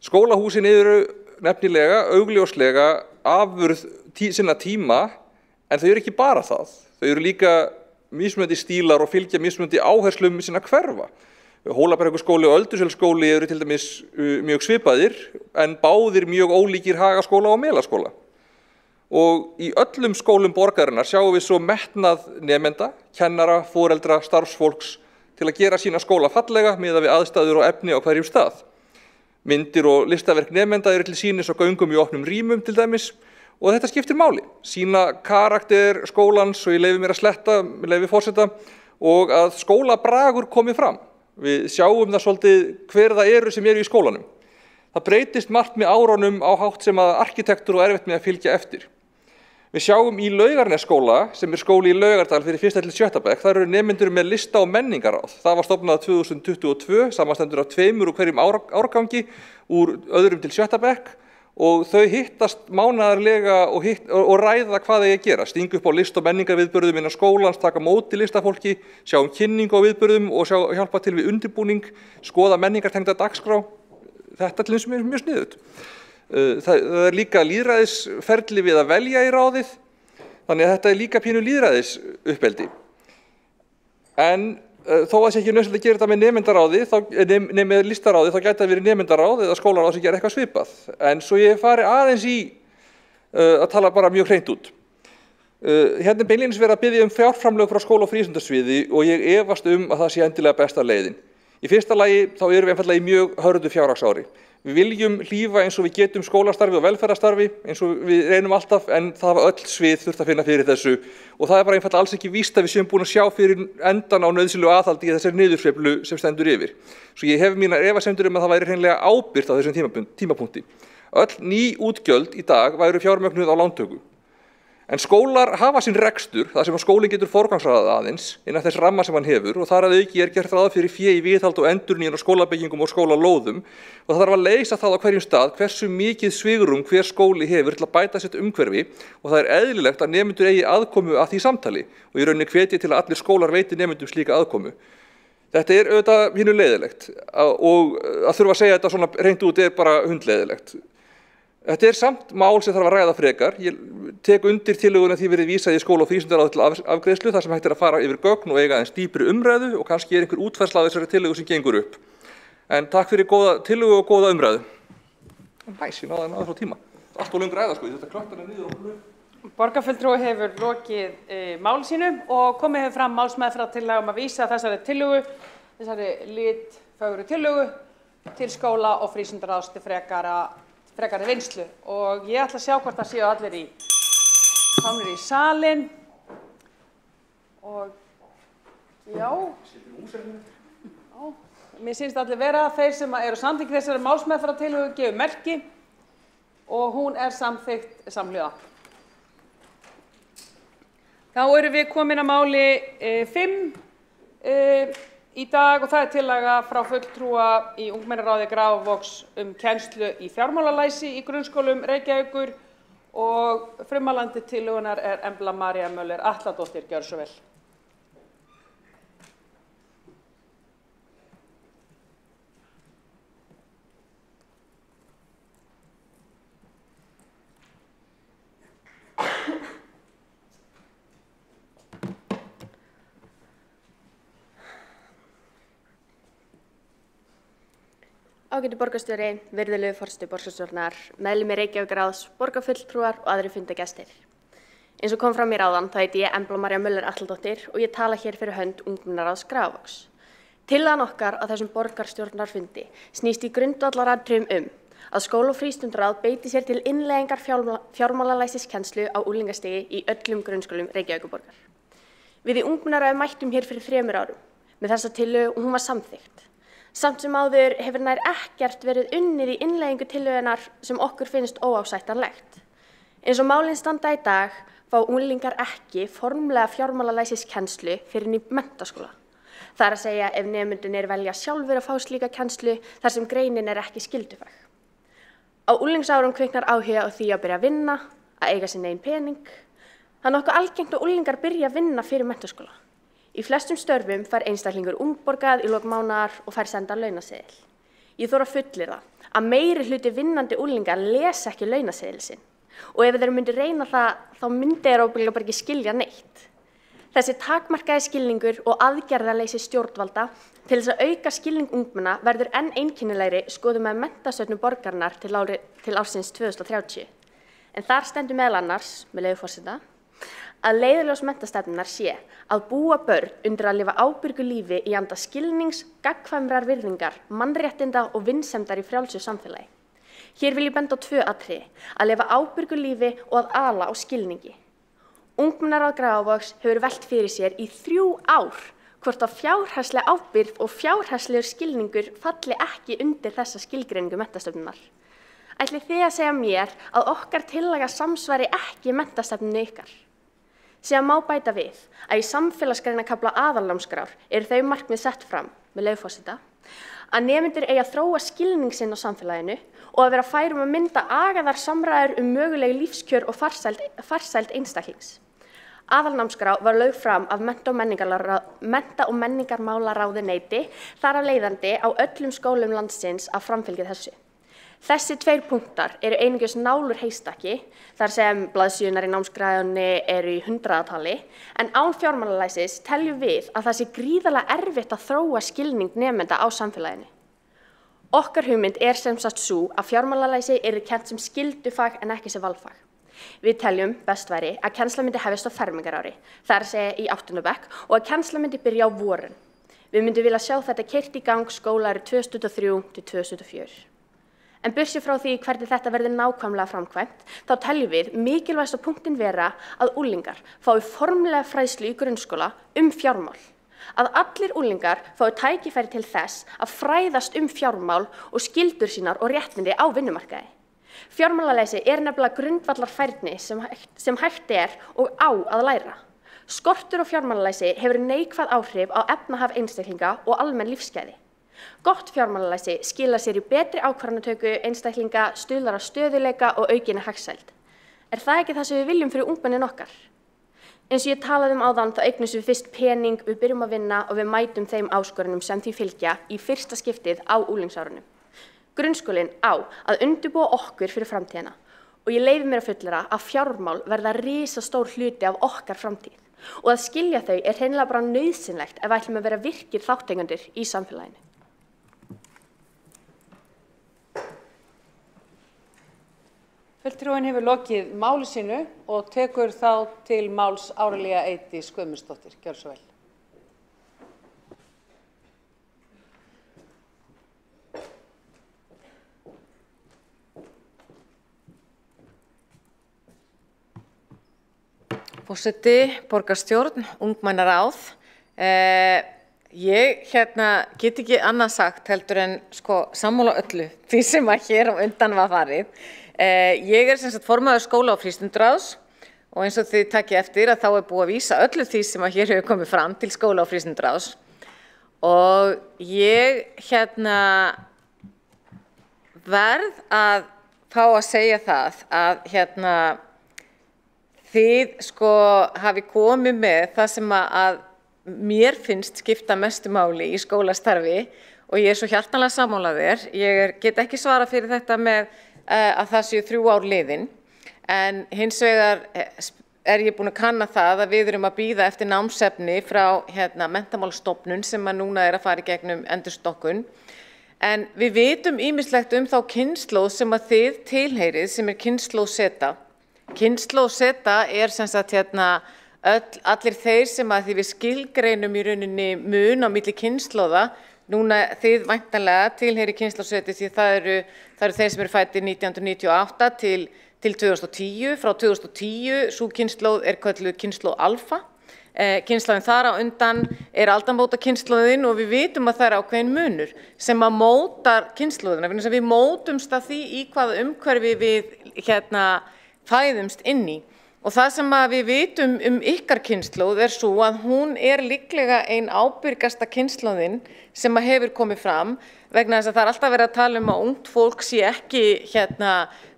Skólahúsin eru nefnilega, augljóslega afurð sinna tíma, en þau eru ekki bara það. Þau eru líka mismunandi stílar og fylgja mismunandi áherslum sinna hverfa. Hólabrekkuskóli og Ölduselsskóli eru til dæmis mjög svipaðir, en báðir mjög ólíkir Hagaskóla og Melaskóla. Og í öllum skólum borgarinnar sjáum við svo metnað nemenda, kennara, foreldra, starfsfólks til að gera sína skóla fallega miðað við aðstæður og efni á hverjum stað. Myndir og listaverk nemenda eru til sýnis og göngum í opnum rýmum til dæmis, og þetta skiptir máli. Sýna karakter skólans, og ég leyfi mér að sletta, leyfi forseta, og að skólabragur komi fram. Við sjáum það svolítið hver það eru sem eru í skólanum. Það breytist margt með árunum á hátt sem að arkitektur og erfitt með að fylgja eftir. Við sjáum í Laugarnesskóla, sem skóli í Laugardal fyrir 1. til 7. bekk, þar eru nemendur með lista- og menningaráð. Það var stofnað 2022, samanstendur af 2 úr hverjum árgangi, úr 2. til 7. bekk, og þau hittast mánaðarlega og ræða hvað þeir gera, stinga upp á list- og menningarviðburðum innan skólans, taka móti listafólki, sjá kynningu á viðburðum og hjálpa til við undirbúning, skoða menningartengda dagskrá. Þetta til þess mjög sniðugt. Það líka lýðræðisferli við að velja í ráðið, þannig að þetta líka pínu lýðræðisuppeldi. En þó að það sé ekki nauðsynlegt að gera þetta með nemendaráði, með listaráði, þá gæti það verið nemendaráð eða skólaráð sem gera eitthvað svipað. En svo ég fari aðeins í að tala bara mjög hreint út. Hérna beinlínis verið að biðja fjárframlög frá skóla- og frístundasviði og ég efast að það sé endilega besta leiðin. Í fyrsta lagi þá erum við einfaldlega í mjög hörðu fjárhagsári. Við viljum hlífa eins og við getum skólastarfi og velferðarstarfi, eins og við reynum alltaf, en það hafa öll svið þurft að finna fyrir þessu. Og það bara einfaldlega alls ekki víst að við séum búin að sjá fyrir endan á nauðsynlegu aðhaldi í þessari niðursveiflu sem stendur yfir. Svo ég hef mínar efasemdir að það væri hreinlega ábyrgt á þessum tímapunkti. Öll ný útgjöld í dag væru fjármögnuð á lántöku. En skólar hafa sinn rekstur, þar sem skólinn getur forgangsraðað aðeins innan þess ramma sem hann hefur, og þar að auki gert ráð fyrir fé í viðhald og endurnýjun á skólabyggingum og skólalóðum, og það þarf að leysa það á hverjum stað hversu mikið svigrúm hver skóli hefur til að bæta sitt umhverfi, og það eðlilegt að nemendur eigi aðkomu að því samtali, og í rauninni hvetji til að allir skólar veiti nemendum slíka aðkomu. Þetta auðvitað pínu leiðilegt, og að þurfa að segja þetta svona hreint út bara hundleiðilegt. Þetta samt mál sem þarf að ræða frekar. Ég tek undir tillöguna því verið vísað í skóla- og frístundaráð til afgreiðslu, þar sem hægt að fara yfir gögn og eiga aðeins dýpri umræðu og kannski einhver útfærsla á þessari tillögu sem gengur upp. En takk fyrir góða tillögu og góða umræðu. Næs, ég náði frá tíma. Allt og löng ræða, sko, þetta klöktar niður og lög. Borgarfulltrúi hefur lokið máli sínu og komið hefur fram málsmeðferðartillaga að vísa þessari tillögu, þessari litfögru tillögu til skóla og frístundaráðs til frekari vinnslu. Og ég ætla að sjá hvort það séu allir komnir í salinn. Og já, mér sýnst allir vera þeir sem eru samþykkt þessari málsmeðferðartillögu gefur merki og hún samþykkt samhljóða. Þá erum við komin að máli 5 í dag og það tillaga frá fulltrúa í ungmennaráði Grafarvogs kennslu í fjármálalæsi í grunnskólum Reykjavíkur og frummælandi tillögunnar Embla María Möller Atladóttir. Gjörðu svo vel. Ágæti borgarstjóri, virðulegu forseti borgarstjórnar, meðlimir Reykjavíkurráðs, borgarfulltrúar og aðrir fundargestir. Eins og kom fram mér áðan, þá heiti ég Embla María Möller Atladóttir og ég tala hér fyrir hönd ungmennaráðs Grafarvogs. Tillagan okkar á þessum borgarstjórnarfundi snýst í grundvallaratriðum að skóla- og frístundaráð beiti sér til innleiðingar fjármálalæsiskennslu á unglingastigi í öllum grunnskólum Reykjavíkurborgar. Við í ungmennaráði mættum hér fyrir 3 árum með þessa tillögu og hún var samþykkt. Samt sem áður hefur nær ekkert verið unnið í innleiðingu tillögunnar sem okkur finnst óásættanlegt. Eins og málin standa í dag fá unglingar ekki formlega fjármálalæsiskennslu fyrir í menntaskóla. Það að segja ef nemendurnir velja sjálfur að fá slíka kennslu þar sem greinin ekki skyldufag. Á unglingsárum kviknar áhuga á því að byrja að vinna, að eiga sinn eigin pening. Það er nokkuð algengt að unglingar byrja að vinna fyrir menntaskóla. Í flestum störfum fær einstaklingur ungborgað í lok mánaðar og fær senda launaseðil. Ég þori að fullyrða að meiri hluti vinnandi unglingar lesa ekki launaseðil sinn og ef þeir myndi reyna það þá myndi þeir ábyggilega bara ekki skilja neitt. Þessi takmarkaði skilningur og aðgerðaleysi stjórnvalda til þess að auka skilning ungmenna verður enn einkennilegri skoðum með menntastefnu borgarinnar til ársins 2030. En þar stendur meðal annars, með leyfi forseta, að leiðarljós menntastefnunnar sé að búa börn undir að lifa ábyrgu lífi í anda skilnings, gagnkvæmrar virðingar, mannréttinda og vinsemdar í frjálsu samfélagi. Hér vil ég benda á 2 atriði, að lifa ábyrgu lífi og að ala á skilningi. Ungmennaráð Grafarvogs hefur velt fyrir sér í 3 ár hvort að fjárhagsleg ábyrgð og fjárhagslegur skilningur falli ekki undir þessa skilgreiningu menntastefnunnar. Ætlið þið að segja mér að okkar tillaga samsvari ekki menntastefnunni ykkar? Síðan má bæta við að í samfélagsgreinakafla aðalnámskrár eru þau markmið sett fram, með leyfi forseta, að nemendur eigi að þróa skilning sinn á samfélaginu og að vera færum að mynda agaðar samræður möguleg lífskjör og farsæld einstaklings. Aðalnámskrá var lögð fram af mennta- og menningarmálaráðuneyti þar af leiðandi á öllum skólum landsins að framfylgja þessu. Þessi 2 punktar eru einungis nálur heystaki, þar sem blaðsíðurnar í námskránni eru í 100-tali, en án fjármálalæsis teljum við að það sé gríðarlega erfitt að þróa skilning nemenda á samfélaginu. Okkar hugmynd sem sagt sú að fjármálalæsi yrði kennt sem skyldufag en ekki sem valfag. Við teljum best væri að kennsla myndi hefjast á fermingarári, það að segja í 8. bekk, og að kennsla myndi byrja á vorin. Við myndum vilja sjá þetta keyrt í gang skólaárið 2023 til 2024. En burtséð frá því hvernig þetta verður nákvæmlega framkvæmt, þá teljum við mikilvægasta punktin vera að unglingar fái formlega fræðslu í grunnskóla fjármál. Að allir unglingar fái tækifæri til þess að fræðast fjármál og skyldur sínar og réttindi á vinnumarkaði. Fjármálalæsi nefnilega grundvallarfærni sem hægt og á að læra. Skortur á fjármálalæsi hefur neikvæð áhrif á efnahag einstaklinga og almenn lífsgæði. Gott fjármálalæsi skilar sér í betri ákvarðanatöku einstaklinga, stuðlar að stöðuleika og aukinni hagsæld. Það ekki það sem við viljum fyrir ungmennin okkar? Eins og ég talaði áðan þá eignumst við fyrst pening, við byrjum að vinna og við mætum þeim áskorunum sem því fylgja í fyrsta skiptið á unglingsárunum. Grunnskólinn á að undirbúa okkur fyrir framtíðina og ég leyfi mér að fullera að fjármál verða risastór hluti af okkar framtíð og að skilja þau hreinlega bara nauðsynlegt ef við ætlum að vera virkir þátttakendur í samfélaginu. Fulltrúinn hefur lokið máli sínu og tekur þá til máls Árelía Eydís Guðmundsdóttir. Gjörðu svo vel. Forseti, borgarstjórn, ungmennaráð. Ég get ekki annað sagt heldur en sammála öllu því sem að hér á undan var farið. Ég sem sagt formaður skóla- og frístundaráðs og eins og þið takið eftir að þá búið að vísa öllu því sem að hér hefur komið fram til skóla- og frístundaráðs. Og ég verð að fá að segja það að þið hafi komið með það sem að mér finnst skipta mestu máli í skólastarfi og ég svo hjartanlega sammála þér. Ég get ekki svara fyrir þetta með að það séu 3 ár liðin en hins vegar ég búin að kanna það að við erum að bíða eftir námsefni frá Menntamálastofnun sem að núna að fara í gegnum endurstokkun. En við vitum ýmislegt þá kynslóð sem að þið tilheyrið sem kynslóð Z. Kynslóð Z sem sagt allir þeir sem að því við skilgreinum í rauninni mun á milli kynslóða. Núna þið væntanlega tilheyri kynslóð Z því það eru þeir sem eru fæddir 1998 til 2010. Frá 2010 sú kynslóð kölluð kynslóð alfa. Kynslóðin þar á undan aldamóta kynslóðin og við vitum að það ákveðin munur sem að mótar kynslóðina. Við mótumst að því í hvaða umhverfi við fæðumst inn í. Og það sem að við vitum ykkar kynslóð svo að hún líklega ein ábyrgasta kynslóðin sem að hefur komið fram vegna þess að það alltaf verið að tala að ungt fólk sé ekki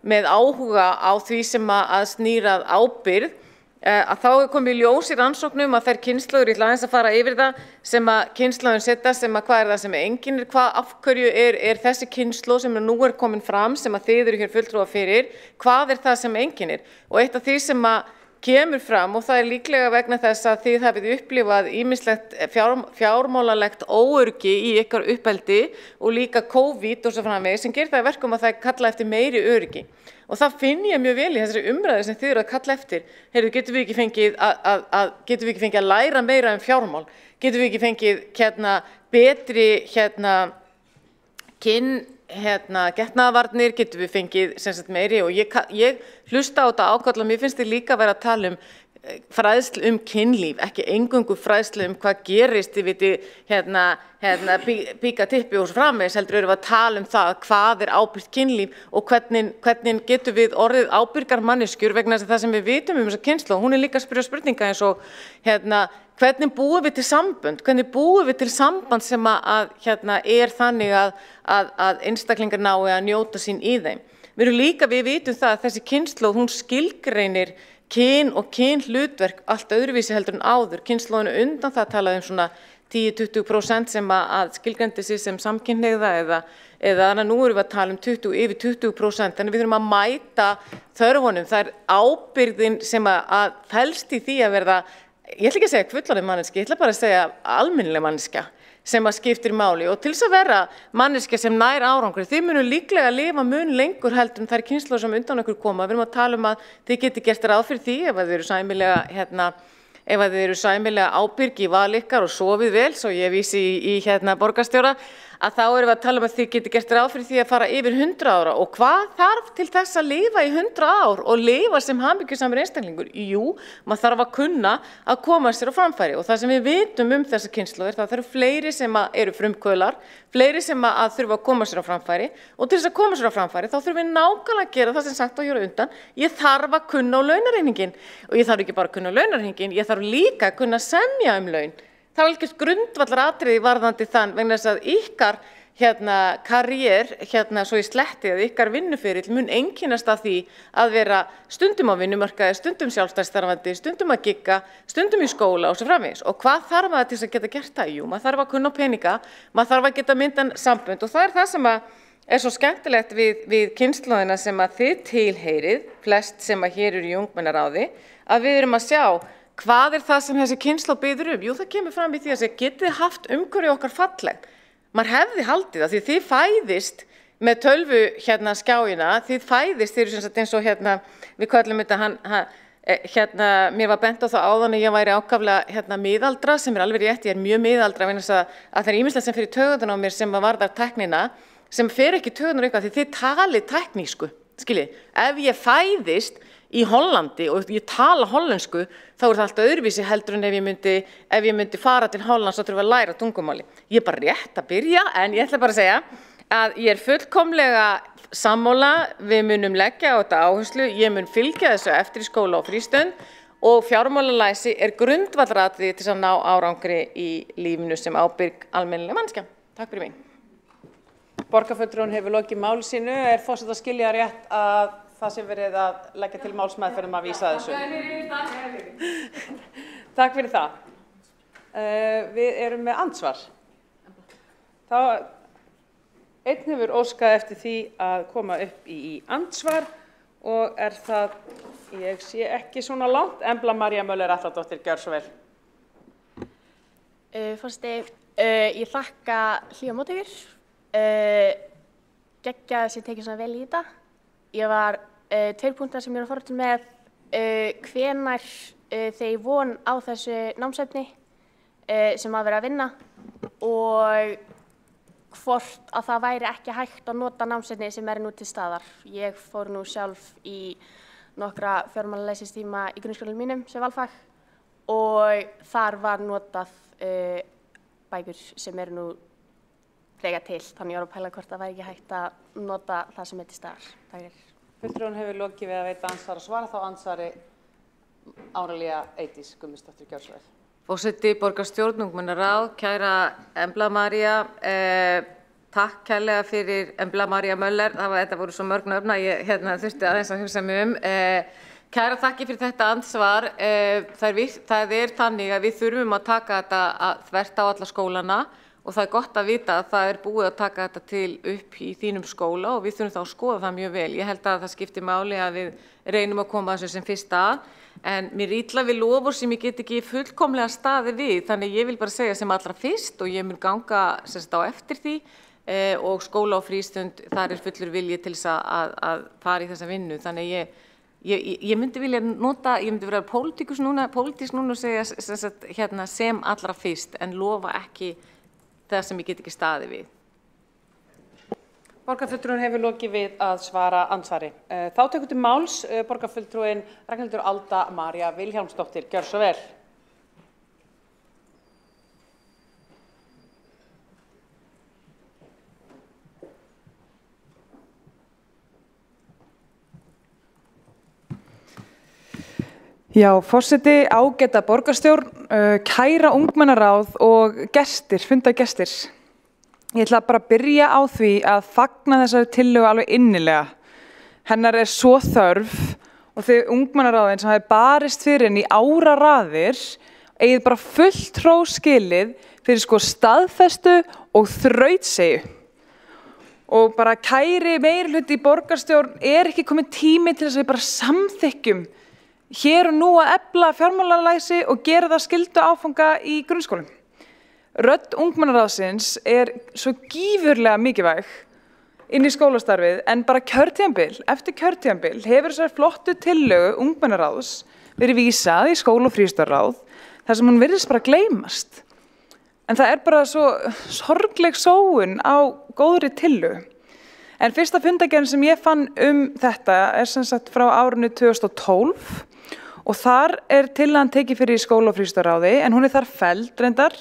með áhuga á því sem að snýrað ábyrgð. Að þá komið ljós í rannsóknum að þær kynslóður, ég ætla aðeins að fara yfir það, sem að kynslóðin setja, sem að hvað það sem einkennir, af hverju þessi kynslóð sem nú komin fram, sem að þið eru hér fulltrúa fyrir, hvað það sem einkennir? Og eitt af því sem að kemur fram, og það líklega vegna þess að þið hafið upplifað ýmislegt fjármálalegt óöryggi í ykkar uppeldi og líka COVID og svo framvegis sem gerir það verkum að það kalla eftir meiri öryggi. Og það finn ég mjög vel í þessari umræðu sem þið eru að kalla eftir. Getum við ekki fengið að læra meira fjármál? Getum við ekki fengið betri getnaðarvarnir? Getum við fengið meiri? Og ég hlusta á þetta ákall og mér finnst þið líka vera að tala fræðslu kynlíf, ekki eingöngu fræðslu hvað gerist, þið viti, píka tippi og svo framvegis, heldur erum við að tala það hvað ábyrgt kynlíf og hvernig getum við orðið ábyrgar manneskjur vegna þess að það sem við vitum þessa kynslóð, hún líka að spyrja spurninga eins og hvernig búum við til sambönd, hvernig búum við til samband sem að þannig að einstaklingar nái að njóta sín í þeim. Við vitum það að þessi kynslóð, hún skilgreinir kyn og kynhlutverk allt öðruvísi heldur en áður. Kynslóðinu undan það talaði svona 10-20% sem að skilgreindi sig sem samkynhneigða eða nú erum við að tala yfir 20%. Þannig við þurfum að mæta þörfunum. Það ábyrgðin sem að felst í því að verða, ég ætla ekki að segja fullorðin manneskja, ég ætla bara að segja almennileg manneskja sem að skiptir máli og til þess að vera manneskja sem nær árangri. Þið munu líklega að lifa mun lengur heldur en þær kynslóðir sem undan okkur koma. Við erum að tala að þið geti gert ráð fyrir því ef þið eru sæmilega ábyrg í val ykkar og sofið vel, svo ég vísi í borgarstjóra, að þá erum við að tala að þið geti gert ráð fyrir því að fara yfir 100 ára. Og hvað þarf til þess að lifa í 100 ár og lifa sem hamingjusamur einstaklingur? Jú, maður þarf að kunna að koma sér á framfæri og það sem við vitum þessa kynslóðir, það eru fleiri sem eru frumkvöðlar, fleiri sem að þurfa að koma sér á framfæri og til þess að koma sér á framfæri þá þurfum við nákvæmlega að gera það sem sagt á hér undan. Ég þarf að kunna á launareiningin og ég þarf ekki bara að kunna á launareiningin, ég þarf líka að kunna semja laun. Það algjört grundvallaratriði varðandi þann vegna þess að ykkar karriér, svo ég sletti að ykkar vinnuferill mun einkennast af því að vera stundum á vinnumarkaði, stundum sjálfstætt stundum að gigga, stundum í skóla og svo framvegis. Og hvað þarf maður til þess að geta gert það? Jú, maður þarf að kunna á peninga, maður þarf að geta myndan sambönd og það það sem svo skemmtilegt við kynslóðina sem að þið tilheyrið, flest sem að hér eru í ungmennaráði, að við erum að sjá hvað það sem þessi kynslóð biður Jú, það kemur fram í því að getið haft umhverfi okkar falleg. Maður hefði haldið það því þið fæðist með tölvu skjáina, þið fæðist, þið eru sem sagt eins og við köllum þetta, mér var bent á það áðan að ég væri ákaflega miðaldra, sem alveg rétt, ég mjög miðaldra, vegna þess að það ýmislegt sem fer í taugarnar á mér sem varðar tæknina, sem fer ekki í taugarnar eitthvað, því þið talið tæknísku, skiljið, ef ég fæðist í Hollandi og ég tala hollensku, þá það allt öðruvísi heldur en ef ég myndi fara til Hollands og þurfa að læra tungumáli. Ég bara rétt að byrja, en ég ætla bara að segja að ég fullkomlega sammála, við munum leggja á þetta áherslu, ég mun fylgja þessu eftir í skóla og frístund og fjármálalæsi grundvallaratriði til að ná árangri í lífinu sem ábyrg almennileg manneskja. Takk fyrir mig. Borgarfulltrúinn hefur lokið máli sínu, forseti að skilja rétt að það sem verið að leggja til málsmeðferð að vísa þessu. Takk fyrir það. Við erum með andsvar. Einn hefur óskað eftir því að koma upp í andsvar og það, ég sé ekki svona langt, Embla María Möller Atladóttir, gjör svo vel. Forseti, ég þakka hlýja móttökur, geggjað sem tekið svona vel í þetta. Ég var 2 punktar sem ég var að forrita með, hvenær þegar ég von á þessu námsefni sem að vera að vinna og hvort að það væri ekki hægt að nota námsefni sem nú til staðar. Ég fór nú sjálf í nokkra fjármálalæsistíma í grunnskólanum mínum sem valfag og þar var notað bækur sem nú þegar til, þannig ég var að pæla hvort það væri ekki hægt að nota það sem til staðar. Takk fyrir. Fulltrúinn hefur lokið við að veita ansvar og svara, þá ansvari Árelía Eydís Gummisdóttir, gjör svo vel. Forseti, borgarstjórn, ungmennaráð, kæra Embla María, takk kærlega fyrir Embla María Möller, þetta voru svo mörg nöfn að ég þurfti aðeins að hugsa mig Kæra þakki fyrir þetta ansvar, það þannig að við þurfum að taka þetta þvert á alla skólana og það gott að vita að það búið að taka þetta upp í þínum skóla og við þurfum þá að skoða það mjög vel. Ég held að það skiptir máli að við reynum að koma þessu sem fyrst að, en mér illa við lofur sem ég get ekki fullkomlega staðið við, þannig ég vil bara segja sem allra fyrst og ég mun ganga á eftir því og skóla og frístund, þar fullur vilji til þess að fara í þessa vinnu, þannig ég myndi vilja nota, ég myndi vera pólitísk núna og segja sem allra fyrst, en lofa ekki það sem ég get ekki staðið við. Borgarfulltrúinn hefur lokið við að svara ansvari. Þá tekur til máls borgarfulltrúinn Ragnhildur Alda María Vilhjálmsdóttir, gjör svo vel. Já, forseti, ágæta borgarstjórn, kæra ungmennaráð og gestir, fundargestir. Ég ætla bara að byrja á því að fagna þessari tillögu alveg innilega. Hennar svo þörf og þau ungmennaráðin sem hafi barist fyrir henni í áraraðir eigið bara fullt hrós skilið fyrir staðfestu og þrautseigju. Og bara kæri meirihluti í borgarstjórn ekki kominn tími til þess að við bara samþykkjum hér og nú að efla fjármálalæsi og gera það skyldu áfanga í grunnskólum. Rödd ungmennaráðsins svo gífurlega mikilvæg inn í skólastarfið, en bara kjörtímabil eftir kjörtímabil hefur þessari flottu tillögu ungmennaráðs verið vísað í skóla- og frístundaráð þar sem hún virðist bara gleymast. En það bara svo sorgleg sóun á góðri tillögu. En fyrsta fundargerðin sem ég fann þetta sem sagt frá árinu 2012 og þar tillagan tekið fyrir í skóla- og frístundaráði, en hún þar felld reyndar,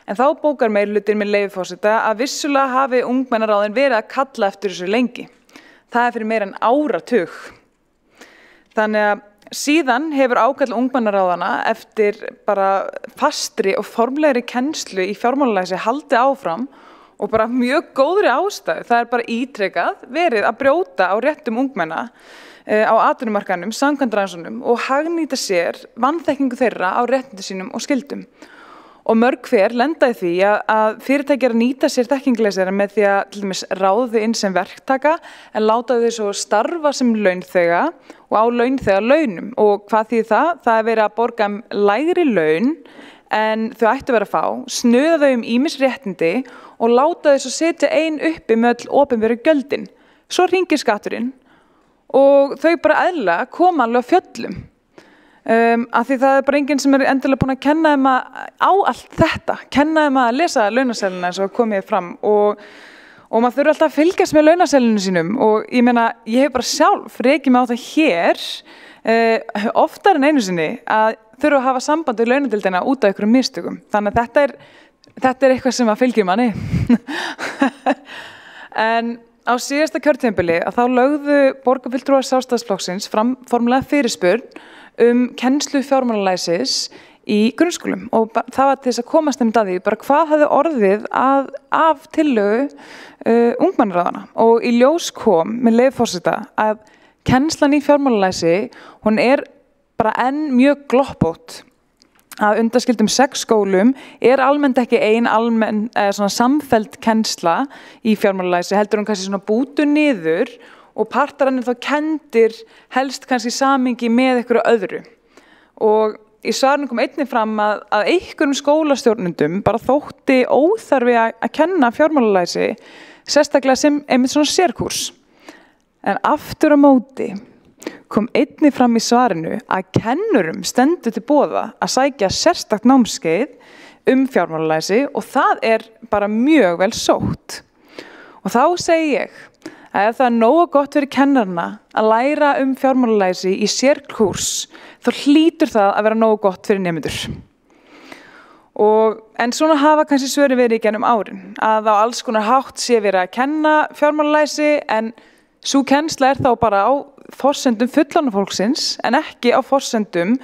en þá bókar meirihlutinn með leyfi forseta að vissulega hafi ungmennaráðin verið að kalla eftir þessu lengi. Það fyrir meira en áratug. Þannig að síðan hefur ákall ungmennaráðana eftir bara fastri og formlegri kennslu í fjármálalæsi haldið áfram og bara mjög góðri ástæðu. Það bara ítrekað verið að brjóta á réttum ungmenna á atvinnumarkaðnum, samkvæmt rannsóknum og hagnýta sér vanþekkingu þeirra á réttindum sínum og skyldum. Og mörg hver lenda í því að fyrirtæki að nýta sér þekkingarleysara með því að til dæmis ráða þau inn sem verktaka en láta þau svo starfa sem launþega og á launþega launum. Og hvað þýðir það? Það verið að borga lægri laun en þau ættu að vera að fá, snuða þau ýmis réttindi og láta þau svo setja ein uppi með öll opinberu gjöldin. Svo hringir skatturinn og þau bara eðlilega koma alveg á fjöllum. Af því það bara enginn sem endilega búin að kenna þeim á allt þetta, kenna þeim að lesa launaseðlana eins og komið fram og maður þurfa alltaf að fylgjast með launaseðlunum sínum og ég meina, ég hef bara sjálf rekið mig á það hér oftar en einu sinni að þurfa að hafa samband við launadeildina út af einhverjum mistökum. Þannig að þetta er eitthvað sem að fylgjum manni. En á síðasta kjörtímabili að þá lögðu borgarfulltrúar Sjálfstæðisflokksins fram formlega fyrirspurn kennslu fjármálalæsis í grunnskólum og það var til þess að komast að því bara hvað hefði orðið af tillögu ungmennaráðanna og í ljós kom með leyfi forseta að kennslan í fjármálalæsi hún bara enn mjög gloppótt. Að undanskildum 6 skólum almennt ekki almenn svona samfelld kennsla í fjármálalæsi heldur hún kannski svona bútu niður og partar hann þá kendir helst kannski samingi með einhverju öðru. Og í svarinu kom einnig fram að einhverjum skólastjórnendum bara þótti óþarfi að kenna fjármálalæsi, sérstaklega sem einmitt svona sérkúrs. En aftur á móti kom einnig fram í svarinu að kennurum stendur til boða að sækja sérstakt námskeið fjármálalæsi og það bara mjög vel sótt. Og þá segi ég að ef það nógu gott fyrir kennarana að læra fjármálalæsi í sérkúrs, þá hlýtur það að vera nógu gott fyrir nemendur. En svona hafa kannski svörin verið í gennum árin, að á alls konar hátt sé verið að kenna fjármálalæsi, en sú kennsla þá bara á forsendum fullorðna fólksins, en ekki á forsendum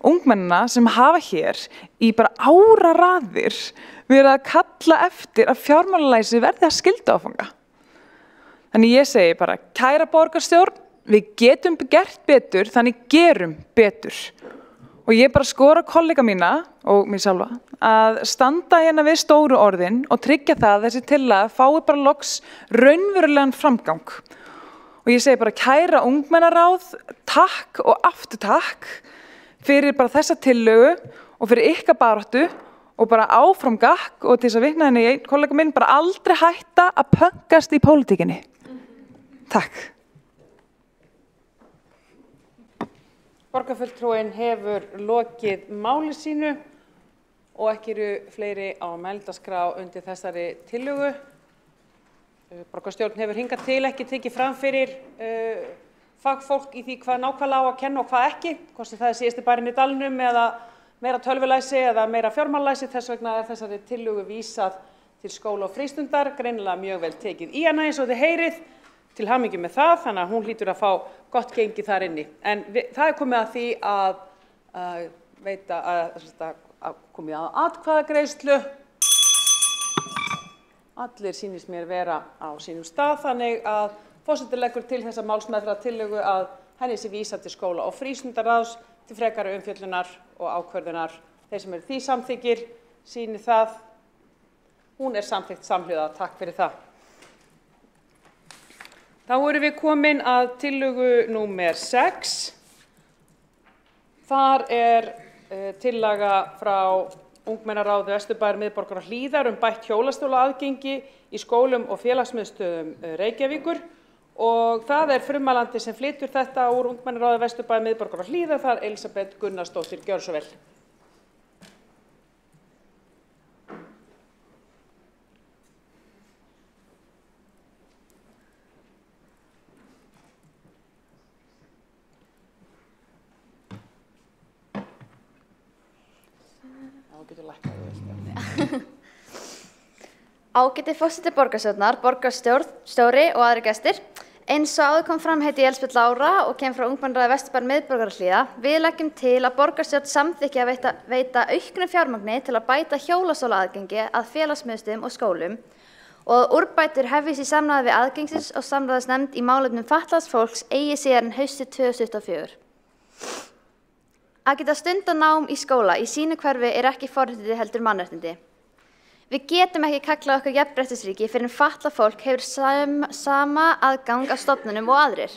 ungmennina sem hafa hér í bara áraraðir verið að kalla eftir að fjármálalæsi verði að skylduáfanga. Þannig ég segi bara, kæra borgarstjórn, við getum gert betur, þannig gerum betur. Og ég bara skora kollega mína og mér sjálfa að standa hérna við stóru orðin og tryggja það að þessi tillaga fái bara loks raunverulegan framgang. Og ég segi bara, kæra ungmennaráð, takk og aftur takk fyrir bara þessa tillögu og fyrir ykkar baráttu og bara áfram gakk og til þess að vitna henni kollega minn bara aldrei hætta að pönkast í pólitíkinni. Takk. Borgarfulltrúinn hefur lokið máli sínu og ekki eru fleiri á mælendaskrá undir þessari tillögu. Borgarstjórn hefur hingað til ekki tekið fram fyrir fagfólk í því hvað nákvæmlega á að kenna og hvað ekki, hvort sem það síðasti bærinn í dalnum eða meira tölvulæsi eða meira fjármálalæsi. Þess vegna þessari tillögu vísað til skóla og frístundar, greinilega mjög vel tekið í hana eins og þið heyrið. Til hamingju með það, þannig að hún hlýtur að fá gott gengi þar inni. En það komið að því að komið að atkvæðagreiðslu. Allir sýnist mér vera á sínum stað, þannig að forseti leggur til þessa málsmeðferðartillögu að henni sé vísað til skóla- og frístundaráðs til frekari umfjöllunar og ákvörðunar. Þeir sem eru því samþykkir sýni það. Hún samþykkt samhljóða. Takk fyrir það. Þá erum við komin að tillögu númer 6. Þar tillaga frá Ungmennaráði Vesturbæjar miðborgar og Hlíðar bætt hjólastólaaðgengi í skólum og félagsmiðstöðvum Reykjavíkur og það frummælandi sem flytur þetta úr Ungmennaráði Vesturbæjar miðborgar og Hlíðar, það Elísabet Gunnarsdóttir. Gjörðu svo vel. Ágæti forseti borgarstjórnar, borgarstjóri og aðrir gestir. Eins og áður kom fram heiti ég Elspeth Lára og kem frá Ungmennaráði Vesturbæjar miðborgar og Hlíða. Við leggjum til að borgarstjórn samþykki að veita auknu fjármagni til að bæta hjólastólaaðgengi að félagsmiðstöðvum og skólum og að úrbætur hefjist í samráði við aðgengsins og samráðsnefnd í málefnum fatlaðs fólks eigi síðar en haustið 2024. Að geta stundað nám í skóla í sínu hverfi ekki forréttindi heldur mannréttindi. Við getum ekki kallað okkur jafnréttisríki fyrr en fatlað fólk hefur sama aðgang að stofnunum og aðrir.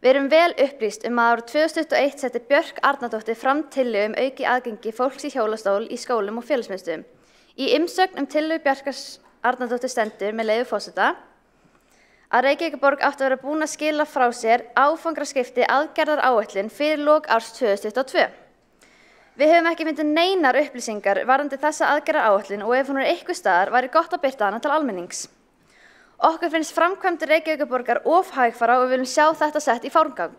Við erum vel upplýst að árið 2021 setti Björk Arnardóttir fram tillögu auki aðgengi fólks í hjólastól í skólum og félagsmiðstöðvum. Í umsögn tillögu Bjarkar Arnardóttir stendur með leyfi forseta að Reykjavíkurborg átti að vera búin að skila frá sér áfangaskipti aðgerðaráætlun fyrir lok árs 2022. Við höfum ekki myndið neinar upplýsingar varðandi þessa aðgerðaráætlun og ef hún einhvers staðar væri gott að birta hana til almennings. Okkur finnst framkvæmdir Reykjavíkurborgar of hægfara og við viljum sjá þetta sett í forgang.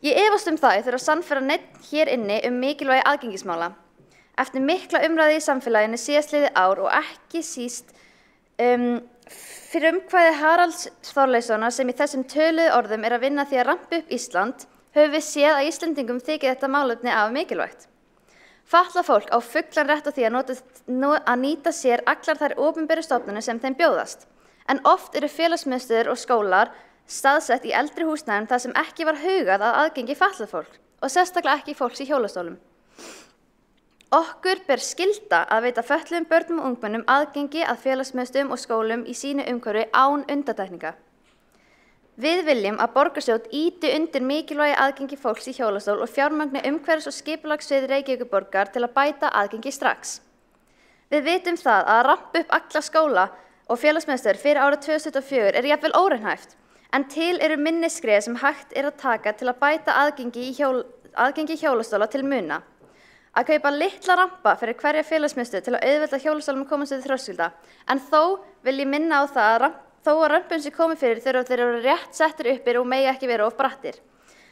Ég efast það ég þurfa að sannfæra neitt hér inni mikilvægi aðgengismála. Eftir mikla umræðu í samfélaginu síðastliðið ár og ekki síst fyrir umkvæði Haralds Þorleifssonar sem í þessum töluðu orðum að vinna því að rampa upp Ísland, höfum við séð að Íslendingum þykir þetta málefni af mikilvægt. Fatlað fólk á fullan rétt á því að nýta sér allar þær opinberu stofnanir sem þeim bjóðast. En oft eru félagsmiðstöðvar og skólar staðsett í eldri húsnæðum þar sem ekki var hugað að aðgengi fatlað fólk og sérstaklega ekki fólks í hjólastólum. Okkur ber skylda að veita fötluðum börnum og ungmennum aðgengi að félagsmiðstöðvum og skólum í sínu umhverfi án undantekninga. Við viljum að borgarstjórn ýti undir mikilvægi aðgengi fólks í hjólastól og fjármagni umhverfis- og skipulagssvið Reykjavíkurborgar til að bæta aðgengi strax. Við vitum það að rampa upp alla skóla og félagsmiðstöðvar fyrir árið 2024 jafnvel óraunhæft, en til eru minni skref sem hægt að taka til að bæta aðgengi hjólastóla til muna. Að kaupa litla rampa fyrir hverja félagsmiðstöð til að auðvelda hjólastólum að komast við þröskulda, en þó vil ég minna á það að þó að römpum sem komið fyrir þurfa þeir eru rétt settir uppir og megi ekki vera of brattir.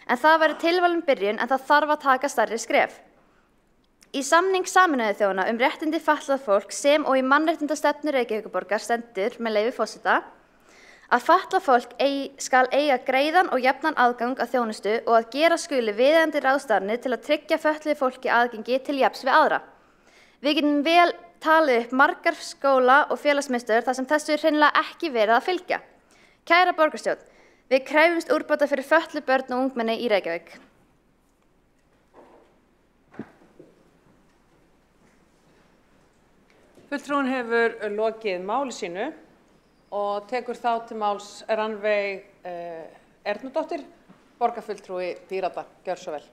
En það væri tilvalin byrjun en það þarf að taka stærri skref. Í samning Sameinuðu þjóðanna réttindi fatlað fólk sem og í mannréttindastefnu Reykjavíkurborgar stendur með leyfi forseta að fatlað fólk skal eiga greiðan og jafnan aðgang að þjónustu og að gera skuli viðeigandi ráðstafanir til að tryggja fötluðu fólki aðgengi til jafns við aðra. Við getum vel talið upp margar skóla og félagsmiðstöðvar þar sem þessu hreinlega ekki verið að fylgja. Kæra borgarstjórn, við krefjumst úrbóta fyrir fötluð börn og ungmenni í Reykjavík. Fulltrúinn hefur lokið máli sínu og tekur þá til máls Rannveig Ernudóttir, borgarfulltrúi Pírata. Gjörðu svo vel.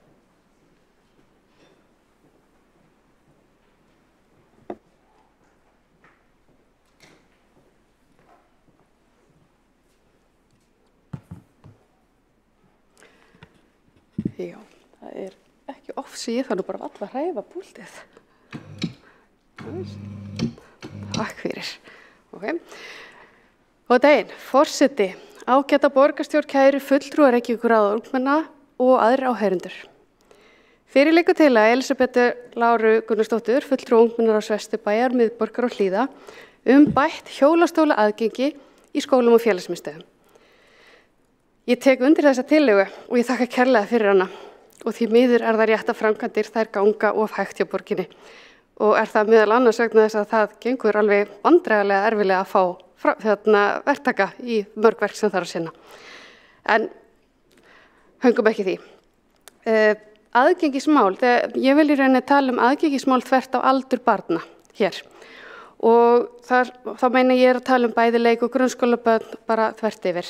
Já, það ekki oft sem ég þarf nú bara alla að hræfa púltið. Takk fyrir. Okay. Og daginn, forseti, ágæta borgarstjórn kæru fulltrúar Reykjavíkurráð ungmenna og aðrir áheyrendur. Fyrir liggur til að Elísabetu Láru Gunnarsdóttur, fulltrú ungmennaráðs Vesturbæjar, miðborgar og Hlíða, bætt hjólastóla aðgengi í skólum og félagsmiðstöðvum. Ég tek undir þessa tillögu og ég þakka kærlega fyrir hana og því miður það rétt að framkvæmdir þær ganga of hægt hjá borginni og það meðal annars vegna þess að það gengur alveg vandræðarlega erfilega að fá verktaka í mörg verk sem þarf að sinna. En höngum ekki því. Aðgengismál, ég vil í rauninni tala aðgengismál þvert á aldur barna hér og þá meina ég að tala bæði leik- og grunnskólabörn bara þvert yfir.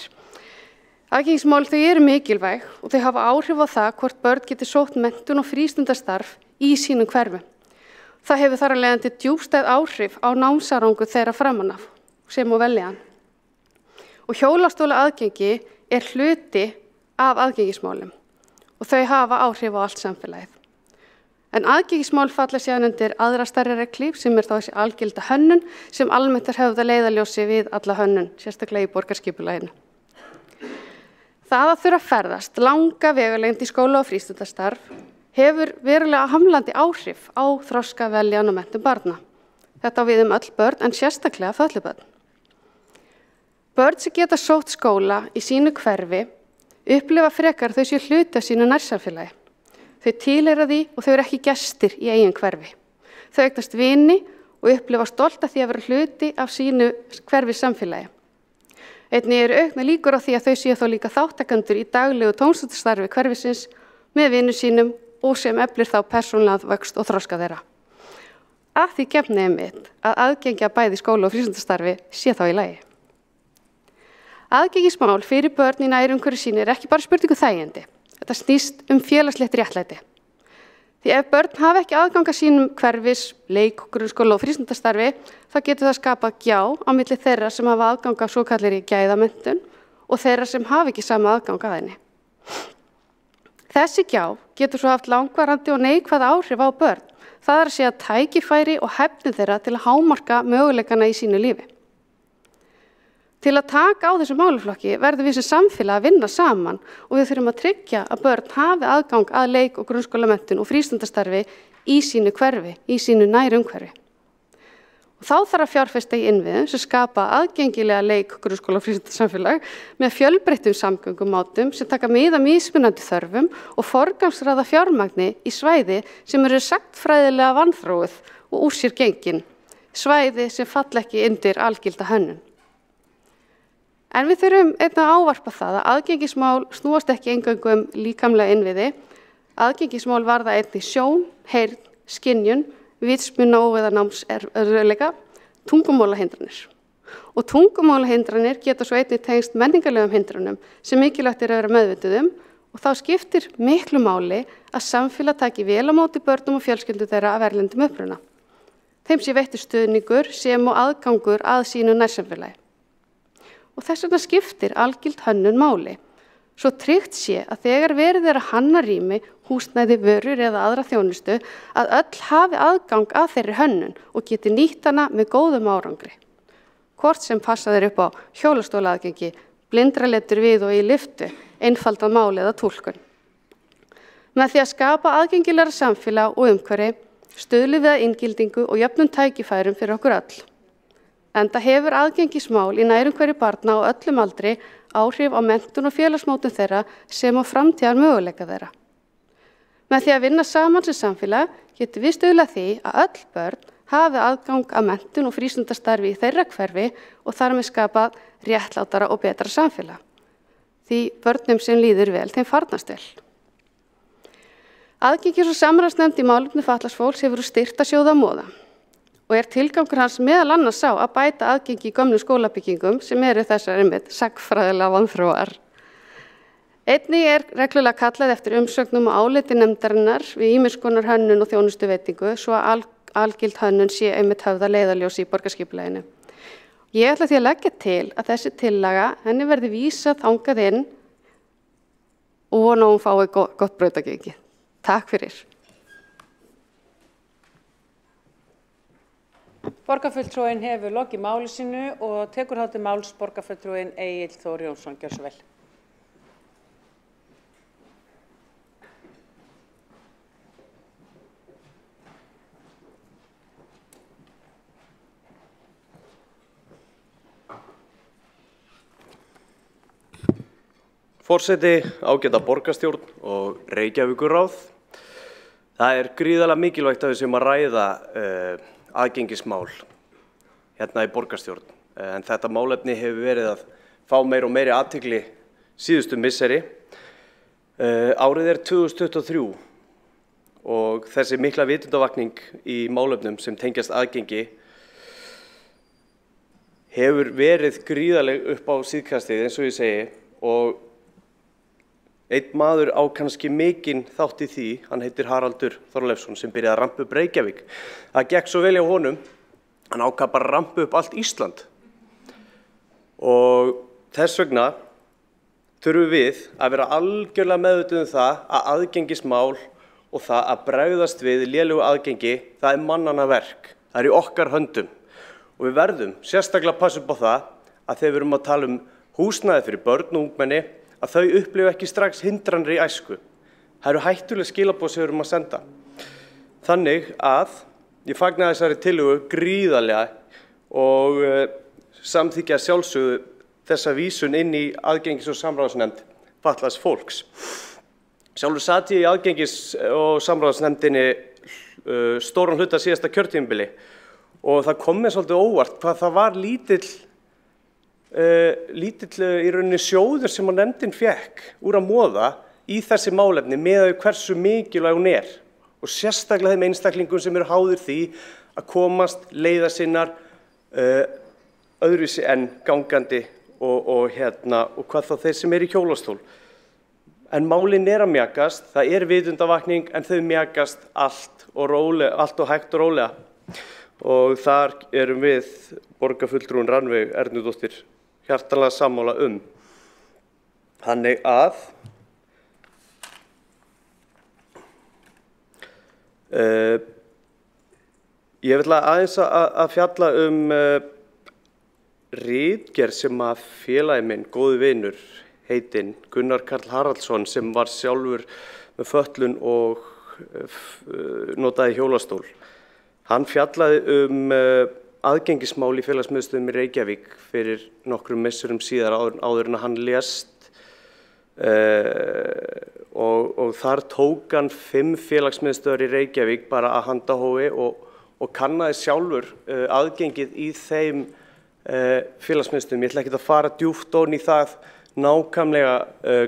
Aðgengismál þau eru mikilvæg og þau hafa áhrif á það hvort börn geti sótt menntun og frístundastarf í sínum hverfum. Það hefur þar af leiðandi djúpstæð áhrif á námsárangur þeirra framan af sem og veljan. Og hjólastóla aðgengi hluti af aðgengismálum og þau hafa áhrif á allt samfélagið. En aðgengismál falla síðan undir aðra stærri reglur sem þá þessi algilda hönnun sem almennt höfð að leiðarljósi við alla hönnun, sérstaklega í borgarskipulaginu. Það að þurfa að ferðast langa vegalengd í skóla og frístundastarf hefur verulega hamlandi áhrif á þroska, veljan og menntun barna. Þetta á við öll börn en sérstaklega fötluð börn. Börn sem geta sótt skóla í sínu hverfi upplifa frekar þau séu hluti af sínu nærsamfélagi. Þau tilheyra því og þau eru ekki gestir í eigin hverfi. Þau eignast vini og upplifa stolt af því að vera hluti af sínu hverfi samfélagi. Einnig eru aukna líkur á því að þau séu þó líka þáttakendur í daglegu tómstundastarfi hverfisins með vinum sínum og sem eflir þá persónulegan vöxt og þroska þeirra. Að því gefnu einmitt að aðgengja bæði skóla og frístundastarfi sé þá í lagi. Aðgengismál fyrir börn í nærumhverfi sínu er ekki bara spurningu þægindi. Þetta snýst félagslegt réttlæti. Því ef börn hafa ekki aðgang að sínum hverfis, leik, grunnskóla og frístundastarfi, þá getur það skapað gjá á milli þeirra sem hafa aðgang að svokallegri gæðamenntun og þeirra sem hafa ekki sama aðgang að henni. Þessi gjá getur svo haft langvarandi og neikvæð áhrif á börn. Það er að segja tækifæri og hæfni þeirra til að hámarka möguleikana í sínu lífi. Til að taka á þessu málaflokki verðum við sem samfélag að vinna saman og við þurfum að tryggja að börn hafi aðgang að leik- og grunnskólamenntun og frístundastarfi í sínu hverfi, í sínu nærumhverfi. Og þá þarf að fjárfesta í innviðum sem skapa aðgengilega leik-, grunnskóla- og frístundasamfélag með fjölbreyttum samgöngumátum sem taka mið af mismunandi þörfum og forgangsraða fjármagni í svæði sem eru sagnfræðilega vanþróuð og úr sér gengin, svæði sem falla ekki undir algilda hönnun. En við þurfum einnig að ávarpa það að aðgengismál snúast ekki eingöngu líkamlega innviði. Aðgengismál varða einnig sjón, heyrn, skynjun, vitsmuna og eða námserfiðleika, tungumálahindranir. Og tungumálahindranir geta svo einnig tengst menningarlegum hindrunum sem mikilvægt er að vera meðvituð og þá skiptir miklu máli að samfélag taki vel á móti börnum og fjölskyldum þeirra af erlendum uppruna. Þeim sé veittur stuðningur sem og aðgangur að sínu nærsamfélagi. Og þess vegna skiptir algild hönnun máli. Svo tryggt sé að þegar verið er að hanna rými, húsnæði, vörur eða aðra þjónustu, að öll hafi aðgang að þeirri hönnun og geti nýtt hana með góðum árangri. Hvort sem passa þeir upp á hjólastólaaðgengi, blindraletur við og í lyftu, einfaldan máli eða túlkun. Með því að skapa aðgengilegra samfélag og umhverfi, stuðlum við að inngildingu og jöfnum tækifærum fyrir okkur öll. Enda hefur aðgengismál í nærumhverfi barna á öllum aldri áhrif á menntun og félagsmótun þeirra sem á framtíðar möguleika þeirra. Með því að vinna saman sem samfélag getum við stuðlað því að öll börn hafi aðgang að menntun og frístundastarfi í þeirra hverfi og þar með skapa réttlátara og betra samfélag. Því börnum sem líður vel, þeim farnast vel. Aðgengis- og samráðsnefnd í málefnum fatlaðs fólks hefur styrkt að sjóða móða. Og er tilgangur hans meðal annars sá að bæta aðgengi í gömlum skólabyggingum sem eru þessar sagnfræðilega vanþróar. Einnig er reglulega kallað eftir umsögnum og áliti nefndarinnar við ýmiss konar hönnun og þjónustuveitingu svo að algild hönnun sé einmitt höfð að leiðarljós í borgarskipulaginu. Ég ætla því að leggja til að þessi tillaga henni verði vísað þangað inn og vona hún fái gott brautagengi. Takk fyrir. Borgarfulltrúinn hefur lokið máli sínu og tekur þá til máls borgarfulltrúinn Egill Þór Jónsson. Gjörðu svo vel. Forseti, ágæta borgarstjórn og Reykjavíkurráð. Það er gríðarlega mikilvægt að við séum að ræða aðgengismál hérna í borgarstjórn. En þetta málefni hefur verið að fá meiri og meiri athygli síðustu misseri. Árið er 2023 og þessi mikla vitundavakning í málefnum sem tengjast aðgengi hefur verið gríðarleg upp á síðkastið eins og ég segi og einn maður á kannski mikinn þátt í því, hann heitir Haraldur Þorleifsson sem byrjaði að rampa upp Reykjavík. Það gekk svo vel hjá honum, hann ákvað bara að rampa upp allt Ísland. Og þess vegna þurfum við að vera algjörlega meðvituð það að aðgengismál og það að bregðast við lélegu aðgengi, það er mannanna verk. Það er í okkar höndum. Og við verðum sérstaklega að passa upp á það að þegar við erum að tala húsnæði fyrir börn og ungmenni, að þau upplifa ekki strax hindranir í æsku. Það eru hættuleg skilaboð sem við erum að senda. Þannig að ég fagna þessari tillögu gríðarlega og samþykkja sjálfsögðu þessa vísun inn í aðgengis- og samráðsnefnd fatlaðs fólks. Sjálfur sat ég í aðgengis- og samráðsnefndinni stóran hluta síðasta kjörtímabili og það kom mér svolítið óvart hvað það var lítill í rauninni sjóður sem að nefndin fékk úr að móða í þessi málefni með hversu mikilvæg hún er og sérstaklega þeim einstaklingum sem eru háðir því að komast leiðar sinnar öðruvísi en gangandi og hvað þá þeir sem í hjólastól. En málin að mjakast, það vitundavakning en þau mjakast allt og hægt og rólega. Og þar erum við, borgarfulltrúin Rannveig Ernudóttir, hjartanlega sammála Þannig að ég vil aðeins að fjalla ritgerð sem að félagi minn, góði vinur, heitinn Gunnar Karl Haraldsson, sem var sjálfur með fötlun og notaði hjólastól. Hann fjallaði aðgengismál í félagsmiðstöðum í Reykjavík fyrir nokkrum misserum síðar áður en hann lést. Og þar tók hann 5 félagsmiðstöðvar í Reykjavík bara að handahófi og kannaði sjálfur aðgengið í þeim félagsmiðstöðum. Ég ætla ekki að fara djúpt ofan í það nákvæmlega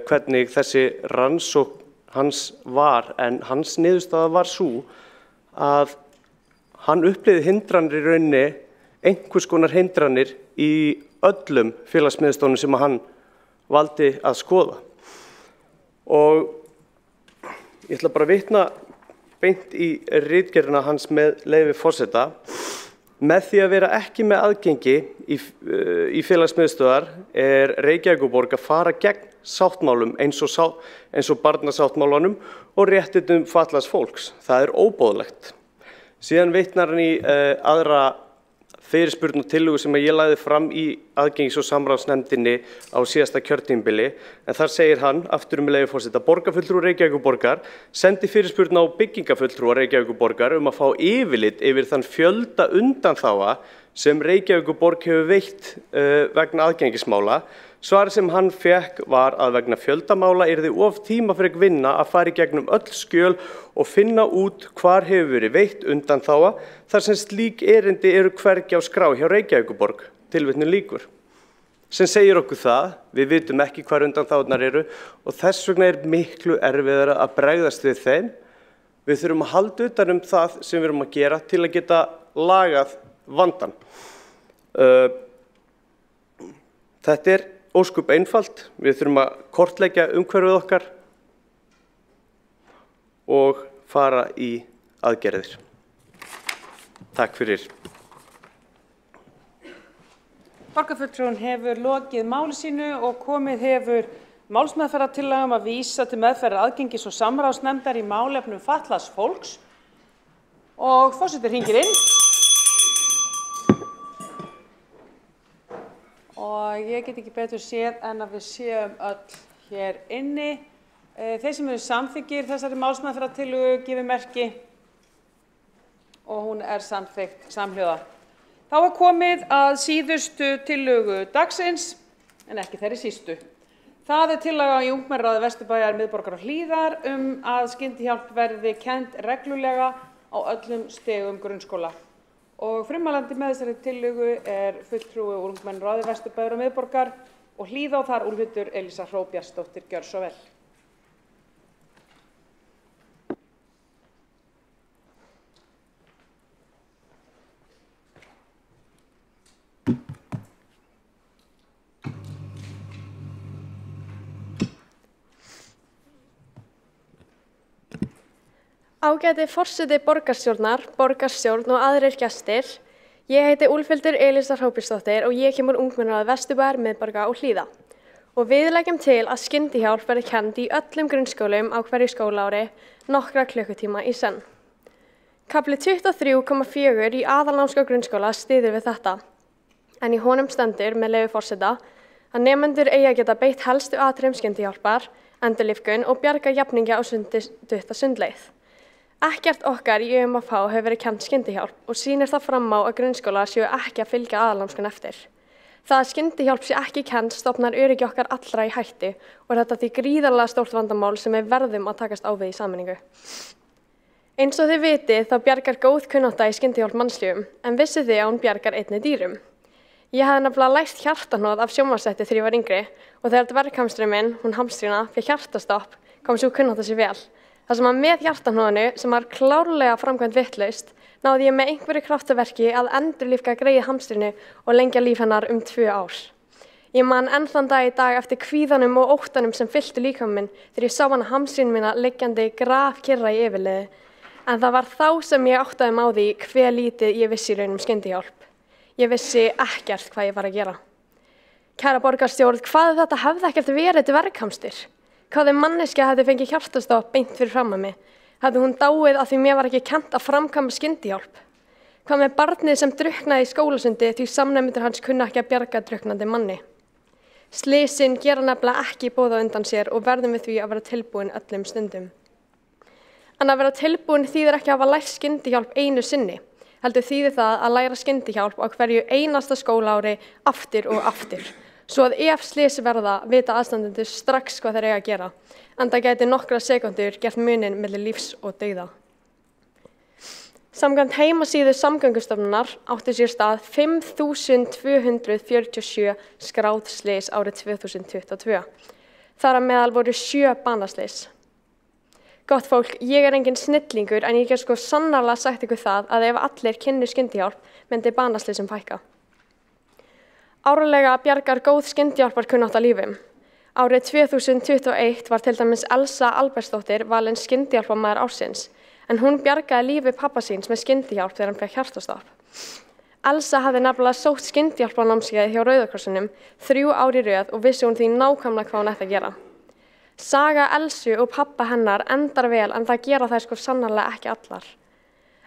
hvernig þessi rannsókn hans var, en hans niðurstaða var sú að hann upplifði hindranir í rauninni, einhvers konar hindranir í öllum félagsmiðstöðunum sem hann valdi að skoða. Og ég ætla bara að vitna beint í ritgerðina hans með leyfi forseta. Með því að vera ekki með aðgengi í félagsmiðstöðvar Reykjavíkurborg að fara gegn sáttmálum eins og barnasáttmálanum og réttindum fatlaðs fólks. Það óboðlegt. Síðan vitnar hann í aðra fyrirspurn og tillögu sem ég lagði fram í aðgengis- og samráðsnefndinni á síðasta kjörtímabili, en þar segir hann, aftur með leyfi forseta, borgarfulltrúi Reykjavíkurborgar sendi fyrirspurn á byggingafulltrúa Reykjavíkurborgar að fá yfirlit yfir þann fjölda undanþága sem Reykjavíkurborg hefur veitt vegna aðgengismála. Svarið sem hann fékk var að vegna fjöldamála yrði of tímafrek vinna að fara í gegnum öll skjöl og finna út hvar hefur verið veitt undanþága þar sem slík erindi eru hvergi á skrá hjá Reykjavíkurborg, tilvitnun lýkur. Sem segir okkur það, við vitum ekki hvar undanþágurnar eru og þess vegna miklu erfiðara að bregðast við þeim. Við þurfum að halda utan það sem við erum að gera til að geta lagað vandann. Þetta óskup einfalt. Við þurfum að kortleggja umhverfið okkar og fara í aðgerðir. Takk fyrir. Borgarfulltrúinn hefur lokið máli sínu og komið hefur málsmeðferðartillaga að vísa til meðferðar aðgengis- og samráðsnefndar í málefnum fatlaðs fólks og forseti hringir inn. Og ég get ekki betur séð en að við séum öll hér inni. Þeir sem eru samþykkir þessari málsmeðferðartillögu gefið merki og hún samþykkt samhljóða. Þá komið að síðustu tillögu dagsins, en ekki þeirri sístu. Það tillaga í ungmennaráði Vesturbæjar, miðborgar og Hlíðar að skyndihjálp verði kennd reglulega á öllum stigum grunnskóla. Og frummælandi með þessari tillögu fulltrúi úr ungmennaráði Vesturbæjar og miðborgar og Hlíða og þar Úlfhildur Elísa Hróbjartsdóttir, gjörðu svo vel. Ágæti forseti borgarstjórnar, borgarstjórn og aðrir gestir. Ég heiti Úlfhildur Elísa Hróbjartsdóttir og ég kemur ungmennaráði Vesturbæjar, miðborga og Hlíða. Og við leggjum til að skyndihjálp verði kennd í öllum grunnskólum á hverju skólaári nokkra klukkutíma í senn. Kafli 23,4 í aðalnámskrá grunnskóla styður við þetta. En í honum stendur með leyfi forseta að nemendur eigi að geta beitt helstu atriðum skyndihjálpar, endurlífgun og bjarga jafningja á stutta sundleið. Ekkert okkar í UMFH hefur verið kennt skyndihjálp og sýnir það fram á að grunnskólar séu ekki að fylgja aðalnámskránni eftir. Það að skyndihjálp sé ekki kennd stofnar öryggi okkar allra í hættu og þetta því gríðarlega stórt vandamál sem við verðum að takast á við í sameiningu. Eins og þið vitið þá bjargar góð kunnátta í skyndihjálp mannslífum, en vissuð þið að hún bjargar einnig dýrum. Ég hafði nefnilega lært hjartahnoð af sjónvarpsþætti þegar ég var yngri og þegar dverghamstrinn minn, hún hamstrína, fékk hjartastopp, kom sú kunnátta sér vel. Það sem að með hjartahnoðinu, sem var klárlega framkvæmt vitlaust, náði ég með einhverju kraftaverki að endurlífga greyið hamstrinu og lengja líf hennar 2 ár. Ég man enn þann dag í dag eftir kvíðanum og óttanum sem fylltu líkamann minn þegar ég sá hana hamstrín mína liggjandi grafkyrra í yfirliði. En það var þá sem ég áttaði mig á því hve lítið ég vissi í raun skyndihjálp. Ég vissi ekkert hvað ég var að gera. Kæra borgarstjórn, hvað þetta hefði ekkert verið dverghamstur? Hvað manneskja hefði fengið hjartastopp beint fyrir fram að mig? Hefði hún dáið af því mér var ekki kennt að framkvæma skyndihjálp? Hvað með barnið sem drukknaði í skólasundi því samnemendur hans kunna ekki að bjarga drukknandi manni? Slysin gera nefnilega ekki boða undan sér og verðum við því að vera tilbúin öllum stundum. En að vera tilbúin þýðir ekki að hafa lært skyndihjálp einu sinni. Heldur þýðir það að læra skyndihjálp á hverju einasta skólaári aftur og aftur. Svo að ef slys verða vita aðstandendur strax hvað þeir eiga að gera. En það gæti nokkra sekundur gert munin milli lífs og dauða. Samkvæmt heimasíðu Samgöngustofnunar átti sér stað 5.247 skráð slys árið 2022. Þar að meðal voru 7 banaslys. Gott fólk, ég engin snillingur en ég get sko sannarlega sagt ykkur það að ef allir kynnu skyndihjálp myndi banaslysum fækka. Árlega bjargar góð skyndihjálparkunnátta lífum. Árið 2021 var til dæmis Elsa Albertsdóttir valin skyndihjálparmaður ársins. En hún bjargaði lífi pappa síns með skyndihjálp þegar hann fékk hjartastopp. Elsa hafði nefnilega sótt skyndihjálparnámskeiðið hjá Rauða krossinum 3 ár í röð og vissi hún því nákvæmlega hvað hún ætti að gera. Saga Elsu og pappa hennar endar vel en það gera þær sko sannarlega ekki allar.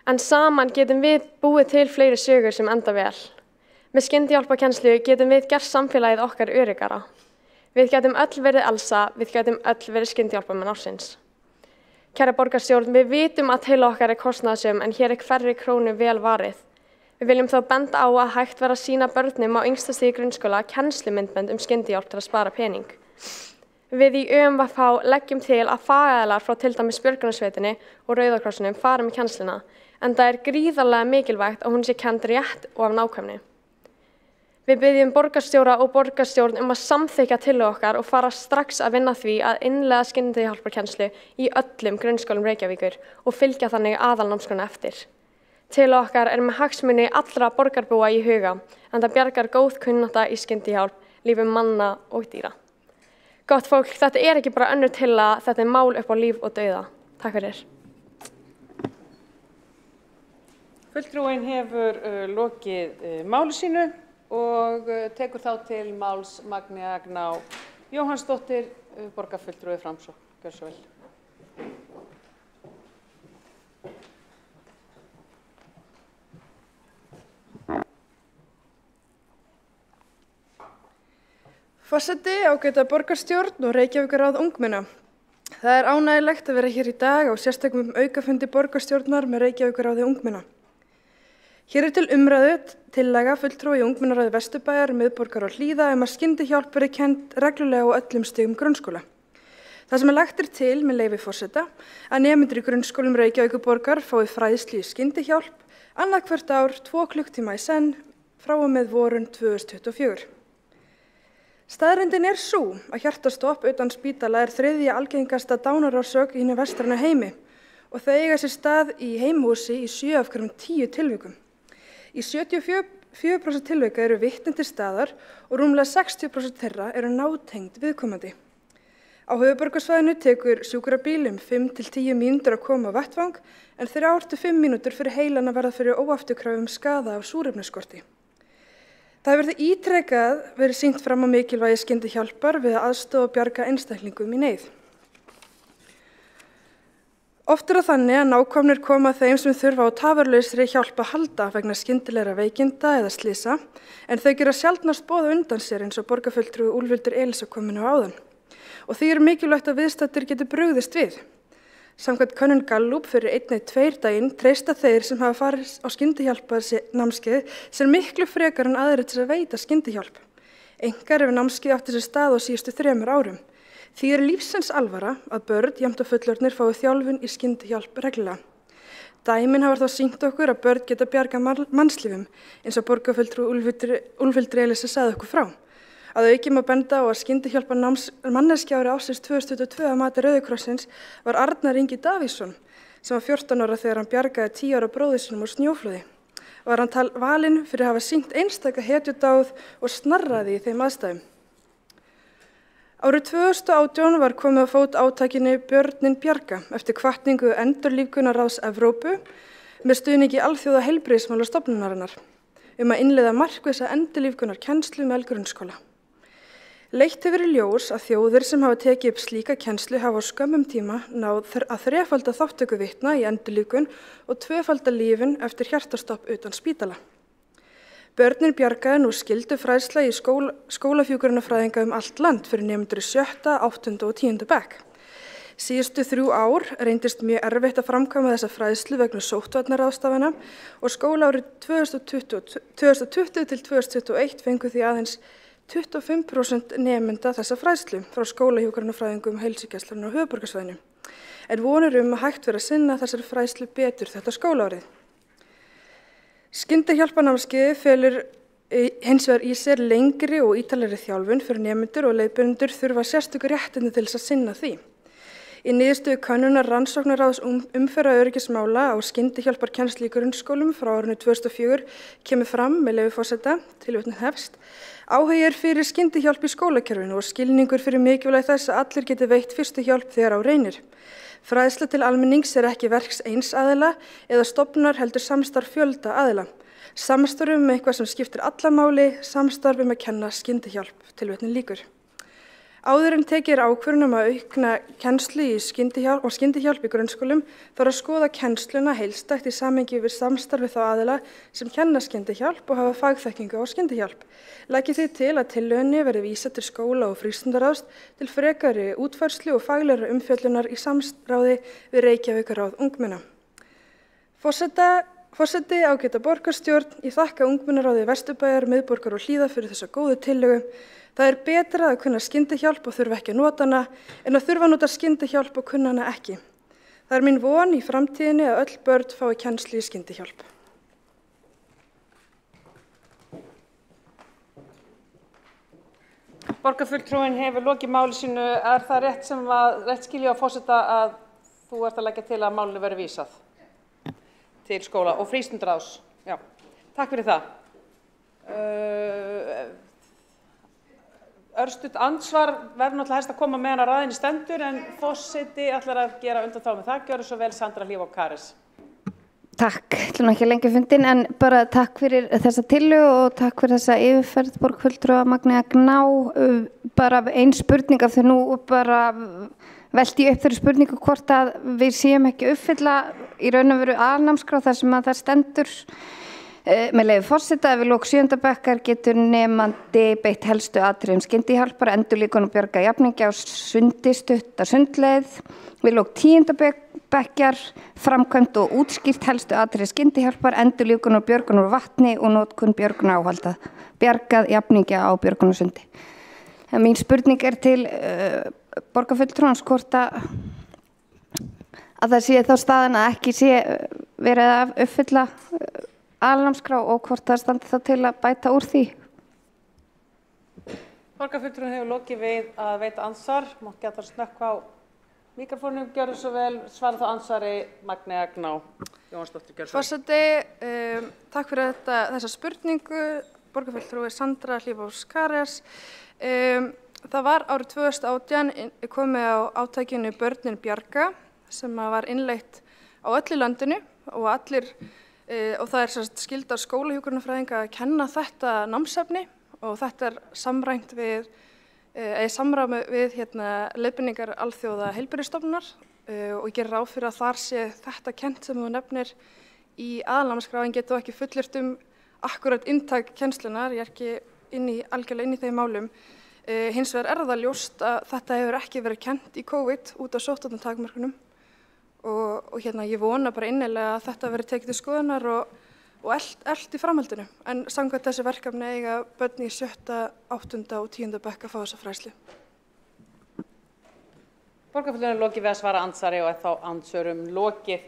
En saman getum við búið til fleiri sögur sem enda vel. Með skyndihjálparkennslu getum við gert samfélagið okkar öryggara. Við getum öll verið Elsa, við getum öll verið skyndihjálparmenn ársins. Kæra borgarstjórn, við vitum að til okkar kostnaðarsöm en hér hverri krónu vel varið. Við viljum þó benda á að hægt vera að sýna börnum á yngsta stigi grunnskóla kennslumyndbönd skyndihjálp til að spara pening. Við í ÖMVH leggjum til að fagaðilar frá til dæmis björgunarsveitinni og Rauða krossinum fara með kennsluna, en það gríðarlega mikilvægt að hún sé kennd rétt og af nákvæmni. Við biðjum borgarstjóra og borgarstjórn að samþykkja tillögu okkar og fara strax að vinna því að innleiða skyndihjálparkennslu í öllum grunnskólum Reykjavíkur og fylgja þannig aðalnámskránni eftir. Tillögu okkar með hagsmuni allra borgarbúa í huga, en það bjargar góð kunnátta í skyndihjálp, lífi manna og dýra. Gott fólk, þetta ekki bara önnur tillaga, þetta mál upp á líf og dauða. Takk fyrir. Fulltrúinn hefur lokið máli sínu og tekur þá til máls Magnea Gná Jóhannsdóttir, borgarfulltrúi Framsókn. Gjörðu svo vel. Forseti, ágæta borgarstjórn og Reykjavíkurráð ungmenna. Það ánægjulegt að vera hér í dag á sérstökum aukafundi borgarstjórnar með Reykjavíkurráði ungmenna. Hér til umræðu tillaga fulltrúi í ungmennaráði Vesturbæjar, miðborgar og Hlíða að skyndihjálp verði kennd reglulega á öllum stigum grunnskóla. Það sem lagt til með leyfi forseta að nemendur í grunnskólum Reykjavíkurborgar fái fræðslu í skyndihjálp annað hvert ár 2 klukktíma í senn frá og með vorun 2024. Staðreyndin sú að hjartastopp utan spítala 3. algengasta dánarorsök í hinu vestræna heimi og þau eiga sér stað í heimahúsi í 7 af hverjum 10 tilvikum. Í 74% tilvika eru vitni til staðar og rúmlega 60% þeirra eru nátengd viðkomandi. Á höfuðborgarsvæðinu tekur sjúkrabíl 5 til 10 mínútur að koma á vettvang en 3 til 5 mínútur fyrir heilan að verða fyrir óafturkræfum skaða af súrefnisskorti. Það hefur ítrekað verið sýnt fram á mikilvægi skyndihjálpar við að aðstoða og bjarga einstaklingum í neyð. Oft það þannig að nákomnir koma þeim sem þurfa á tafarlausri hjálp að halda vegna skyndilegra veikinda eða slysa, en þau gera sjaldnast boða undan sér eins og borgarfulltrúi Úlfhildur Elísa kom inn á áðan. Og því mikilvægt að viðstaddir geti brugðist við. Samkvæmt könnun Gallup fyrir 1-2 daginn treysta þeir sem hafa farið á skyndihjálparnámskeið sem miklu frekar en aðrir til að veita skyndihjálp. Engar ef námskeið átti sér stað á síðustu 3 árum. Því lífsins alvara að börn jafnt og fullorðnir fái þjálfun í skyndihjálp reglulega. Dæmin hafa þá sýnt okkur að börn geta bjarga mannslífum eins og borgarfulltrúi Úlfhildur Elísa sagði okkur frá. Að auki má benda á að skyndihjálpar manneskja árið ársins 2022 að mati Rauða krossins var Arnar Ingi Davíðsson sem var 14 ára þegar hann bjargaði 10 ára bróður sínum úr snjóflóði. var hann valinn fyrir að hafa sýnt einstaka hetjudáð og snarraði í þeim aðstæðum. Árið 2018 var komið á fót átakinu Börnin bjarga eftir hvatningu Endurlífgunarráðs Evrópu með stuðningi Alþjóða heilbrigðismálastofnunarinnar að innleiða markvissa endurlífgunarkennslu með grunnskóla. Leitt hefur í ljós að þjóðir sem hafa tekið upp slíka kennslu hafa á skömmum tíma náð að þrefalda þátttöku vitna í endurlífgun og tvöfalda lífin eftir hjartastopp utan spítala. Börnin bjarga nú skyldufræðsla í skólahjúkrunarfræðinga allt land fyrir nemendur í 7., 8. og 10. bekk. Síðustu 3 ár reyndist mjög erfitt að framkvæma þessa fræðslu vegna sóttvarnaráðstafana og skólaárið 2020 til 2021 fengu því aðeins 25% nemenda þessa fræðslu frá skólahjúkrunarfræðingum heilsugæslunnar á höfuðborgarsvæðinu. En vonir að hægt verið að sinna þessari fræðslu betur þetta skólaárið. Skyndihjálparnámskeiðið felur hins vegar í sér lengri og ítarlegri þjálfun fyrir nemendur og leiðbeinendur þurfa sérstöku réttindi til þess að sinna því. Í niðurstöðu könnunar rannsóknaráðs umferðaröryggismála á skyndihjálparkennslu í grunnskólum frá árinu 2004 kemur fram, með leyfi forseta, tilvitnun hefst, áhugi fyrir skyndihjálp í skólakerfinu og skilningur fyrir mikilvægi þess að allir geti veitt fyrstu hjálp þegar á reynir. Fræðsla til almennings ekki verks eins aðila eða stofnunar heldur samstarf fjölda aðila. Samstarf eitthvað sem skiptir alla máli, samstarf að kenna skyndihjálp, tilvitnun lýkur. Áður en tekið ákvörðun að aukna kennslu í skyndihjálp í grunnskólum þarf að skoða kennsluna heildstætt í samhengi við samstarf þá aðila sem kenna skyndihjálp og hafa fagþekkingu á skyndihjálp. Leggið því til að tillögunni verði vísað til skóla- og frístundaráðs til frekari útfærslu og faglegrar umfjöllunar í samráði við Reykjavíkurráð ungmenna. Forseti, ágæta borgarstjórn, ég þakka ungmennaráði Vesturbæjar, miðborgar og Hlíða fyrir þessa góðu tillögu. Það betra að kunna skyndihjálp og þurfa ekki að nota hana en að þurfa að nota skyndihjálp og kunna hana ekki. Það mín von í framtíðinni að öll börn fái kennslu í skyndihjálp. Borgarfulltrúinn hefur lokið máli sínu. Er það rétt skilja á forseta að þú ert að leggja til að málinu verði vísað til skóla- og frístundaráðs? Já, takk fyrir það. Örstutt andsvar verður náttúrulega helst að koma meðan að ræðinni stendur en forseti ætlar að gera undanþágu með það. Gjörðu svo vel, Sandra Hlíf og Karis. Takk, ætlum ekki lengi fundin en bara takk fyrir þessa tillögu og takk fyrir þessa yfirferð borgarfulltrúa Magnea Gná. Bara ein spurning af því nú bara velti upp þeirri spurningu hvort að við séum ekki uppfylla í raun og veru aðalnámskrá þar sem að það stendur. Með leyfi forseta við lok 7. bekkar getur nemandi beitt helstu atriðum skyndihjálpar, endurlífgun og bjarga jafningja á sundi, stutta sundleið. Við lok 10. bekkjar framkvæmt og útskýrt helstu atriði skyndihjálpar, endurlífgun og björgun úr vatni og notkun björgun áhalda, bjargað jafningja á björgunarsundi. Mín spurning til borgarfulltrúans hvort að það sé þá staðan að ekki sé verið að uppfylla aðalnámskrá og hvort það standi þá til að bæta úr því. Borgarfulltrúinn hefur lokið við að veita ansvar. Mátt geta snöggva á mikrofónum. Gjörðu svo vel. Svara þá ansvari Magnea Gná. Jóhannsdóttir, gjörðu svo vel. Forseti, takk fyrir þessa spurningu. Borgarfulltrúi Sandra Hlíf Karis. Það var árið 2018 komið á átakinu Börnin bjarga sem var innleitt á öllu landinu og og það skylda skólahjúkrunarfræðinga að kenna þetta námsefni og þetta samræmt við leiðbeiningar Alþjóða heilbrigðisstofnunar og ég gerir ráð fyrir að þar sé þetta kennt sem þú nefnir í aðalnámskrá en getur ekki fullyrt akkurat inntak kennslunar, ég ekki algjörlega inn í þeim málum. Hins vegar það ljóst að þetta hefur ekki verið kennt í COVID út af sóttvarnatakmörkunum. Og ég vona bara innilega að þetta verði tekið til skoðunar og elt í framhaldinu. En samkvæmt þessi verkefni eiga börn í 7., 8. og 10. bekk að fá þessa fræðslu. Borgarfulltrúinn lokið við að svara ansvari og þá ansvörum lokið.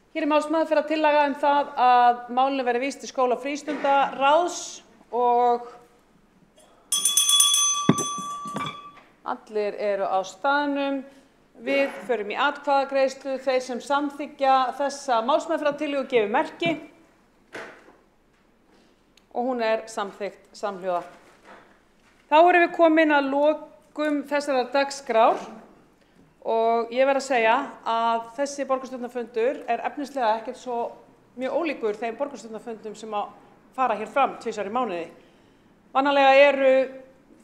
Hér málsmeðferðartillaga það að málinu verði vísað til skóla- og frístundaráðs og allir eru á staðnum. Við förum í atkvæðagreiðslu. Þeir sem samþykkja þessa málsmeðferðartillögu gefi merki. og hún er samþykkt samhljóða. Þá erum við komin að lokum þessarar dagskrár og ég verð að segja að þessi borgarstjórnarfundur er efnislega ekkert svo mjög ólíkur þeim borgarstjórnarfundum sem að fara hér fram 2 sinnum í mánuði. Vanalega eru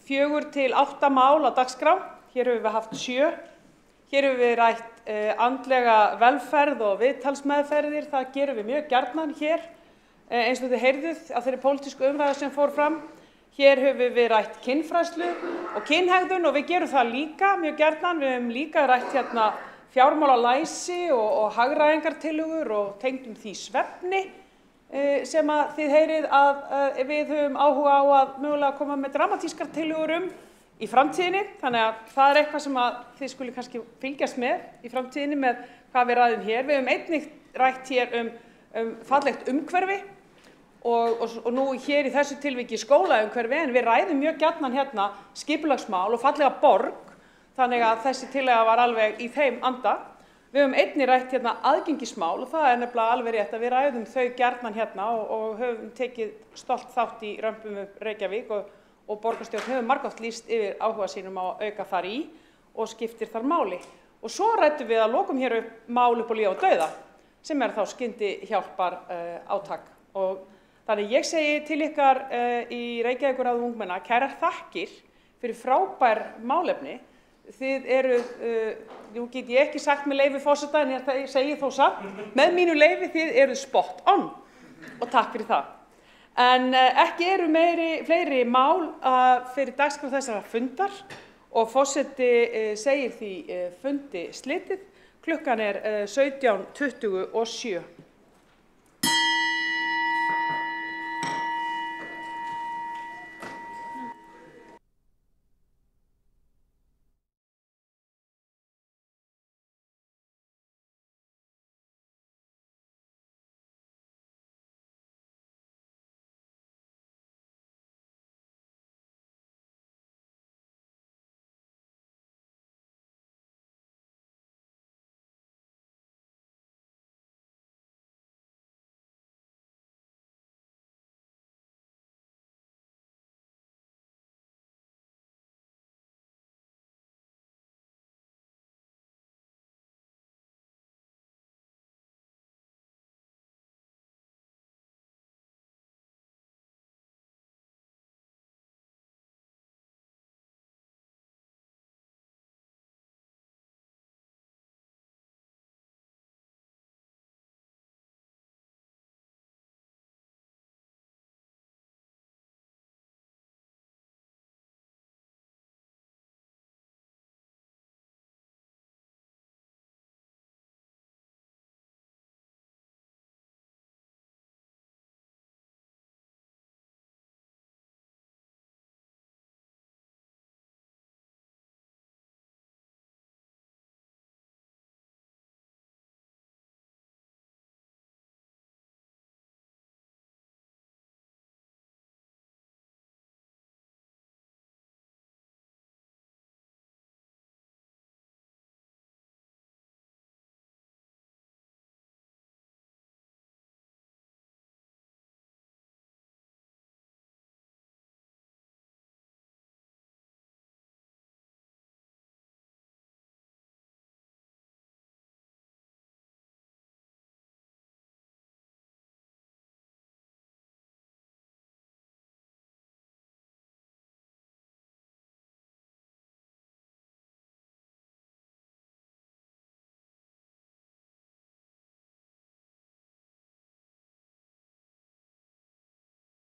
4 til 8 mál á dagskrá, hér höfum við haft 7. Hér höfum við rætt andlega velferð og viðtalsmeðferðir, það gerum við mjög gjarnan hér, eins og þið heyrðuð á þeirri pólitísku umræðu sem fór fram. Hér höfum við rætt kynfræðslu og kynhegðun og við gerum það líka mjög gjarnan. Við höfum líka rætt hérna fjármálalæsi og hagræðingartillögur og tengdum því svefni sem að þið heyrið að við höfum áhuga á að mögulega koma með dramatískar tillögur í framtíðinni. Þannig að það er eitthvað sem að þið skuli kannski fylgjast með í framtíðinni með hvað við ræðum hér. Við höfum einnig rætt hér fallegt umhverfi og nú hér í þessu tilviki skólaumhverfi, en við ræðum mjög gjarnan hérna skipulagsmál og fallega borg, þannig að þessi tillaga var alveg í þeim anda. Við höfum einnig rætt hérna aðgengismál og það er nefnilega alveg rétt að við ræðum þau gjarnan hérna og höfum tekið stolt þátt í römpum Reykjavík og borgarstjórn hefur margoft lýst yfir áhuga sínum á að auka þar í og skiptir þar máli. Og svo ræddum við að lokum hér mál upp á líf og dauða, sem er þá skyndihjálpar átak. Og þannig ég segi til ykkar í Reykjavíkurráði ungmenna kærar þakkir fyrir frábær málefni. Þið eruð, nú get ég ekki sagt með leyfi forseta en ég segi þó samt, með mínu leyfi þið eruð spot on og takk fyrir það. En ekki eru fleiri mál fyrir dagskrá þessara fundar og forseti segir því fundi slitið. Klukkan er 17:27.